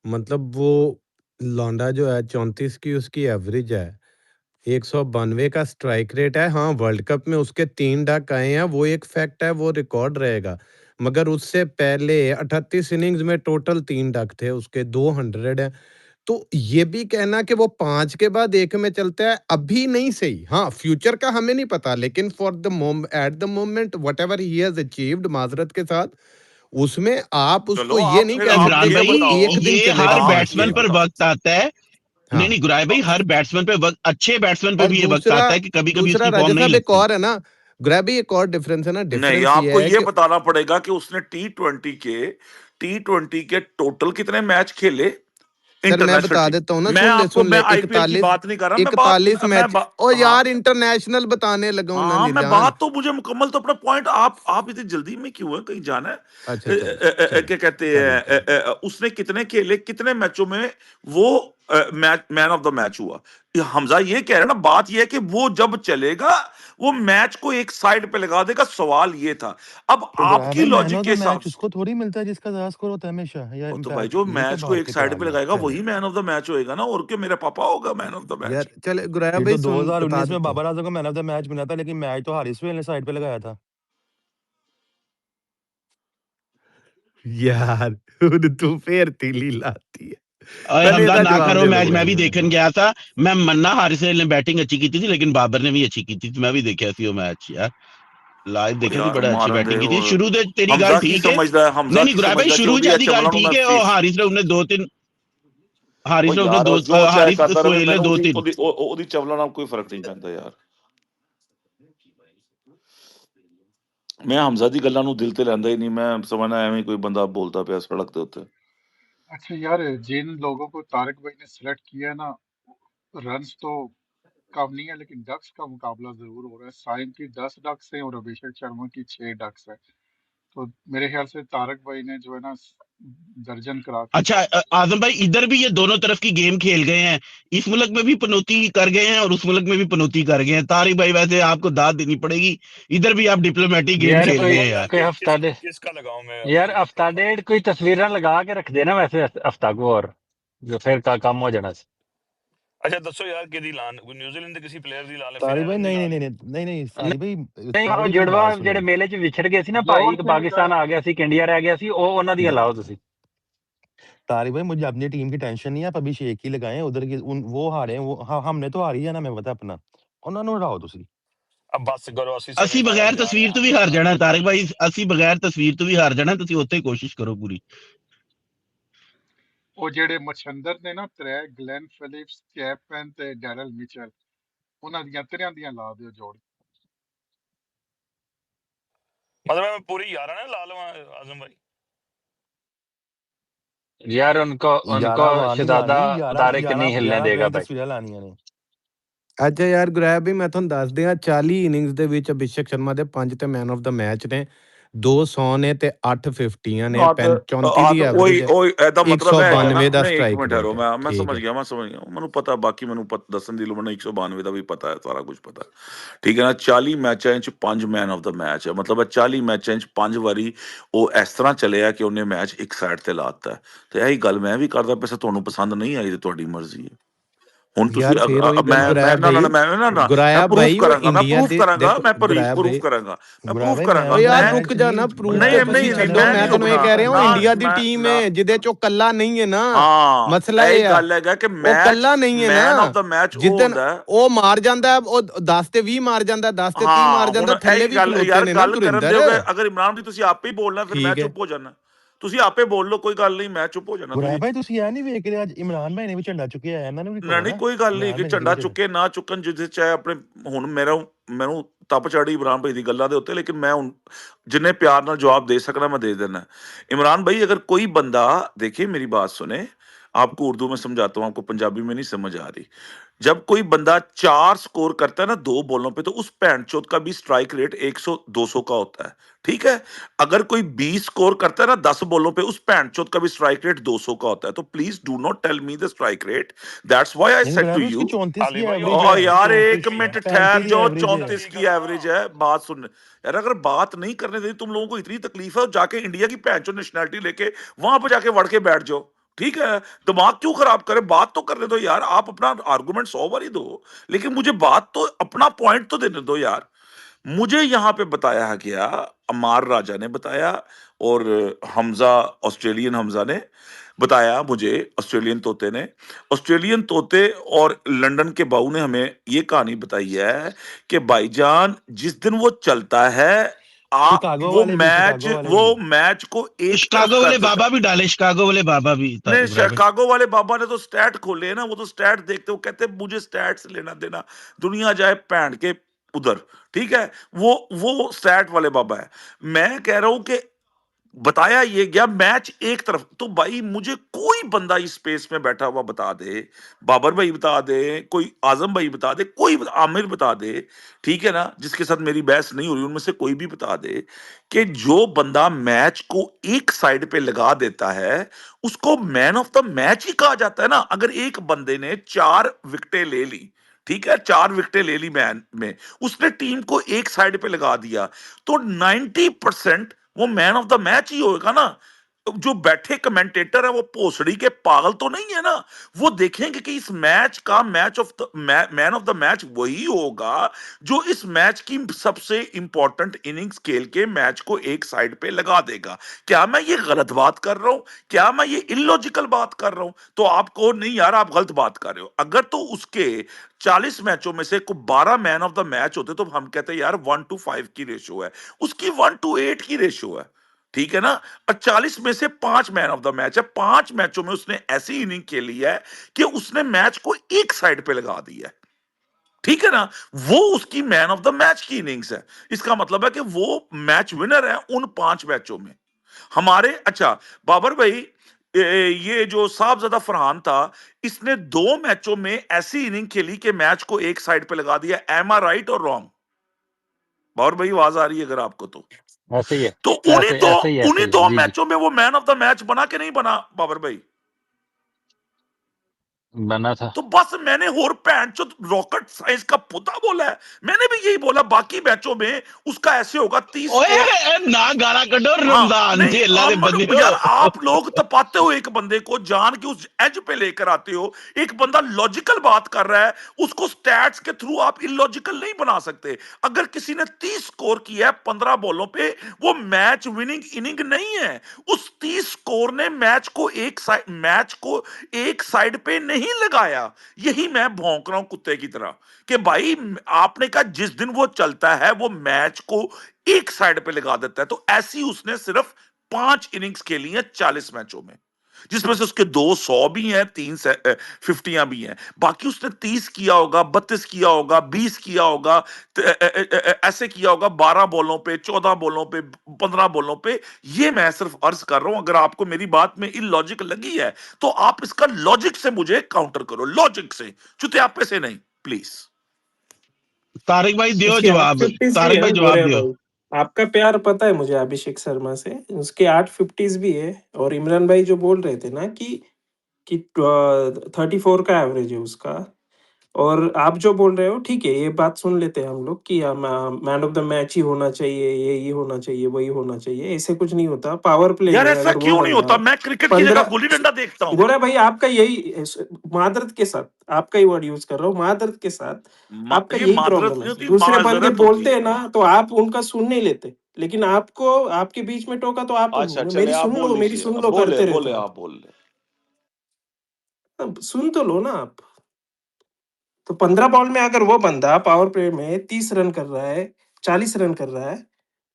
मतलब वो लौंडा जो है 34 की उसकी एवरेज है, 192 का स्ट्राइक रेट है। हाँ, वर्ल्ड कप में उसके 3 डक आए हैं, वो एक फैक्ट है, वो रिकॉर्ड रहेगा। मगर उससे पहले 38 इनिंग्स में टोटल 3 डक थे उसके, 200 है। तो ये भी कहना कि वो 5 के बाद 1 में चलता है, अभी नहीं सही। हाँ, फ्यूचर का हमें नहीं पता, लेकिन for the at the moment whatever he has achieved माज़रत के साथ, उसमें आप चलो उसको ये आप नहीं फिर कह आप इमरान सकते कि ये वो भाई, बताओ। 1 दिन ये चलेगा हर हाँ मैच ये बैट्समैन पर खेलने। बताओ। वक्त आता है। नहीं हाँ, नहीं गुराया भाई, हर बैट्समैन पे वक्त, अच्छे बैट्समैन पे और भी ये वक्त दूसरा आता है कि कभी कभी दूसरा उसकी फॉर्म राजा नहीं साहब एक लगती। और है ना, ग्रैबी एक और डिफरेंस है ना, नहीं, डिफरेंस ये आपको है ये कि बताना पड़ेगा कि उसने टी20 के टोटल कितने मैच खेले सर मैं इंटरनेशनल बता टीम। देता हूँ ना, मैं आपको सुन मैं ले, आईपीएल की 41 बात नहीं कर रहा, मैं बात 41 मैच। ओ हाँ यार इंटरनेशनल बताने लगा हूँ ना हाँ मैं नीरजान। बात तो मुझे मुकम्मल तो अपना पॉइंट। आप इतनी जल्दी में क्यों है, कहीं जाना है। अच्छा चले चले क्या कहते चले हैं चले। उसने कितने खेले कितने मैचों में वो match man of the match हुआ। ये हमजा ये कह रहे हैं ना, बात ये है कि वो जब चलेगा वो मैच को एक साइड पे लगा देगा। सवाल ये था। अब तो गुराया आपकी भाई मैन लॉजिक ऑफ के द हिसाब मैच से उसको थोड़ी मिलता है जिसका ज्यादा स्कोर होता है हमेशा, या वो तो भाई इम्पैक्ट, जो ये क्या मैच को बात एक है साइड पे करार यार। लगाएगा चले वही मैन ऑफ द मैच होएगा ना, और क्या मेरा पापा होगा मैन ऑफ द मैच। यार चले गुराया फिर भाई तो सुन बता 2019 में देता हूँ बाबर आजम को मैन ऑफ द मैच मिला था, लेकिन मैच तो हारिस ने साइड पे लगाया था। यार। तू फिर तीली लाती है। अरे पहले हमजा इसका ना जवाब करो, दे दे मैच मैं गुराया। भी देखने गया था। मैं मन्ना हारिस ने बैटिंग अच्छी की थी, लेकिन बाबर ने भी अच्छी की थी, तो मैं भी देखा थी वो मैच यार, लाइव ओ देखा थी, यार बड़ा अच्छी मारन दे। बैटिंग की थी और शुरू से। तेरी गल हमजा की ठीक है। समझदा है, नहीं हमजा नहीं की गुराया भाई, समझदा कि शुरू ओदी आदि गल चवलों ठीक मैं है। और फीस। हारिस ने उन्हें दो तीन, ओ हारिस ने उन्हें यार दो, जो चाहे हारिस करता रहे, सोहेल ने मैंने दो ओदी तीन। ओदी ओदी चवलों ਨਾਲ कोई फर्क नहीं पैंदा यार। मैं हमजा दी गल्लां ਨੂੰ ਦਿਲ ਤੇ ਲੈਂਦਾ ਹੀ ਨਹੀਂ। मैं समझना ਐਵੇਂ कोई बंदा बोलता ਪਿਆ सड़क ਦੇ ਉੱਤੇ। अच्छा यार, जिन लोगों को तारक भाई ने सिलेक्ट किया है ना, रन्स तो कम नहीं है, लेकिन डक्स का मुकाबला जरूर हो रहा है। साइम की 10 डक्स हैं और अभिषेक शर्मा की 6 डक्स है। तो मेरे ख्याल से तारक भाई ने जो है ना दर्जन करा के अच्छा आजम भाई, इधर भी ये दोनों तरफ की गेम खेल गए हैं। इस मुल्क में भी पनौती कर गए हैं और उस मुल्क में भी पनौती कर गए हैं। तारिक भाई वैसे आपको दाद देनी पड़ेगी, इधर भी आप डिप्लोमेटिक गेम यार खेल कोई गए बताओ हैं यार यार। कोई हफ्ता दे, किसका लगाऊं मैं यार अभी। हफ्ता डेढ़ कोई तस्वीरें लगा के रख देना वैसे हफ्ता को, और जो फिर का काम हो जाना। अच्छा दसो यार कि लान न्यूजीलैंड के किसी प्लेयर दी लाल फिर तारिक भाई एलन दी नहीं नहीं लाल। नहीं नहीं नहीं नहीं तारिक भाई, नहीं तारिक ਉਹ भाई मेरी ਜੁੜਵਾ बात ਜਿਹੜੇ सुनो। ਮੇਲੇ 'ਚ ਵਿਛੜ ਗਏ ਸੀ ਨਾ ਭਾਈ, जोर ਇੱਕ से ਪਾਕਿस्ताਨ निकाल। ਆ ਗਿਆ ਸੀ, ਇੱਕ ਇੰਡੀਆ ਰਹਿ ਗਿਆ ਸੀ, ਉਹ ਉਹਨਾਂ ਦੀ नहीं ਹਲਾਓ ਤੁਸੀਂ। तारिक भाई, मुझे अपनी टीम की टेंशन नहीं है, आप अभिषेक ही लगाएं उधर की। वो हारे हैं, वो हमने तो हारी है ना, मैं पता अपना। उन्होंने हटाओ तुसी। अब बस करो असि ਅਸੀਂ सेमीफाइनल बगैर जा रहे तस्वीर हैं ਤੋਂ ਵੀ हमें ਹਾਰ हरा ਜਾਣਾ दो। ਤਾਰਿਕ ਭਾਈ, ਅਸੀਂ ਬਗੈਰ ਤਸਵੀਰ ਤੋਂ ਵੀ ਹਾਰ ਜਾਣਾ, ਤੁਸੀਂ ਉੱਥੇ ਹੀ ਕੋਸ਼ਿਸ਼ ਕਰੋ ਪੂਰੀ। ਉਹ ਜਿਹੜੇ ਮਛੰਦਰ ਨੇ ਨਾ ਤਰੇ, ਗਲੈਨ ਫਿਲਿਪਸ, ਚੈਪਮੈਨ ਤੇ ਡੈਰਲ ਮਿਚਲ, ਉਹਨਾਂ ਦੀਆਂ ਤਰਿਆਂ ਦੀਆਂ ਲਾ ਦਿਓ ਜੋੜ। मतलब मैं पूरी 11 ना ला लूं आजम भाई। यार उनको उनको 11 वहां नहीं शहजादा लानी, 11 तारिक 11 नहीं हिलने 11 देगा प्लेयर भाई। तस्वीरें लानियां ने। अच्छा यार ਗੁਰਾਇਆ ਵੀ ਮੈਂ ਤੁਹਾਨੂੰ ਦੱਸ ਦਿਆਂ, 40 ਇਨਿੰਗਸ ਦੇ ਵਿੱਚ ਅਭਿਸ਼ੇਕ ਸ਼ਰਮਾ ਦੇ 5 ਤੇ ਮੈਨ ਆਫ ਦਾ ਮੈਚ ਨੇ, 200 ਨੇ ਤੇ 8 50 ਨੇ, ਹੱਥ 34 ਦੀ ਹੱਥ ਉਹੀ ਐਵਰੇਜ ਹੈ, ਉਹੀ ਇਹਦਾ ਮਤਲਬ ਇਹ ਹੈਗਾ ਨਾ। 192 ਦਾ ਨਹੀਂ ਇੱਕ ਸਟ੍ਰਾਈਕ ਮਿੰਟ ਠਹਿਰੋ, ਰੇਟ ਹੈ। ਮੈਂ ਠੀਕ ਸਮਝ ਹੈ। ਗਿਆ, ਮੈਂ ਸਮਝ ਗਿਆ, ਮੈਨੂੰ ਪਤਾ, ਬਾਕੀ ਮੈਨੂੰ ਦੱਸਣ ਦੀ ਲੋੜ ਨਹੀਂ। 192 ਦਾ ਵੀ ਪਤਾ ਹੈ, ਸਾਰਾ ਕੁਝ ਪਤਾ ਹੈ। ਠੀਕ ਹੈ ਨਾ। 40 ਮੈਚਾਂ 'ਚ 5 ਮੈਨ ਆਫ ਦਾ ਮੈਚ ਹੈ, ਮਤਲਬ 40 ਮੈਚਾਂ 'ਚ 5 ਵਾਰੀ ਉਹ ਇਸ ਤਰ੍ਹਾਂ ਚੱਲਿਆ ਕਿ ਉਹਨੇ ਮੈਚ ਇੱਕ ਸਾਈਡ ਤੇ ਲਾਤਾ। ਤੇ ਇਹੀ ਗੱਲ ਮੈਂ ਵੀ ਕਰਦਾ ਪਿਆ ਸੀ, ਤੁਹਾਨੂੰ ਪਸੰਦ ਨਹੀਂ ਆਈ ਤੇ ਤੁਹਾਡੀ ਮਰਜ਼ੀ ਹੈ। ਹੁਣ ਤੁਸੀਂ यार फिर वही गल ਮੈਂ गुराया ਨਾ ਨਾ भाई, ਨਾ ਮੈਂ ਨਾ ਨਾ मैं गुराया प्रूफ भाई वो ਕਰਾਂਗਾ, इंडिया दे देखो मैं गुराया प्रूफ भाई, ਕਰਾਂਗਾ, मैं ਗੁਰਾ प्रूफ ਭਾਈ ਕਰਾਂगा। ਓ मैच यार मैं रुक मैच जा नहीं ना, प्रूफ गुराया ਤੇ नहीं भाई ਤੁਸੀਂ नहीं नहीं ਛੱਡੋ, मैं मैच ਮੈਂ नहीं ਤੁਹਾਨੂੰ ਇਹ ਰੁਕਣਾ ਕਹਿ ਰਿਹਾ ਨਾ ਉਹ ਇੰਡੀਆ ਦੀ मैं ਟੀਮ ना ਹੈ ਜਿਹਦੇ ਚੋਂ ਕੱਲਾ ਨਹੀਂ ਹੈ ਨਾ, ਹਾਂ ਮਸਲਾ ਇਹੀ ਇਹ ਆ ਗੱਲ ਹੈਗਾ ਕਿ ਉਹ ਮੈਚ ਕੱਲਾ ਨਹੀਂ ਹੈ ਮੈਨ ਆਫ ਨਾ, ਦਾ ਮੈਚ ਉਹ ਜਿੱਦਣ ਹੁੰਦਾ ਹੈ। ਉਹ ਮਾਰ ਜਾਂਦਾ ਹੈ, ਉਹ 10 ਤੇ 20 ਮਾਰ ਜਾਂਦਾ, 10 ਤੇ 30 ਹਾਂ ਮਾਰ ਹੁਣ ਜਾਂਦਾ, ਥੱਲੇ ਇਹੀ ਵੀ ਗੱਲ ਖਲੋਤੇ ਯਾਰ ਨੇ ਨਾ ਗੱਲ ਕਰਨ ਗੁਰਿੰਦਰ। ਦਿਓਗੇ, ਅਗਰ ਇਮਰਾਨ ਜੀ ਤੁਸੀਂ ਆਪੇ ਹੀ ਬੋਲਣਾ ਫਿਰ ਮੈਂ ਠੀਕ ਹੈ ਚੁੱਪ ਹੋ ਜਾਣਾ, ਤੁਸੀਂ ਆਪੇ ਬੋਲ ਲਓ, ਕੋਈ ਗੱਲ ਨਹੀਂ, ਮੈਂ ਚੁੱਪ ਹੋ ਜਾਣਾ। ਗੁਰਾਇਆ ਤੁਸੀਂ ਭਾਈ ਤੁਸੀਂ ਇਹ ਨਹੀਂ ਵੇਖ ਰਹੇ ਅੱਜ ਇਮਰਾਨ ਭਾਈ ਨੇ ਵੀ ਝੰਡਾ ਚੁੱਕਿਆ ਹੈ, ਇਹਨਾਂ ਨੂੰ ਵੀ ਨਾ ਕਹੋ ਨਹੀਂ ਨਾ ਕੋਈ ਗੱਲ ਨਹੀਂ ਇਮਰਾਨ ਕਿ ਭਾਈ ਨੇ ਝੰਡਾ ਚੁੱਕਿਆ ਝੰਡਾ। ਚੁੱਕੇ ਨਾ ਚੁੱਕਣ, ਜਿਹਦੇ ਚਾਹੇ ਆਪਣੇ ਹੁਣ ਮੈਨੂੰ ਤਪ ਚੜੀ ਇਮਰਾਨ ਭਾਈ ਦੀ ਗੱਲਾਂ ਦੇ ਉੱਤੇ, ਲੇਕਿਨ मैं ਹੁਣ जिन्ने प्यार ਨਾਲ जवाब दे सकना मैं दे देना। इमरान भाई अगर कोई बंदा देखिए मेरी बात सुने, आपको उर्दू में समझाता हूँ, आपको पंजाबी में नहीं समझ आ रही। जब कोई बंदा 4 स्कोर करता है ना 2 बॉलों पे, तो उस पैंट का भी स्ट्राइक रेट 100-200 का होता है, ठीक है। अगर कोई 20 स्कोर करता है ना 10 बॉलों पे, उस पैंट का भी स्ट्राइक रेट 200 का होता है। तो please do not tell me the strike rate, that's why I लेकिन सेड गुराया टू भाई उसकी यू। 34 की अली भाई एवरेज और ओ है, यार 34 एक मिनट 35 ठहर की जाओ, एवरेज है। 34 की एवरेज है, बात सुन यार। अगर बात नहीं करने देती तुम लोगों को इतनी तकलीफ है, जाके इंडिया की पैंचो नेशनैलिटी लेके वहां पर जाके वड़ के बैठ जाओ, ठीक है। दिमाग क्यों खराब करे, बात तो करने दो यार। आप अपना आर्गुमेंट 100 बार ही दो, लेकिन मुझे बात तो अपना पॉइंट तो देने दो यार। मुझे यहां पे बताया गया, अमार राजा ने बताया और हमजा ऑस्ट्रेलियन हमजा ने बताया मुझे, ऑस्ट्रेलियन तोते ने, ऑस्ट्रेलियन तोते और लंदन के बाऊ ने हमें ये कहानी बताई है कि भाईजान जिस दिन वो चलता है शिकागो वाले भी वो मैच को एक तरफ शिकागो कर वाले देता है। बाबा भी डाले, शिकागो वाले बाबा भी नहीं, गुराया भाई। शिकागो वाले बाबा ने तो स्टैट खोले हैं ना, वो तो स्टैट देखते, वो कहते हैं मुझे स्टैट से लेना देना, दुनिया जाए पैंट के उधर, ठीक है। वो स्टैट वाले बाबा है। मैं कह रहा हूं कि बताया ये गया मैच एक तरफ। तो भाई मुझे कोई बंदा इस स्पेस में बैठा हुआ बता दे, बाबर भाई बता दे, कोई आजम भाई बता दे, कोई आमिर बता दे, ठीक है ना, जिसके साथ मेरी बहस नहीं हो रही उनमें से कोई भी बता दे कि जो बंदा मैच को एक साइड पे लगा देता है उसको मैन ऑफ द मैच ही कहा जाता है ना। अगर एक बंदे ने 4 विकेटें ले ली, ठीक है, 4 विकेटें ले ली मैन में, उसने टीम को एक साइड पे लगा दिया, तो 90% वो मैन ऑफ द मैच ही होगा ना। जो बैठे कमेंटेटर है वो भोसड़ी के पागल तो नहीं है ना, वो देखेंगे कि इस मैच का मैन ऑफ द मैच वही होगा जो इस मैच की सबसे इंपॉर्टेंट इनिंग्स खेल के मैच को एक साइड पे लगा देगा। क्या मैं ये गलत बात कर रहा हूं, क्या मैं ये इलॉजिकल बात कर रहा हूं? तो आपको नहीं यार, आप गलत बात कर रहे हो। अगर तो उसके 40 मैचों में से को 12 मैन ऑफ द मैच होते तो हम कहते हैं यार 1-5 की रेशियो है, उसकी 1-8 की रेशियो है, ठीक है ना। और 40 में से 5 मैन ऑफ द मैच है, 5 मैचों में उसने ऐसी इनिंग खेली है कि उसने मैच को एक साइड पे लगा दिया है, ठीक है ना। वो उसकी मैन ऑफ द मैच की इनिंग्स है। इसका मतलब है कि वो मैच विनर है उन 5 मैचों में हमारे। अच्छा बाबर भाई, ये जो साहबजादा फरहान था, इसने 2 मैचों में ऐसी इनिंग खेली कि मैच को एक साइड पे लगा दिया। एम आई राइट और रॉन्ग? बाबर भाई आवाज आ रही है अगर आपको तो ऐसे ही है, तो ऐसे ही उन्हीं दो जी जी मैचों में वो मैन ऑफ द मैच बना के नहीं बना बाबर भाई? बना था। तो बस मैंने और पैंट रॉकेट साइंस का पुता बोला है, मैंने भी यही बोला। बाकी मैचों में उसका ऐसे होगा 30 ओए स्कोर। ना गाना कटो हाँ रमजान जी, नहीं, अल्लाह दे बंदे यार आप लोग तपाते हो एक बंदे को, जान के उस एज पे लेकर आते हो। एक बंदा लॉजिकल बात कर रहा है, उसको स्टैट्स के थ्रू आप इलॉजिकल नहीं बना सकते। अगर किसी ने 30 स्कोर किया है 15 बॉलों पे, वो मैच विनिंग इनिंग नहीं है। उस 30 स्कोर ने मैच को एक साइड पे नहीं लगाया। यही मैं भौंक रहा हूं कुत्ते की तरह कि भाई आपने कहा जिस दिन वो चलता है वो मैच को एक साइड पे लगा देता है। तो ऐसी उसने सिर्फ 5 इनिंग्स खेली हैं 40 मैचों में, जिसमें से उसके 200 भी हैं, 3 50 भी हैं। बाकी उसने 30 किया होगा, 32 किया होगा, 20 किया होगा, ऐसे किया होगा 12 बॉलों पे, 14 बॉलों पे, 15 बॉलों पे। ये मैं सिर्फ अर्ज कर रहा हूं। अगर आपको मेरी बात में इलॉजिक लगी है तो आप इसका लॉजिक से मुझे काउंटर करो, लॉजिक से, चुतियापे से नहीं, प्लीज। तारिक भाई दियो उसकी जवाब, 850 भी तारिक है भाई ना जवाब गोरिया दियो। भाई, आपका प्यार पता है मुझे अभिषेक शर्मा से, उसके 850 भी है। और इमरान भाई जो बोल रहे थे ना कि 34 का एवरेज है उसका, और आप जो बोल रहे हो ठीक है, ये बात सुन लेते हैं हम लोग कि मैन ऑफ द मैच ही होना चाहिए, ये होना चाहिए, वही होना चाहिए, ऐसे कुछ नहीं होता। पावर प्ले यार में ऐसा अगर वो क्यों नहीं बंदा होता? मैं क्रिकेट की जगह 15 गुल्ली डंडा देखता हूँ। गोरा भाई आपका यही मादरत के साथ आपका ही वर्ड यूज कर रहा हूँ, मादरत के साथ आपका ये यही मादरत प्रॉब्लम नहीं है। होती, दूसरे बंदे माजरत होती बोलते है। हैं ना तो आप उनका सुन नहीं लेते, लेकिन आपको आपके बीच में टोका तो आप अच्छा चले, आप बोल मेरी लीजिए, सुन अब लो बोले करते रहते बोले हो आप। आप बोल ले। अब सुन तो लो ना आप। तो 15 बॉल में अगर वो बंदा पावर प्ले में 30 रन कर रहा है, 40 रन कर रहा है,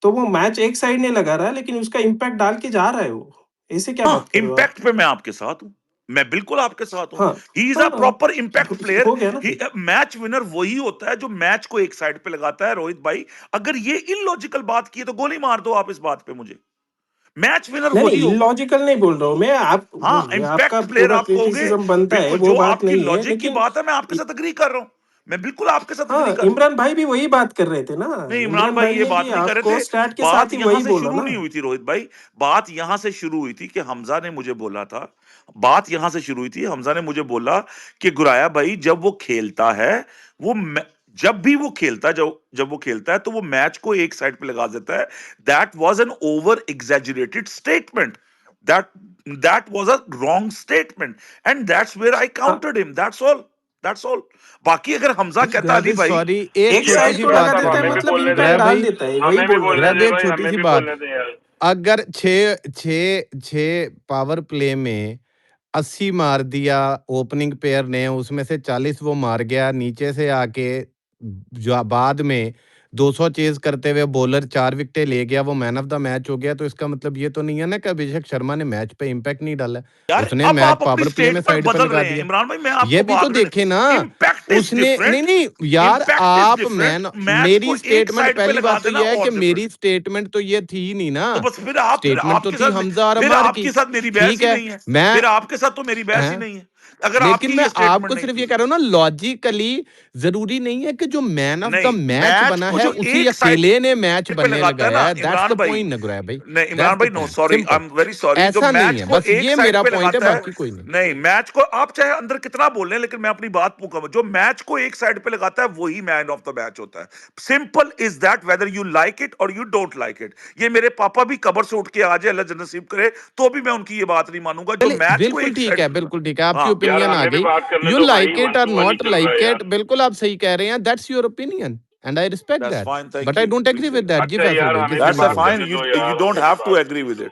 तो वो मैच एक साइड नहीं लगा रहा है, लेकिन उसका इम्पैक्ट डाल के जा रहा है वो। ऐसे क्या बात हाँ, कर रहे हो आप? इम्पैक्ट पे मैं आपके साथ हूँ, मैं बिल्कुल आपके साथ हूँ। हाँ ही इज हाँ अ प्रॉपर इम्पैक्ट प्लेयर। हो गया ना फिर। मैच विनर वही होता है जो मैच को एक साइड पे लगाता है। रोहित भाई, अगर ये इलॉजिकल बात की है तो गोली मार दो आप इस बात पे मुझे। मैच विनर नहीं वही नहीं होगा। इलॉजिकल नहीं बोल रहा हूँ मैं, आप हाँ, आपका इम्पैक्ट प्लेयर पूरा आप कहोगे, क्रिटिसिज्म बनता है, बिल्कुल वो जो बात आपकी नहीं है, लॉजिक की लेकिन बात है, मैं आपके साथ अग्री कर रहा हूं। मैं बिल्कुल आपके साथ अग्री हाँ कर रहा हूं। इमरान भाई भी वही बात कर रहे थे ना। नहीं, इमरान इमरान भाई भाई ये ने बात भी नहीं कर रहे आपको थे। स्टैट के बात साथ ही यहां वही से बोला शुरू ना। नहीं हुई थी रोहित भाई, बात यहां से शुरू हुई थी कि हमजा ने मुझे बोला था, बात यहां से शुरू हुई थी, हमजा ने मुझे बोला कि गुराया भाई जब वो खेलता है, वो जब भी वो खेलता है, जब वो खेलता है तो वो मैच को एक साइड पे लगा देता है। That was an over exaggerated statement, that that was a wrong statement, and that's where I हाँ काउंटर्ड हिम, दैट्स ऑल। बाकी अगर हमजा कहता ग्रैब अली भाई सॉरी, एक एक छोटी साइड सी पे बात लगा साहब देता है हमें कहूंगा। भी मतलब बोलने इम्पैक्ट दें, ग्रैब डाल भाई, देता है, वही हमें भी बोल रहा बोलने हूँ। ग्रैब दें एक भाई, छोटी हमें सी भी बात, बोलने दें यार। अगर छः पावर प्ले में 80 मार दिया ओपनिंग पेयर ने, उसमें से 40 वो मार गया, नीचे से आके जो बाद में 200 चेज करते हुए बॉलर 4 विकेटें ले गया, वो मैन ऑफ द मैच हो गया। तो इसका मतलब ये तो नहीं है ना कि अभिषेक शर्मा ने मैच पे इम्पैक्ट नहीं डाला, यार उसने अब मैच आप अपनी पावर प्ले में स्टेटमेंट साइड पे बदल लगा रहे हैं दिया। इमरान भाई, मैं ये आपको भी तो बात देखे ना। इम्पैक्ट इज उसने नहीं डिफरेंट। नहीं यार, इम्पैक्ट इज आप डिफरेंट। मैन, मैच मेरी को एक स्टेटमेंट, साइड पे पहली लगा बात तो देना ये है कि और मेरी डिफरेंट। स्टेटमेंट तो ये थी नहीं ना। तो बस फिर स्टेटमेंट तो आपके थी साथ हमजा और फिर अमर की। आपके साथ मेरी बहस ठीक ही है, नहीं है। मैं फिर आपके साथ तो मेरी बहस ही हैं, नहीं है, अगर लेकिन आपकी मैं ये स्टेटमेंट आपको नहीं सिर्फ ये थी। कह रहा हूँ ना, लॉजिकली जरूरी नहीं है कि जो मैन ऑफ द नहीं, मैच मैच बना को है जो उसी एक साइड अकेले ने मैच पे बनने लगाता है लगाया ना है। दैट्स इमरान द भाई, पॉइंट नगुरा भाई। नहीं इमरान दैट्स द भाई, no point, sorry, I simple. Am very sorry, जो ऐसा नहीं मैच है, को बस एक ये साइड मेरा पे पॉइंट है, लगाता है। बाकी कोई नहीं। नहीं, मैच को आप चाहे अंदर कितना बोल रहे हैं, लेकिन मैं अपनी बात पूछूंगा, जो मैच को एक साइड पे लगाता है वही मैन ऑफ द मैच होता है। Simple is that, whether you like it और यू डोंट लाइक इट। ये मेरे पापा भी कब्र से उठ के आ जाए, अल्लाह नसीब करे, तो भी मैं उनकी ये बात नहीं मानूंगा, जो चलिए मैच को बिल्कुल एक ठीक साइड है, पे लगा। बिल्कुल ठीक है, आपकी हाँ, यार ओपिनियन आ हमें भी गई। बात करने यू दो भाई, लाइक इट वन और टू वन ही नॉट चल रहा लाइक है इट, यार। बिल्कुल आप सही कह रहे हैं, that's your opinion and I respect that's that, fine, thank but I you, don't agree with appreciate. That. जी अच्छा फैसल यार भाई, जी हमें भी दैट्स प्लीज अ गो बात अहेड। फाइन, करने दो यू यार, डोंट हमें भी हैव टू बात एग्री करने विद दो। इट।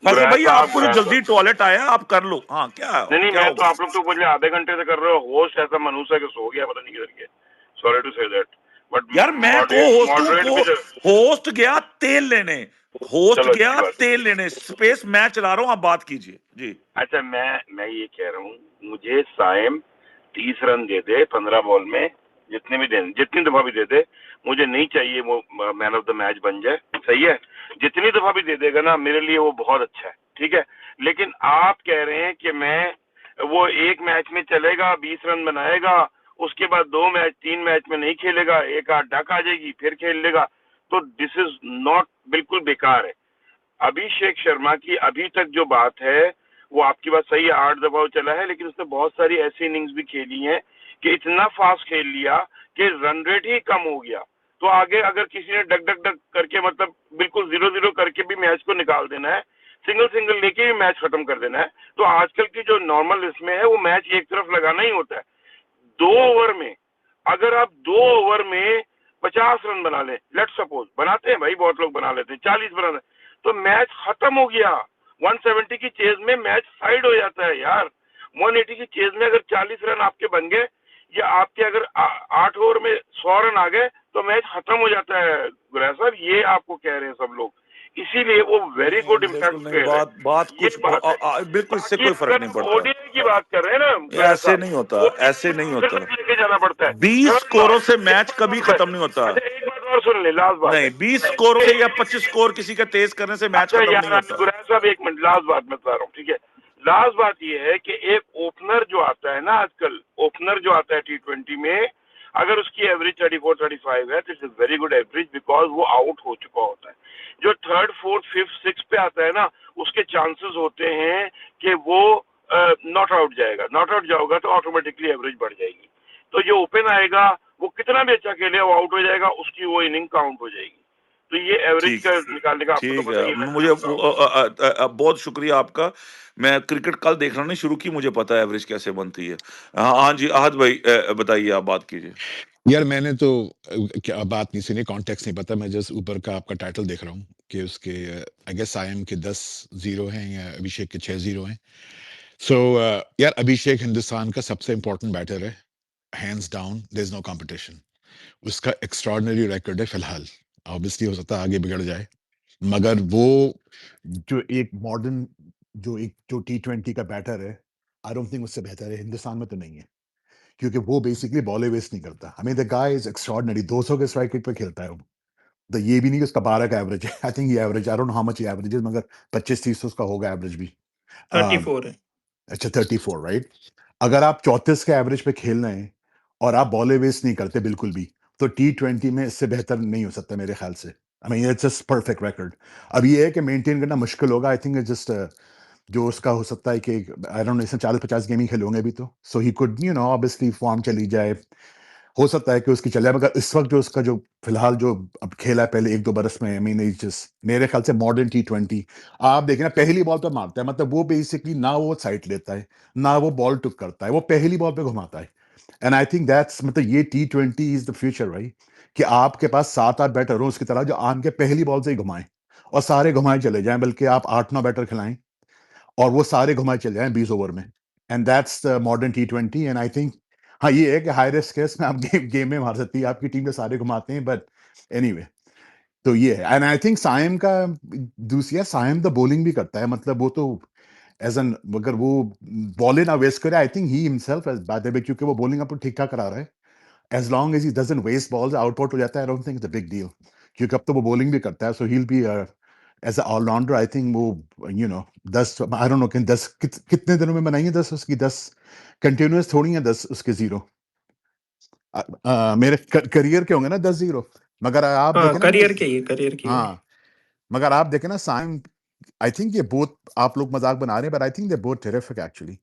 फैसल गुरैश भाई, साहब, आपको जो जल्दी टॉयलेट आया, आप कर लो। हाँ, क्या नहीं क्या मैं हो तो, गया? आप लोग तो मुझे आधे घंटे से कर रहे हो, होस्ट ऐसा मनूस है कि सो गया पता नहीं किधर के। Sorry to say that, but यार मैं को मॉडरेट होस्ट हूँ, मॉडरेट को भी होस्ट गया तेल लेने, होस्ट चलो अच्छी गया बात है। तेल लेने, स्पेस मैं चला रहा हूँ, आप बात कीजिए जी। अच्छा मैं ये कह रहा हूँ, मुझे साइम 30 रन दे दे 15 बॉल में, जितने भी दे, जितनी दफा भी दे दे, मुझे नहीं चाहिए वो मैन ऑफ द मैच बन जाए, सही है। जितनी दफा भी दे देगा ना, मेरे लिए वो बहुत अच्छा है, ठीक है। लेकिन आप कह रहे हैं कि मैं, वो एक मैच में चलेगा, 20 रन बनाएगा, उसके बाद 2 मैच 3 मैच में नहीं खेलेगा, एक आध डक आ जाएगी, फिर खेल लेगा, तो दिस इज नॉट, बिल्कुल बेकार है। अभिषेक शर्मा की अभी तक जो बात है, वो आपकी बात सही है, 8 दफा वो चला है, लेकिन उसने बहुत सारी ऐसी इनिंग्स भी खेली हैं कि इतना फास्ट खेल लिया कि रन रेट ही कम हो गया। तो आगे अगर किसी ने डक डक डक करके, मतलब बिल्कुल 0-0 करके भी मैच को निकाल देना है, सिंगल सिंगल लेके भी मैच खत्म कर देना है, तो आजकल की जो नॉर्मल इसमें है, वो मैच एक तरफ लगाना ही होता है। 2 ओवर में, अगर आप 2 ओवर में 50 रन बना लें, लेट सपोज, बनाते हैं भाई, बहुत लोग बना लेते हैं, 40 बना लें, तो मैच खत्म हो गया। 170 की चेज में मैच साइड हो जाता है यार। 180 की चेज में अगर 40 रन आपके बन गए, या आपके अगर 8 ओवर में 100 रन आ गए, तो मैच खत्म हो जाता है गुरैश साहब, ये आपको कह रहे हैं सब लोग, इसीलिए वो वेरी नहीं, गुड इम्पैक्ट बिल्कुल नहीं, प्लेयर है, बात ये कुछ बात है। बिल्कुल, इससे बाकी कोई फर्क अगर नहीं आप पड़ता। ओडीआई की बात कर रहे हैं ना ये गुरैश ऐसे साहब, नहीं होता, ओडीआई ऐसे में नहीं दूसरे होता। तक लेके जाना पड़ता है। 20 थर्ड स्कोरों बात, से एक मैच बात कभी और मैं, खत्म नहीं होता। अच्छा एक बात और सुन ले, लास्ट बात नहीं, है। 20 स्कोरों से या 25 स्कोर किसी का तेज करने से मैच अच्छा खत्म नहीं यार होता। गुरैश साहब, एक मिनट, लास्ट बात मैं बता रहा हूँ, ठीक है। लास्ट बात ये है कि एक ओपनर जो आता है ना आजकल, ओपनर जो आता है T20 में, अगर उसकी एवरेज 34-35 है, तो it's very good average, because वो आउट हो चुका होता है। जो 3rd 4th 5th 6th पे आता है ना, उसके चांसेस होते हैं कि वो नॉट आउट जाएगा, नॉट आउट जाओगा तो ऑटोमेटिकली एवरेज बढ़ जाएगी। तो जो ओपन आएगा वो कितना भी अच्छा खेले वो आउट हो जाएगा, उसकी वो इनिंग काउंट हो जाएगी। तो ये एवरेज ठीक का निकालने का आपको तो ठीक पता ही है है, मैं मुझे करता हूँ। बहुत शुक्रिया आपका। मैं क्रिकेट कल देखना नहीं शुरू की, मुझे पता है एवरेज कैसे बनती है। हाँ हाँ जी आहत भाई, बताइए, आप बात कीजिए। यार मैंने तो क्या बात नहीं सुनी, कॉन्टेक्स्ट नहीं पता, मैं जस्ट ऊपर का आपका टाइटल देख रहा हूँ कि उसके आई गेस साइम के 10-0 हैं या अभिषेक के 6-0 हैं। सो यार अभिषेक हिंदुस्तान का सबसे इंपॉर्टेंट बैटर है, hands down, there is no competition. उसका एक्स्ट्रॉर्डिनरी रिकॉर्ड है फिलहाल, ऑब्वियसली हो सकता है आगे बिगड़ जाए, मगर वो जो एक मॉडर्न जो टी20 का बैटर है, आई डोंट थिंक उससे बेहतर है हिंदुस्तान में तो नहीं है, क्योंकि वो बेसिकली बॉल वेस्ट नहीं करता। I mean the guy is extraordinary, 200 के स्ट्राइक रेट पे खेलता है वो। तो ये भी नहीं कि उसका 12 का एवरेज है, आई थिंक ये average, I don't know how much average है, मगर 25-30 तो उसका होगा एवरेज भी। 34 है। अच्छा 34 राइट। अगर आप 34 के एवरेज पे खेल रहे हैं और आप बॉल वेस्ट नहीं करते बिल्कुल भी, तो टी20 में इससे बेहतर नहीं हो सकता मेरे ख्याल से। I mean it's just perfect record. अब ये है कि मेंटेन करना मुश्किल होगा, आई थिंक जस्ट जो उसका हो सकता है कि आई डोंट नो इसमें 40-50 गेम ही खेले होंगे अभी, तो so he could you know obviously form चली जाए, हो सकता है कि उसकी चले, मगर इस वक्त जो उसका जो फिलहाल जो अब खेला है पहले 1-2 बरस में, आई मीन जस्ट मेरे ख्याल से मॉडर्न टी20 आप देखें ना, पहली बॉल पे मारता है, मतलब वो बेसिकली ना वो साइड लेता है ना वो बॉल टुक करता है, वो पहली बॉल पे घुमाता है। एंड आई थिंक दैट्स मतलब ये टी20 इज द फ्यूचर राइट, कि आपके पास 7-8 बैटर हो उसकी तरह जो आन के पहली बॉल से ही घुमाएं और सारे घुमाए चले जाएं, बल्कि आप 8-9 बैटर खिलाएं और वो सारे घुमाए चले जाएं 20 ओवर में। And that's the modern T20 and I think हाँ ये है कि हाई रिस्क है इसमें, आप गेम में मार सकती है आपकी टीम के सारे घुमाते हैं, बट एनीवे तो ये है। एंड आई थिंक साइम का दूसरी है, साइम द बॉलिंग भी करता है, मतलब वो तो एज एन अगर वो बॉल ना वेस्ट करे, I think he himself as बात है, क्योंकि वो बॉलिंग आपको ठीक ठाक करा रहा है, as long as he doesn't waste balls, output हो जाता है, I don't think it's a big deal, क्योंकि अब तो वो बॉलिंग भी करता है, so he will be as a all rounder. I think वो you know 10 I don't know कि 10 कितने दिनों में बनाएंगे 10 उसकी, 10 कंटिन्यूअस थोड़ी है 10 उसके जीरो, मेरे करियर के होंगे ना 10-0, मगर आप हाँ देखें ना करियर के ही, करियर की है। हाँ मगर आप देखें ना साइम, आई थिंक ये बोथ, आप लोग मजाक बना रहे हैं but I think they both terrific actually,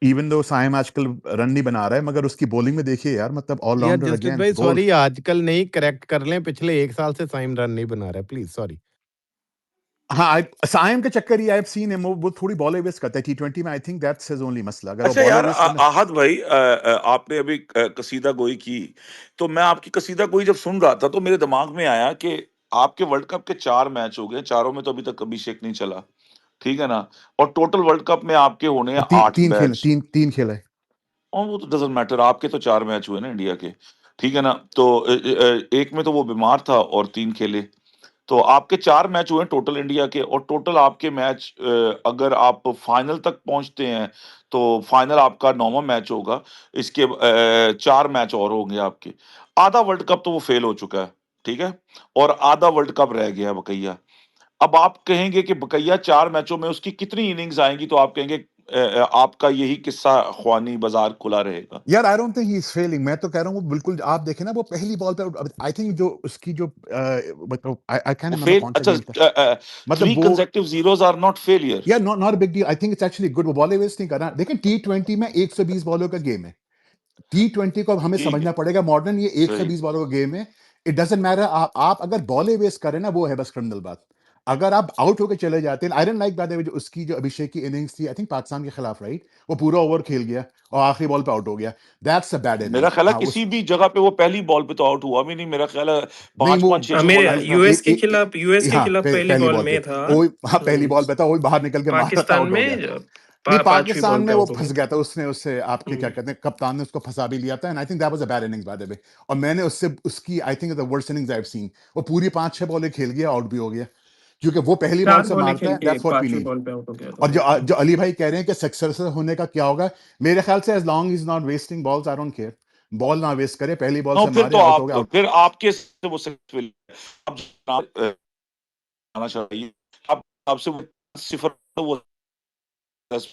even though Saim आजकल रन नहीं बना रहा है, मगर उसकी बॉलिंग में देखिए यार, मतलब यार ऑलराउंडर जसप्रीत अगेन भाई बोल्ड। सॉरी, आजकल नहीं, करेक्ट कर लें, पिछले 1 साल से साइम रन नहीं बना रहा है, प्लीज सॉरी। हाँ साइम के चक्कर ही आई हैव सीन हिम, वो थोड़ी बॉल वेस्ट करता है टी20 में, I think that's his only मसला, अगर वो अच्छा बॉल यार, वेस्ट करना। आहत भाई, आपने अभी कसीदा गोई की, तो मैं आपकी कसीदा गोई जब सुन रहा था तो मेरे दिमाग में आया कि आपके वर्ल्ड कप के 4 मैच हो गए, चारों में तो अभी तक अभिषेक नहीं चला, ठीक है ना, और टोटल वर्ल्ड कप में आपके होने हैं 8 मैच। तीन खेल है। और वो तो डजंट मैटर, आपके तो 4 मैच हुए ना इंडिया के, ठीक है ना, तो एक में तो वो बीमार था और 3 खेले, तो आपके 4 मैच हुए टोटल इंडिया के, और टोटल आपके मैच अगर आप फाइनल तक पहुंचते हैं तो फाइनल आपका 9वां मैच होगा, इसके 4 मैच और होंगे आपके, आधा वर्ल्ड कप तो वो फेल हो चुका है, ठीक है, और आधा वर्ल्ड कप रह गया बकैया। अब आप कहेंगे कि बकैया 4 मैचों में उसकी कितनी इनिंग्स आएंगी, तो आप कहेंगे आपका यही किस्सा ख्वानी बाजार खुला रहेगा। यार I don't think he is failing, मैं तो कह रहा हूँ वो बिल्कुल, आप देखें ना वो पहली बॉल पे, आई थिंक जो उसकी जो मतलब आई कैन वो रिमेंबर फेल, कौन सा अच्छा, गेम था, मतलब 3 वो consecutive zeros are not failure. या not big deal, I think it's actually good, वो बॉल वेस्ट नहीं करना। देखिए टी20 में 120 बॉलों का गेम है, टी20 को अब हमें ठीक समझना है, पड़ेगा, मॉडर्न ये सही। 120 बॉलों का गेम है। इट डजेंट मैटर, आप अगर बॉले वेस्ट करें ना, वो है बस क्रिमिनल बात। अगर आप आउट होकर चले जाते हैं, आई डोंट लाइक बात है जो उसकी जो अभिषेक की इनिंग्स थी, आई थिंक पाकिस्तान के खिलाफ राइट, वो पूरा ओवर खेल गया और आखिरी बॉल पे आउट हो गया, दैट्स अ बैड मेरा इनिंग्स। ख्याल है हाँ किसी उस भी जगह पे वो पहली बॉल पे तो आउट हुआ भी नहीं, मेरा ख्याल है नहीं पांच वो पांच छह छह अमेर बॉलें हाँ, उसने। यूएस के हाँ खिलाफ पहली पहली बॉल बॉल पे में था। वो, हाँ पहली बॉल पे था, वो बाहर निकल के मारा था, पाकिस्तान आउट हो गया में था। नहीं पांचवी पाकिस्तान बॉल में पे वो आउट हो फंस गया गया था। था, उसने आपके क्या कहते हैं कप्तान ने उसको फंसा भी लिया था, and I think that was a bad innings by the way, और मैंने उससे उसकी I think the worst innings I have seen, वो पूरी 5-6 बॉलें खेल गया, आउट भी हो गया, क्योंकि वो पहली बॉल 4 से बॉलें मारता खेल है, के दैट्स व्हाट वी पांचवी नीड। बॉल पे आउट हो गया था और वो। जो अली भाई कह रहे हैं कि सक्सेसर होने का क्या होगा, मेरे ख्याल से as long is not wasting balls, I don't care, ball ना वेस्ट करे, पहली बॉल नो, से फिर मारे, तो आउट हो आप, गया, आउट। फिर आपके से वो सक्सेसफुल, अब जनाब, आना चाहिए आप, आपसे वो 0 वो 10,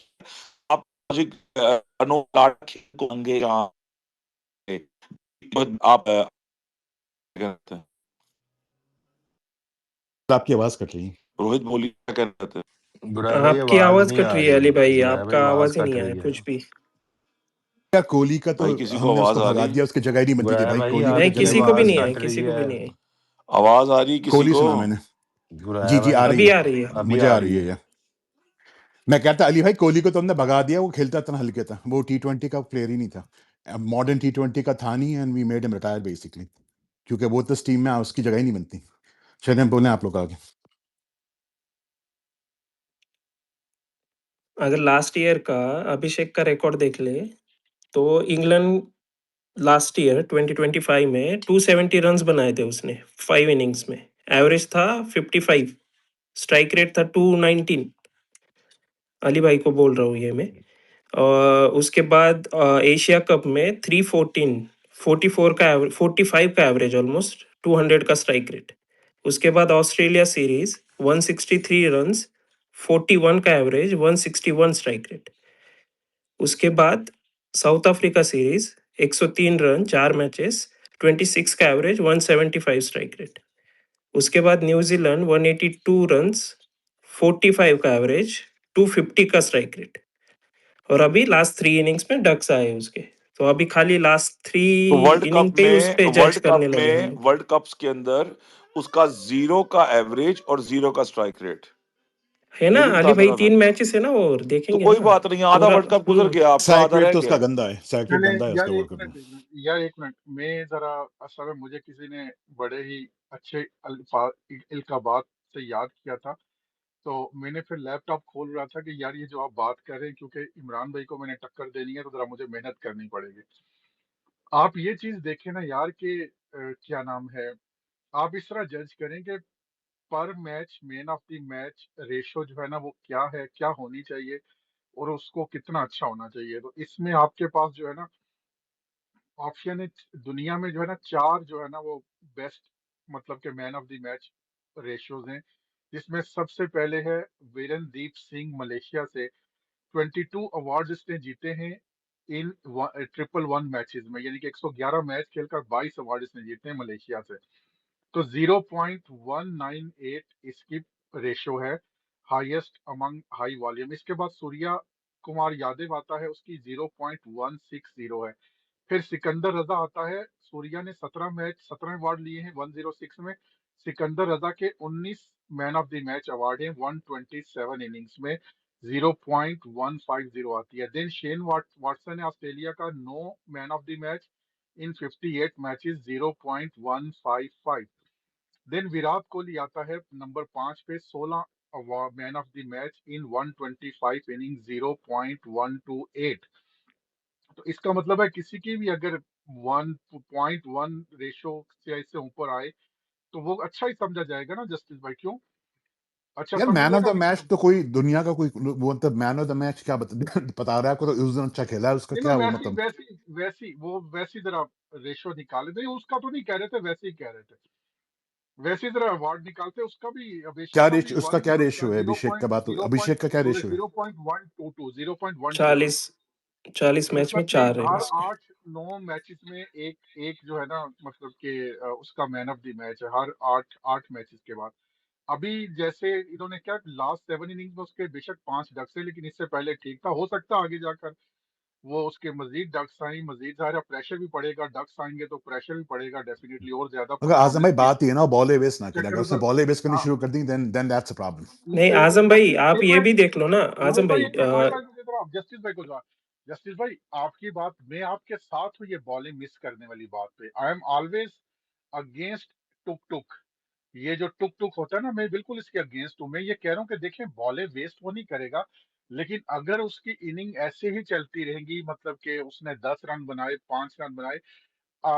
आप मुझे अनोट को होंगे यहाँ पे, आप क्या कहते हैं, आपकी आवाज कट रही है। रोहित बोली क्या कह रहे थे। गुराया भाई आपकी आवाज आवाज नहीं कट आ रही है रही अली भाई, गुराया भाई आपका आवाज आवाज ही कट नहीं आया रही है कुछ भी। क्या कोहली का तो भाई किसी को हमने आवाज उसको आ भगा रही? दिया, उसकी जगह ही नहीं बनती थी गुराया भाई, भाई कोहली को तो नहीं, आपकी जगह किसी नहीं को भी आवाज बनती नहीं थी। आई, कट रही किसी को भी है नहीं आई। आवाज आ रही किसी कोहली को? सुना मैंने। जी गुराया जी आ भाई रही अभी है, आ रही है। अभी मुझे आ आ रही रही है। है। मैं कहता अली भाई कोहली को तो हमने भगा दिया, वो खेलता इतना हल्के था, वो T20 का प्लेयर ही नहीं था, मॉडर्न T20 का था नहीं, and we made him retire basically, क्योंकि वो तो इस टीम में उसकी जगह ही नहीं बनती। चलिए हम बोले आप लोग आगे। अगर लास्ट ईयर का अभिषेक का रिकॉर्ड देख ले तो इंग्लैंड लास्ट ईयर 2025 में 270 रन्स बनाए थे उसने 5 इनिंग्स में। एवरेज था 55, स्ट्राइक रेट था 219। अली भाई को बोल रहा हूँ ये मैं। और उसके बाद एशिया कप में 314, 44 का एवरेज, 45 का एवरेज, ऑलमोस्ट 200 का स्ट्राइक रेट। उसके बाद ऑस्ट्रेलिया सीरीज 163 रन्स, 41 का एवरेज, 161 स्ट्राइक रेट। उसके बाद south Africa series 103 run 4 matches, 26 का एवरेज, 175 स्ट्राइक रेट। उसके बाद न्यूजीलैंड 182 रन्स, 45 का एवरेज, 250 का स्ट्राइक रेट। और अभी लास्ट 3 इनिंग्स में डक्स आए उसके। तो अभी खाली लास्ट 3 तो वर्ल्ड इनिंग कप पे ही उस में पे जज करने लगे हम लोग। वर्ल्ड कप्स के अंदर उसका 0 का एवरेज और 0 का स्ट्राइक रेट, है ना ये भी अली बता भाई, देना 3 मेरे को। मैचेस है ना, और तो देखेंगे कोई ना बात नहीं, आधा पूरा। वर्ल्ड कप गुजर गया, आपका स्ट्राइक आधा रेट रह तो गया। उसका गंदा है, स्ट्राइक रेट चले गंदा है यार उसका वर्ल्ड एक कप में। मिनट, एक मिनट यार, एक मिनट। मैं जरा असल में मुझे किसी ने बड़े ही अच्छे इल्काबात से याद किया था, तो मैंने फिर लैपटॉप खोल रहा था कि यार ये जो आप बात कर रहे हैं, क्योंकि इमरान भाई को मैंने टक्कर देनी है तो जरा मुझे मेहनत करनी पड़ेगी। आप ये चीज देखें ना यार कि क्या नाम है, आप इस तरह जज करें कि पर match man of the match ratio जो है ना वो क्या है, क्या होनी चाहिए, और उसको कितना अच्छा होना चाहिए। तो इसमें आपके पास जो है ना ऑप्शन है, दुनिया में जो है ना 4 जो है ना वो बेस्ट मतलब के man of the match ratios हैं, जिसमें सबसे पहले है वीरेंदीप सिंह मलेशिया से। 22 अवार्ड इसने जीते हैं इन 111 मैचेस में, यानी कि 111 मैच खेलकर 22 अवार्ड इसने जीते हैं मलेशिया से। तो 0.198 इसकी रेशो है, हाईएस्ट अमंग हाई वॉल्यूम। इसके बाद सूर्या कुमार यादव आता है, उसकी 0.160 है। फिर सिकंदर रजा आता है, सूर्या ने 17 अवार्ड लिए हैं 106 में। सिकंदर रजा के 19 man of the match award हैं 127 इनिंग्स में, 0.150 आती है। देन शेन वाटसन है ऑस्ट्रेलिया का, 9 man of the match in 58 matches, 0.155। देन विराट कोहली आता है नंबर 5 पे, 16 man of the match in 125 inning, 0.128। तो इसका मतलब है किसी की भी अगर 1.1 रेशो से इससे ऊपर आए तो वो अच्छा ही समझा जाएगा ना जस्टिस भाई, क्यों अच्छा यार समझा मैन ऑफ जाएगा द कि मैच तो कोई दुनिया का कोई वो मतलब मैन ऑफ द मैच क्या बता रहा है आपको, तो उस दिन अच्छा खेला है उसका नहीं, क्या वो वैसी मतलब। वैसी वैसी वो वैसी जरा रेशो निकाले थे, उसका तो नहीं कह रहे थे, वैसे ही कह रहे थे, वैसे जरा अवार्ड निकालते उसका भी, अभिषेक क्या का भी रेशियो, उसका क्या रेशियो है, जीरो अभिषेक का पॉइंट बात, जीरो पॉइंट अभिषेक का क्या सॉरी रेशियो है? 0.122 0.122। 40 तो मैच में मतलब कि 4 है हर इसमें। 8-9 मैचेस में एक एक जो है ना मतलब कि उसका मैन ऑफ द मैच है हर 8 मैचेस के बाद। अभी जैसे इन्होंने क्या लास्ट 7 इनिंग्स में उसके बेशक 5 डक्स है, लेकिन इससे पहले ठीक था, हो सकता है आगे जाकर वो उसके मजीद डक्स आए, मजीद सारा प्रेशर भी पड़ेगा, डक्स आएंगे तो प्रेशर भी पड़ेगा डेफिनेटली, और ज्यादा अगर आजम परफॉर्मेंस भाई की बात ही है ना बॉले वेस्ट ना करे, चक्कर अगर उसने में बॉले वेस्ट करनी हाँ, शुरू कर दी देन दैट्स अ प्रॉब्लम। नहीं आजम भाई, आप एक ये मिनट भी देख लो ना आजम भाई। रोहित भाई को जरा जस्टिस भाई को जरा, जस्टिस भाई आपकी बात मैं आपके साथ हूँ, ये बॉलिंग मिस करने वाली बात पे आई एम ऑलवेज अगेंस्ट टुक टुक। ये जो टुक टुक होता है ना, मैं बिल्कुल इसके अगेंस्ट हूँ। मैं ये कह रहा हूँ कि देखें बॉलें वेस्ट वो नहीं करेगा, लेकिन अगर उसकी इनिंग ऐसे ही चलती रहेंगी, मतलब कि उसने 10 रन बनाए, 5 रन बनाए,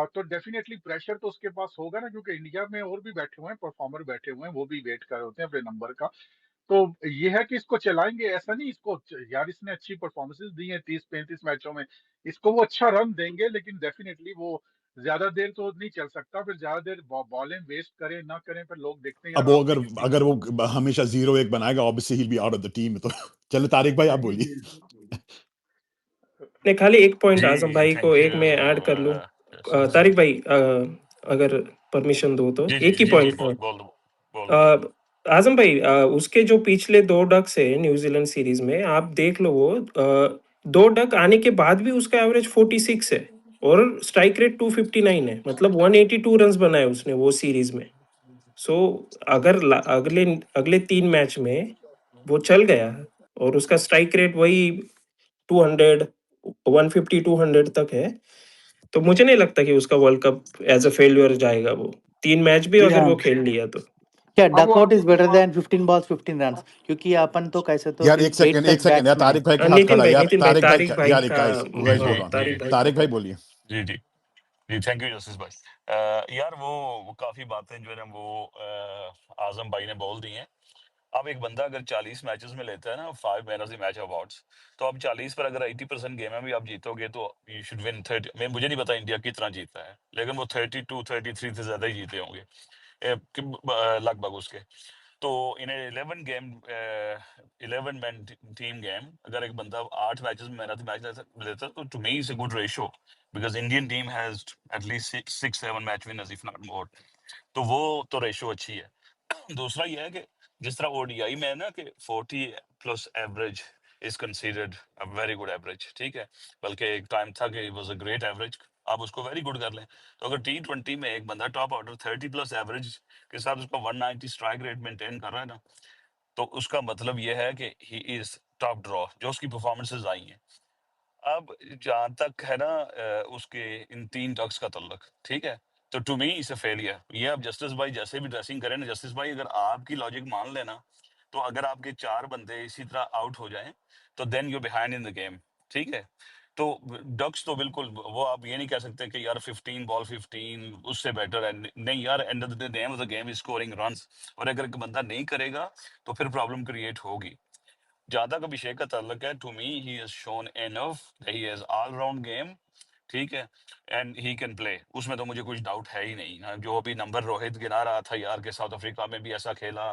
तो डेफिनेटली प्रेशर तो उसके पास होगा ना, क्योंकि इंडिया में और भी बैठे हुए हैं परफॉर्मर, बैठे हुए हैं, वो भी वेट कर रहे होते हैं अपने नंबर का। तो ये है कि इसको चलाएंगे, ऐसा नहीं इसको यार इसने अच्छी परफॉर्मेंसेस दी हैं 30-35 मैचों में, इसको वो अच्छा रन देंगे, लेकिन डेफिनेटली वो ज्यादा देर तो नहीं चल सकता। फिर ज्यादा देर बॉलें वेस्ट करें ना करें, फिर लोग देखते हैं अब यार वो आपने अगर कितनी अगर वो हमेशा 0-1 बनाएगा obviously he will be out of the team, तो चलो तारिक भाई आप जी बोलिए। जी नहीं, खाली एक पॉइंट आजम जी भाई को थैंक एक मैं ऐड कर लूं। यू जी तारिक भाई, अगर परमिशन दो तो जी एक ही जी जी जी पॉइंट बोल है। बोल दो बोल दो। आजम भाई उसके जो पिछले 2 डक्स है न्यूजीलैंड सीरीज में आप देख लो वो 2 डक आने के बाद भी उसका एवरेज 46 है और स्ट्राइक रेट 259 है, मतलब 182 रन्स बनाए उसने वो सीरीज में। सो अगर अगले अगले 3 मैच में वो चल गया और उसका स्ट्राइक रेट वही 200 150 200 तक है, तो मुझे नहीं लगता कि उसका world cup as a failure जाएगा वो। 3 मैच भी अगर वो खेल लिया तो। क्या अब वो डकआउट इज आपको बेटर आप देन 15 बॉल्स 15 रन्स, क्योंकि अपन तो कैसे तो यार सिर्फ एक 8 सेकंड तक यार, बैट्समैन है। तारिक भाई के हाथ खड़ा यार, नितिन भाई तारिक भाई भाई यार का गाइस जी गाइस जी होल्ड ऑन, तारिक भाई तारिक का भाई बोलिए। जी जी जी थैंक यू जस्टिस भाई। यार वो काफी बातें जो है ना वो आजम भाई ने बोल दी हैं। अब एक बंदा अगर 40 मैचेस में लेता है ना 5 man of the match awards, तो अब 40 पर अगर 80% गेम में भी आप जीतोगे तो यू शुड विन 30। मैं मुझे नहीं पता इंडिया कितना जीता है, लेकिन वो 32 33 से ज्यादा ही जीते होंगे लगभग उसके। तो इन 11 गेम 11 मैन टीम गेम अगर एक बंदा 8 मैचेस में मैन ऑफ द मैच लेता है तो to me is a good ratio, because Indian team has at least 6-7 match winners if not more. तो वो तो रेशियो अच्छी है। दूसरा ये है कि जिस तरह ओडीआई में है ना कि 40 plus average is considered a very good average, ठीक है, बल्कि एक टाइम था कि it was a great average, आप उसको वेरी गुड कर लें। तो अगर T20 में एक बंदा टॉप ऑर्डर 30 प्लस एवरेज के साथ उसका 190 स्ट्राइक रेट मेंटेन कर रहा है ना, तो उसका मतलब ये है कि ही इज टॉप ड्रॉ जो उसकी परफॉर्मेंसेज आई हैं। अब जहाँ तक है ना उसके इन 3 डक्स का तल्लक, ठीक है, तो to me is a failure. ये अब जस्टिस भाई जैसे भी ड्रेसिंग करें ना, जस्टिस भाई अगर आपकी लॉजिक मान लेना, तो अगर आपके 4 बंदे इसी तरह आउट हो जाएं तो then you behind in the game, ठीक है। तो डक्स तो बिल्कुल वो आप ये नहीं कह सकते कि यार 15 बॉल 15 उससे बेटर है, नहीं यार, end of the name of the game is scoring runs, और अगर एक बंदा नहीं करेगा तो फिर प्रॉब्लम क्रिएट होगी। जहां तक अभिषेक का ताल्लुक है, to me he has shown enough he has all round game, ठीक है, एंड ही कैन प्ले, उसमें तो मुझे कुछ डाउट है ही नहीं। हाँ, जो अभी नंबर रोहित गिना रहा था यार के साउथ अफ्रीका में भी ऐसा खेला,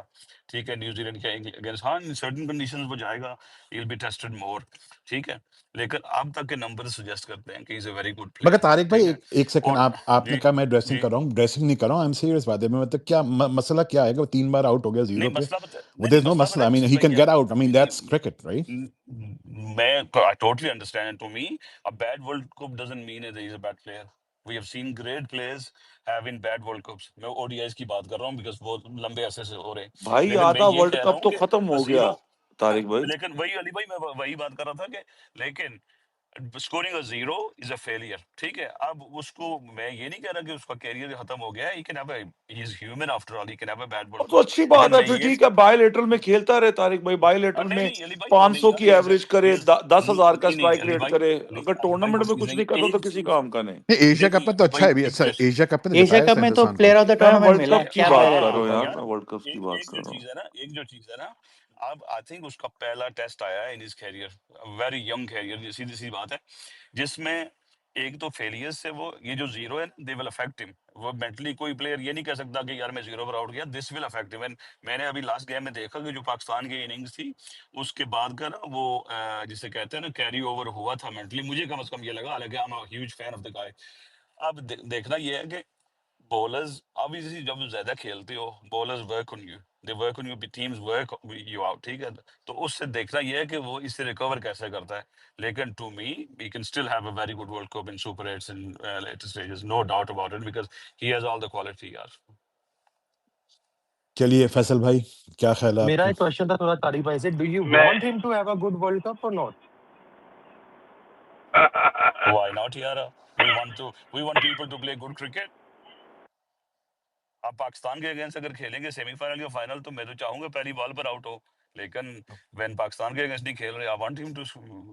ठीक है, न्यूजीलैंड के अगेंस्ट, हाँ इन सर्टेन कंडीशंस वो जाएगा, ही विल बी टेस्टेड मोर, ठीक है, लेकिन अब तक के नंबर सजेस्ट करते हैं कि इज अ वेरी गुड मगर प्लेयर, तारिक भाई ठीक है। एक सेकंड, और आपने जी कहा मैं ड्रेसिंग जी कर रहा हूँ, ड्रेसिंग नहीं कर रहा हूँ, आई एम सीरियस बात है। मैं मतलब क्या मसला क्या है कि वो 3 बार आउट हो गया नहीं 0 पे? मसला पता वो नहीं देयर नहीं इज नो मसला पता मसला, है आई मीन जस्टिस ही भाई कैन क्या गेट है। आउट, आई मीन नहीं दैट्स क्रिकेट, राइट? मैं I totally understand, and to me a bad World Cup doesn't mean that he's a bad player. We have seen great players having bad World Cups. मैं ODIs की बात कर रहा हूँ because वो लंबे अरसे से हो रहे हैं, भाई लेकिन मैं आधा ये वर्ल्ड कह रहा कप हूँ तो कि खत्म हो गया, जीरो, तारिक भाई। लेकिन वही अली भाई मैं वही बात कर रहा था कि लेकिन scoring a zero is a failure, ठीक है। अब उसको मैं ये नहीं कह रहा कि उसका कैरियर खत्म हो गया है, he can have he is human after all, he can have a bad अब वर्ल्ड तो कप, अच्छी लेकिन बात है, मैं फिर ये ठीक है, बायलेटरल में खेलता रहे तारिक भाई, बायलेटरल नहीं में नहीं अली भाई नहीं 500 यार की एवरेज करे, 10,000 का नहीं नहीं स्ट्राइक अली रेट भाई, करे, अली अगर भाई टूर्नामेंट में बस कुछ नहीं नहीं करता तो एक किसी चीज, काम का नहीं। नहीं, एशिया कप नहीं में तो अच्छा भाई है भी, एक अच्छा चीज, एशिया कप में तो एशिया जिताया कप इसने में तो हिंदुस्तान को। प्लेयर ऑफ द मैं टूर्नामेंट वर्ल्ड मिला है, कप की क्या बात कह रहे कर हैं रहा आप? हूँ यार, यार मैं वर्ल्ड कप की बात एक कर जो रहा हूँ। चीज है ना, एक जो चीज है ना, अब आई थिंक उसका पहला टेस्ट आया है in his career, very young career, सीधी सी बात है, जिसमें एक तो फेलियर्स से वो ये जो जीरो है दे विल अफेक्ट हिम, वो मेंटली कोई प्लेयर ये नहीं कह सकता कि यार मैं जीरो पर आउट गया, दिस विल अफेक्ट हिम। मैंने अभी लास्ट गेम में देखा कि जो पाकिस्तान की इनिंग्स थी उसके बाद का ना वो जिसे कहते हैं ना कैरी ओवर हुआ था मेंटली, मुझे कम से कम ये लगा, हालांकि I am a huge fan of the guy. अब देखना ये है कि बॉलर्स obviously जब ज्यादा खेलते हो bowlers work on you, they work on you, teams work you out, ठीक है, तो उससे देखना ये है कि वो इससे रिकवर कैसे करता है। लेकिन to me he can still have a very good world cup in super eights in later stages, no doubt about it, because he has all the quality यार। चलिए फैसल भाई, क्या ख्याल है मेरा आपका? एक क्वेश्चन था थोड़ा तारिक भाई से, डू यू मैं want him to have a good world cup और नॉट? व्हाई नॉट यार, we want people to play good cricket. आप पाकिस्तान के अगेंस्ट अगर खेलेंगे सेमीफाइनल या फाइनल तो मैं तो चाहूंगा पहली बॉल पर आउट हो, लेकिन व्हेन पाकिस्तान के अगेंस्ट नहीं खेल रहे, I want him to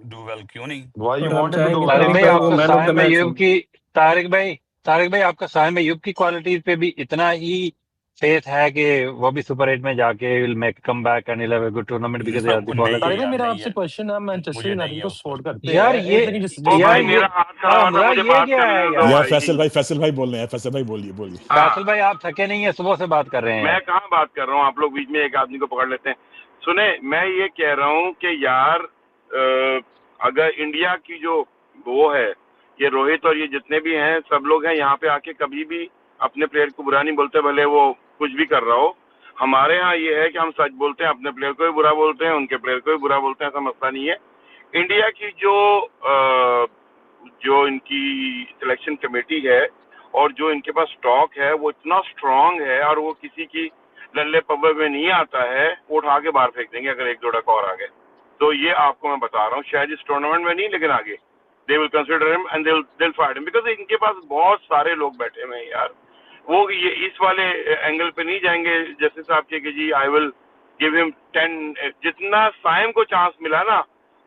do well, क्यों नहीं। व्हाई यू और आप वांट हिम टू डू चाहेंगे वेल तारिक तारिक भाई भाई आफ्टर? वो आपका man of the Saim match Ayub हो। की, तारिक भाई आपका साइम अयूब की क्वालिटीज पे भी इतना ही फेथ है कि वो भी सुपर 8 में जाके will make come back and will have a good tournament because they are the नहीं है क्वालिटी? तारिक भाई यार, मेरा नहीं आपसे है, क्वेश्चन है, मैनचेस्टर मुझे नहीं यूनाइटेड है को उस पर। सपोर्ट करते यार हैं, ये एक लेकिन ओ जस्ट भाई यार मैं ये मेरा हाथ खड़ा हुआ था, हमजा मुझे ये बात क्या करने है दो दो यार? यार भाई। फैसल भाई बोल रहे हैं, फैसल भाई बोलिए बोलिए। हाँ, फैसल भाई आप थके नहीं है, सुबह से बात कर रहे हैं मैं यार। कहाँ बात कर रहा हूँ, आप लोग बीच में एक आदमी को पकड़ लेते हैं। सुने, मैं ये कह रहा हूँ कि यार अगर इंडिया की जो वो है, ये रोहित और ये जितने भी हैं सब लोग हैं यहाँ पे आके कभी भी अपने प्लेयर को बुरा नहीं बोलते, भले वो कुछ भी कर रहा हो। हमारे यहाँ ये है कि हम सच बोलते हैं, अपने प्लेयर को भी बुरा बोलते हैं, उनके प्लेयर को भी बुरा बोलते हैं, ऐसा मसला नहीं है। इंडिया की जो इनकी सिलेक्शन कमेटी है और जो इनके पास स्टॉक है वो इतना स्ट्रांग है और वो किसी की लल्ले पब्बे में नहीं आता है, वो उठा के बाहर फेंक देंगे अगर एक दो डक और आ गए। तो ये आपको मैं बता रहा हूँ, शायद इस टूर्नामेंट में नहीं लेकिन आगे they will consider him and they will fight him, because इनके पास बहुत सारे लोग बैठे हुए हैं यार। वो ये इस वाले एंगल पे नहीं जाएंगे जैसे साहब के कि जी आई विल गिव हिम 10, जितना साइम को चांस मिला ना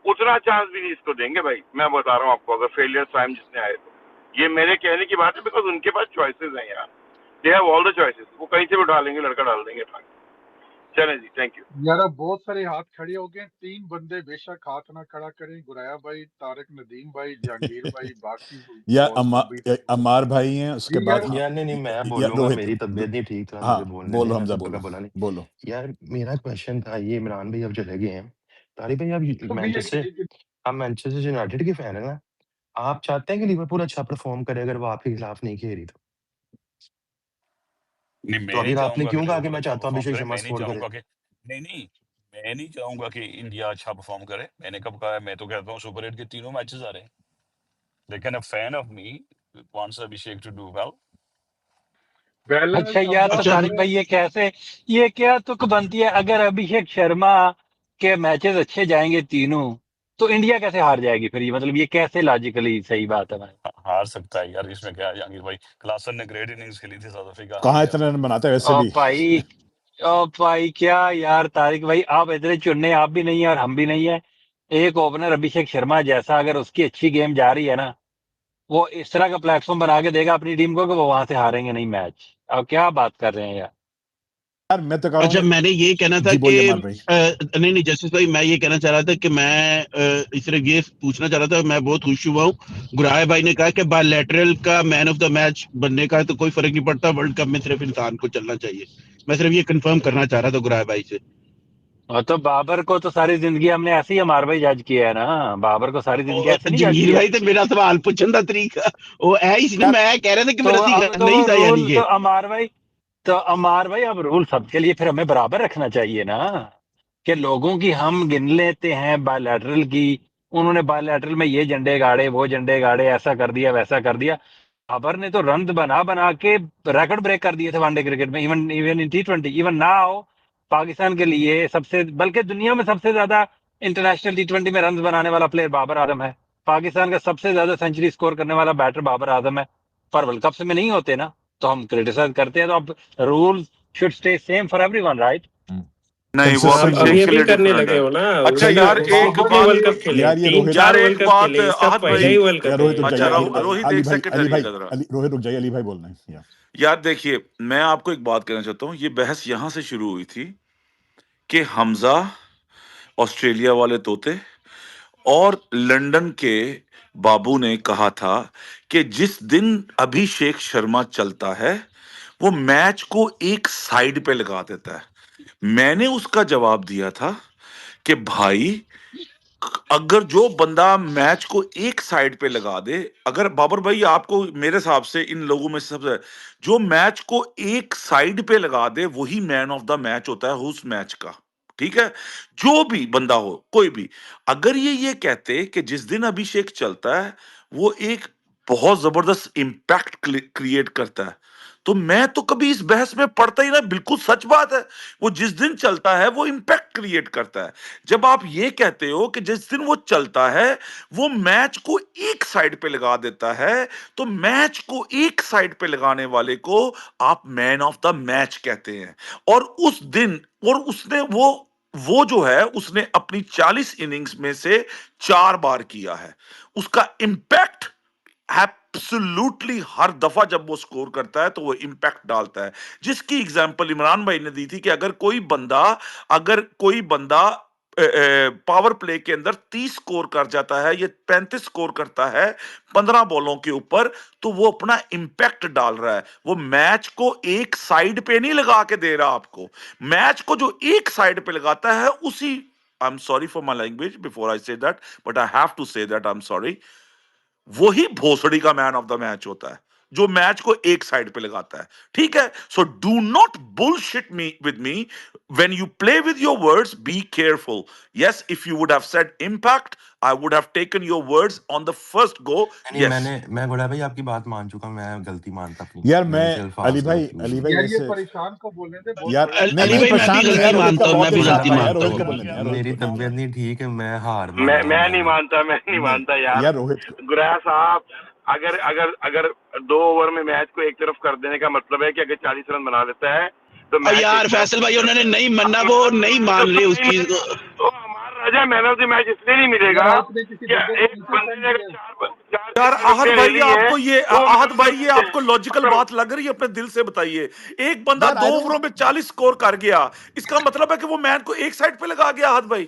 उतना चांस भी नहीं इसको देंगे भाई, मैं बता रहा हूँ आपको। अगर फेलियर साइम जितने आए तो ये मेरे कहने की बात है, बिकॉज उनके पास चॉइसेस हैं यार, they have all the choices, वो कहीं से भी उठा लेंगे, लड़का डाल देंगे। चलें जी, थैंक यू यार अब बहुत सारे हाथ खड़े हो गए, 3 बंदे बेशक हाथ ना खड़ा करें, गुराया भाई, तारिक, नदीम भाई, जहांगीर भाई, बाकी या और अभी तक अमार भाई हैं, उसके जी बाद यार। यार नहीं नहीं मैं या बोलूंगा, रोहित मेरी तबीयत नहीं ठीक, थोड़ा हाँ मुझे बोलने बोलो दें, मैं हमजा सबका बोलो बोला नहीं। बोलो। यार मेरा क्वेश्चन था ये, इमरान भाई अब चले गए हैं, तारिक भाई आप कभी मैनचेस्टर, आप मैनचेस्टर यूनाइटेड के फैन है ना, आप चाहते हैं कि लिवरपूल अच्छा परफॉर्म करे अगर वो आपके खिलाफ नहीं खेली तो? नहीं, तो मैं नहीं आखिर आपने चाहूंगा कि क्यों कहा कि लिवरपूल मैं अच्छा चाहता हूँ परफॉर्म अभिषेक करे, शर्मा मैं नहीं स्कोर करे? चाहूंगा कि नहीं, मैं नहीं चाहूंगा कि इंडिया अच्छा परफॉर्म करे। मैंने कब कहा है? मैं तो कहता हूँ सुपर 8 के तीनों मैचेस आ रहे हैं, लेकिन a fan of me wants Abhishek to do well. अच्छा बैलेंस यार, हमजा तो अच्छा भाई तारिक भाई ये कैसे, ये क्या तुक बनती है? अगर अभिषेक शर्मा के मैचेस अच्छे जाएंगे तीनों, तो इंडिया कैसे हार जाएगी फिर? ये मतलब ये कैसे लॉजिकली सही बात है भाई? हार सकता है यार, इसमें क्या है जहांगीर भाई? क्लासन ने ग्रेट इनिंग्स खेली थी, साउथ अफ्रीका हार कहाँ गया इतने था। रन बनाते हैं वैसे ओ भी। भाई, ओ भाई, क्या यार तारिक भाई, आप इतने चुनने आप भी नहीं है और हम भी नहीं है। एक ओपनर अभिषेक शर्मा जैसा अगर उसकी अच्छी गेम जा रही है ना, वो इस तरह का प्लेटफॉर्म बना के देगा अपनी टीम को कि वो वहां से हारेंगे नहीं मैच। अब क्या बात कर रहे हैं यार? यार मैं तो कह रहा अच्छा, हूँ मैंने ये कहना था जी कि बोलिए अमार भाई। नहीं नहीं जस्टिस भाई, मैं ये कहना चाह रहा था कि मैं इस तरह ये पूछना चाह रहा था, मैं बहुत खुश हुआ हूँ। गुराया भाई ने कहा कि बायलैटरल का मैन ऑफ द मैच बनने का तो कोई फर्क नहीं पड़ता, वर्ल्ड कप में सिर्फ इंसान को चलना चाहिए। मैं सिर्फ ये कंफर्म करना चाह रहा था गुराया भाई से। और तो बाबर को तो सारी जिंदगी हमने ऐसे ही हमार भाई जज किया है ना, बाबर को सारी जिंदगी ऐसे नहीं जज जंगीर किया। भाई तो मेरा सवाल पूछने का तरीका वो है, इसलिए यार मैं कह रहा था कि तो मेरा अब सीखा तो नहीं वो था यानी रूल कि। तो अमार भाई अब रूल सबके लिए फिर हमें बराबर रखना चाहिए ना, कि लोगों की हम गिन लेते हैं बायलैटरल की, उन्होंने बायलैटरल में ये झंडे गाड़े, वो झंडे गाड़े, ऐसा कर दिया, वैसा कर दिया। बाबर ने तो रन बना बना के रिकॉर्ड ब्रेक कर दिए थे वनडे क्रिकेट में, even even in T20, even now Pakistan के लिए सबसे, बल्कि दुनिया में सबसे ज्यादा इंटरनेशनल T20 में रन बनाने वाला प्लेयर बाबर आजम है। पाकिस्तान का सबसे ज्यादा सेंचुरी स्कोर करने वाला बैटर बाबर आजम है। पर वर्ल्ड कप में नहीं होते ना, तो हम क्रिटिसाइज करते हैं। तो अब rule should stay same for everyone, right? नहीं, वो कंसिस्टेंट अब रूल। अभिषेक ये के भी लिए करने डिफरेंट लगे है। हो ना, अच्छा उसका यार, उसने एक कितने बात, वर्ल्ड कप खेले? यार ये तीन रोहित चार यार वर्ल्ड एक कप बात खेले, इसका आहत पहला भाई, ही वर्ल्ड यार कप है रोहित रुक ये। जाइए, अच्छा अली रोहित अली एक भाई, सेकंड अली भाई, रहिएगा जरा। रोहित रुक जाइए, अली भाई बोल रहे हैं या यार देखिए, मैं आपको एक बात कहना चाहता हूँ, ये बहस यहां से शुरू हुई थी कि हमजा, ऑस्ट्रेलिया वाले तोते और लंदन के बाबू ने कहा था कि जिस दिन अभिषेक शर्मा चलता है वो मैच को एक साइड पे लगा देता है। मैंने उसका जवाब दिया था कि भाई, अगर जो बंदा मैच को एक साइड पे लगा दे, अगर बाबर भाई आपको, मेरे हिसाब से इन लोगों में से सबसे जो मैच को एक साइड पे लगा दे वही मैन ऑफ द मैच होता है उस मैच का। ठीक है, जो भी बंदा हो, कोई भी। अगर ये कहते कि जिस दिन अभिषेक चलता है वो एक बहुत जबरदस्त इंपैक्ट क्रिएट करता है, तो मैं तो कभी इस बहस में पड़ता ही ना। बिल्कुल सच बात है, वो जिस दिन चलता है वो इंपैक्ट क्रिएट करता है। जब आप ये कहते हो कि जिस दिन वो चलता है वो मैच को एक साइड पे लगा देता है, तो मैच को एक साइड पे लगाने वाले को आप मैन ऑफ द मैच कहते हैं। और उस दिन, और उसने वो जो है उसने अपनी 40 इनिंग्स में से 4 बार किया है। उसका इंपैक्ट एब्सोल्युटली हर दफा जब वो स्कोर करता है तो वो इंपैक्ट डालता है। जिसकी एग्जांपल इमरान भाई ने दी थी कि अगर कोई बंदा पावर प्ले के अंदर 30 स्कोर कर जाता है, ये 35 स्कोर करता है 15 बॉलों के ऊपर, तो वो अपना इंपैक्ट डाल रहा है। वो मैच को एक साइड पे नहीं लगा के दे रहा आपको। मैच को जो एक साइड पे लगाता है उसी, I am sorry for my language before I say that, but I have to say that, I am sorry, वही भोसड़ी का मैन ऑफ द मैच होता है। जो मैच को एक साइड पे लगाता है, ठीक है? So do not bullshit me with me when you play with your words, be careful. Yes, if you would have said impact, I would have taken your words on the first go. नहीं yes, मैं गोड़ा भाई आपकी बात मान चुका, मैं गलती मानता अपनी, यार मेरे मैं से अली अल्फाज भाई गलत हुई यार हैं। ये ऐसे परेशान को बोलने दे, बहुत यार बड़ा नहीं अली नहीं भाई मैं भी प्रशांत गलती यार रोहित का मानता हूँ, बहुत मैं भी दिल गलती चाहता है यार, मानता रोहित हूँ। का बोलने दे यार, रोहित मेरी का बोलने तबीयत नहीं ठीक है, मैं हार मैं मान रहा हूँ, नहीं मानता, मैं नहीं नहीं मानता यार। यार रोहित को गुरैया साहब, अगर अगर अगर 2 ओवर में मैच को एक तरफ कर देने का मतलब है कि अगर 40 रन बना लेता है तो और मैच यार एक तरफ फैसल नहीं भाई उन्होंने करता है। नहीं मानना, वो अमार नहीं राजा मान तो रहे उस नहीं चीज को। मिलेगा, तो अमार राजा मैन ऑफ द मैच इसलिए नहीं मिलेगा यार आपने किसी कि बंदे को एक नीचे बंदे फेंक ने अगर दिया। चार यार चार आहत विकेटें ले भाई, ली हैं आपको ये तो आहत भाई, ये मतलब आपको लॉजिकल बात लग रही है? अपने दिल से बताइए। एक बंदा यार 2 आई ओवरों डोंट में 40 स्कोर कर गया, इसका मतलब है कि वो मैन को एक साइड पे लगा गया आहत भाई।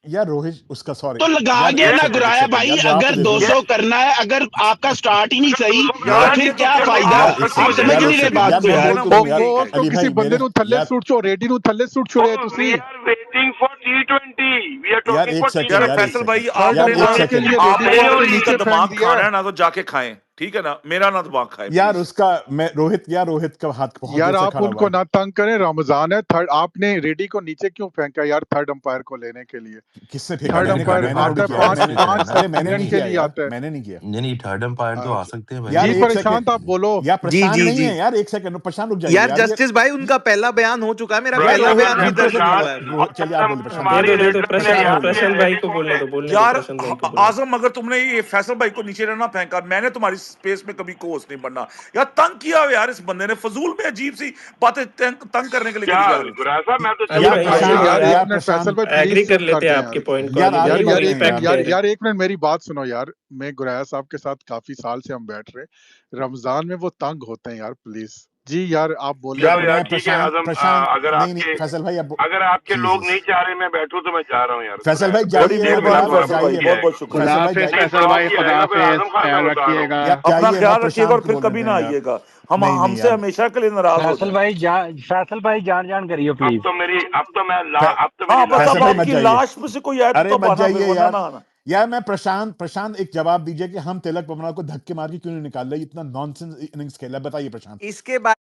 यार रोहित उसका सॉरी तो लगा यार गया एक ना सेकंड गुराया भाई, यार जवाब तो अगर दे दो ना 200 करना है, अगर आपका स्टार्ट ही नहीं सही अगर 200 तो करना यार है फिर ये तो क्या फिर फायदा? यार एक आखिर आप सेकंड सीजन समझ में यार ये नहीं एक रहे सेकंड सीरीज बात यार को मैं जीते यार। ना, बोलता वो हूँ भी यार यही ਉਹ अली कहेंगे। ਕਿਸੇ भाई ਬੰਦੇ मेरे ਨੂੰ ਥੱਲੇ यार ਸੁੱਟ ਛੋ, ਰੇਡੀ ਨੂੰ ਥੱਲੇ ਸੁੱਟ ਛੋੜਿਆ ਤੁਸੀਂ। we are waiting for T20, we are यार talking एक for सेकंड यार यार एक T20। फैसल भाई, सेकंड थर्ड आपने यार ना एक अंपायर के सेकंड लिए रेडी आपने को ना आपने किसी का नीचे फेंक दिमाग दिया। खाना है ना, तो जाके खाएं, ठीक है ना? मेरा ना दिमाग खाएं यार प्लीज। उसका मैं रोहित का हाथ बहुत यार देर से आप खड़ा हुआ उनको है ना तंग करें, रमजान है। थर्ड आपने रेडी को नीचे क्यों फेंका यार थर्ड अंपायर को लेने के लिए? किसने फेंका थर्ड मैंने कहा अंपायर मैंने थोड़ी आता है किया यार आवाज पांच पे मैंने करें पांच ना। अरे मैंने मिनट नहीं के किया लिए यार आता है। मैंने नहीं किया नहीं थर्ड अंपायर तो आ अच्छा सकते हैं भाई। यार जी एक परेशान सेकंड था, आप बोलो। यार जी प्रशांत जी नहीं जी है यार एक सेकंड प्रशांत रुक जाइए यार यार ये जस्टिस भाई, उनका पहला बयान हो चुका है, मेरा यार पहला रोहित बयान भी घंटों दर्ज से नहीं बोल हुआ है अभी। चलिए आप बोले प्रशांत दे बोले दो हमारी दे दो, रेड ने प्रशांत प्रशांत बोले यार प्रशांत भाई रेडी को को बोलने दो, बोलने दो यार प्रशांत भाई को बोलने दो। आजम, अगर तुमने ये फैसल भाई को नीचे रहना फेंका, मैंने तुम्हारी स्पेस में कभी कोस नहीं बनना। यार तंग किया हुआ यार इस बंदे ने, फजूल में अजीब सी बातें तंग करने के लिए क्या करी जा रही हैं। गुरैया साहब, मैं तो अली यार चलता भाई फिरता अली हूँ प्रशांत भाई यार। आप यार एक यार मिनट फैसल प्रशांत भाई प्लीज एग्री कर चुप कर लेते हैं दें आपके यार। पॉइंट को, यार अली भाई आगे यार नो यार बढ़ते हैं एक इम्पैक्ट यार कह यार रहे हैं। यार एक मिनट मेरी बात सुनो यार। मैं गुराया साहब के साथ काफी साल से हम बैठ रहे, रमजान में वो तंग होते हैं यार, प्लीज जी यार आप बोले यार चलो तो। यार मैं ठीक है प्रशांत आजम, प्रशांत अगर नहीं नहीं आपके फैसल भाई अब अगर आपके लोग जीसस नहीं चाह रहे मैं बैठूं तो मैं चाह रहा हूँ यार। फैसल गुरैया भाई बड़ी जाइए एक मत बिना मेहरबानी यार दुआ फैसल को भाई, जाइए किया बहुत है। बहुत शुक्रिया। फैसल भाई नहीं जाइए खुदाफिज दुआ फैसल भाई, की आएगा, फिर आजम खुदाफिज, खान मैं ख्याल बता रहा हूँ। रखिएगा। यार अपना जाइए मैं ख्याल रखिएगा, और प्रशांत को फिर बोलने कभी दें ना यार आइएगा। हम नहीं नहीं हमसे यार हमेशा के लिए नाराज हो जाए। फैसल भाई जान जान करियो अब प्लीज। तो मेरी अब तो मैं फै, अब तो मेरी हाँ, बस लास्ट फैसल अब भाई है। मत आपकी जाइए लाश में से कोई आए तो अरे तब मत आना, फिर जाइए वरना यार ना आना। यार मैं प्रशांत एक जवाब दीजिए कि हम तिलक वर्मा को धक्के मार के क्यों नहीं निकाल रहे, इतना नॉनसेंस इनिंग्स खेला है, बताइए प्रशांत। इसके बाद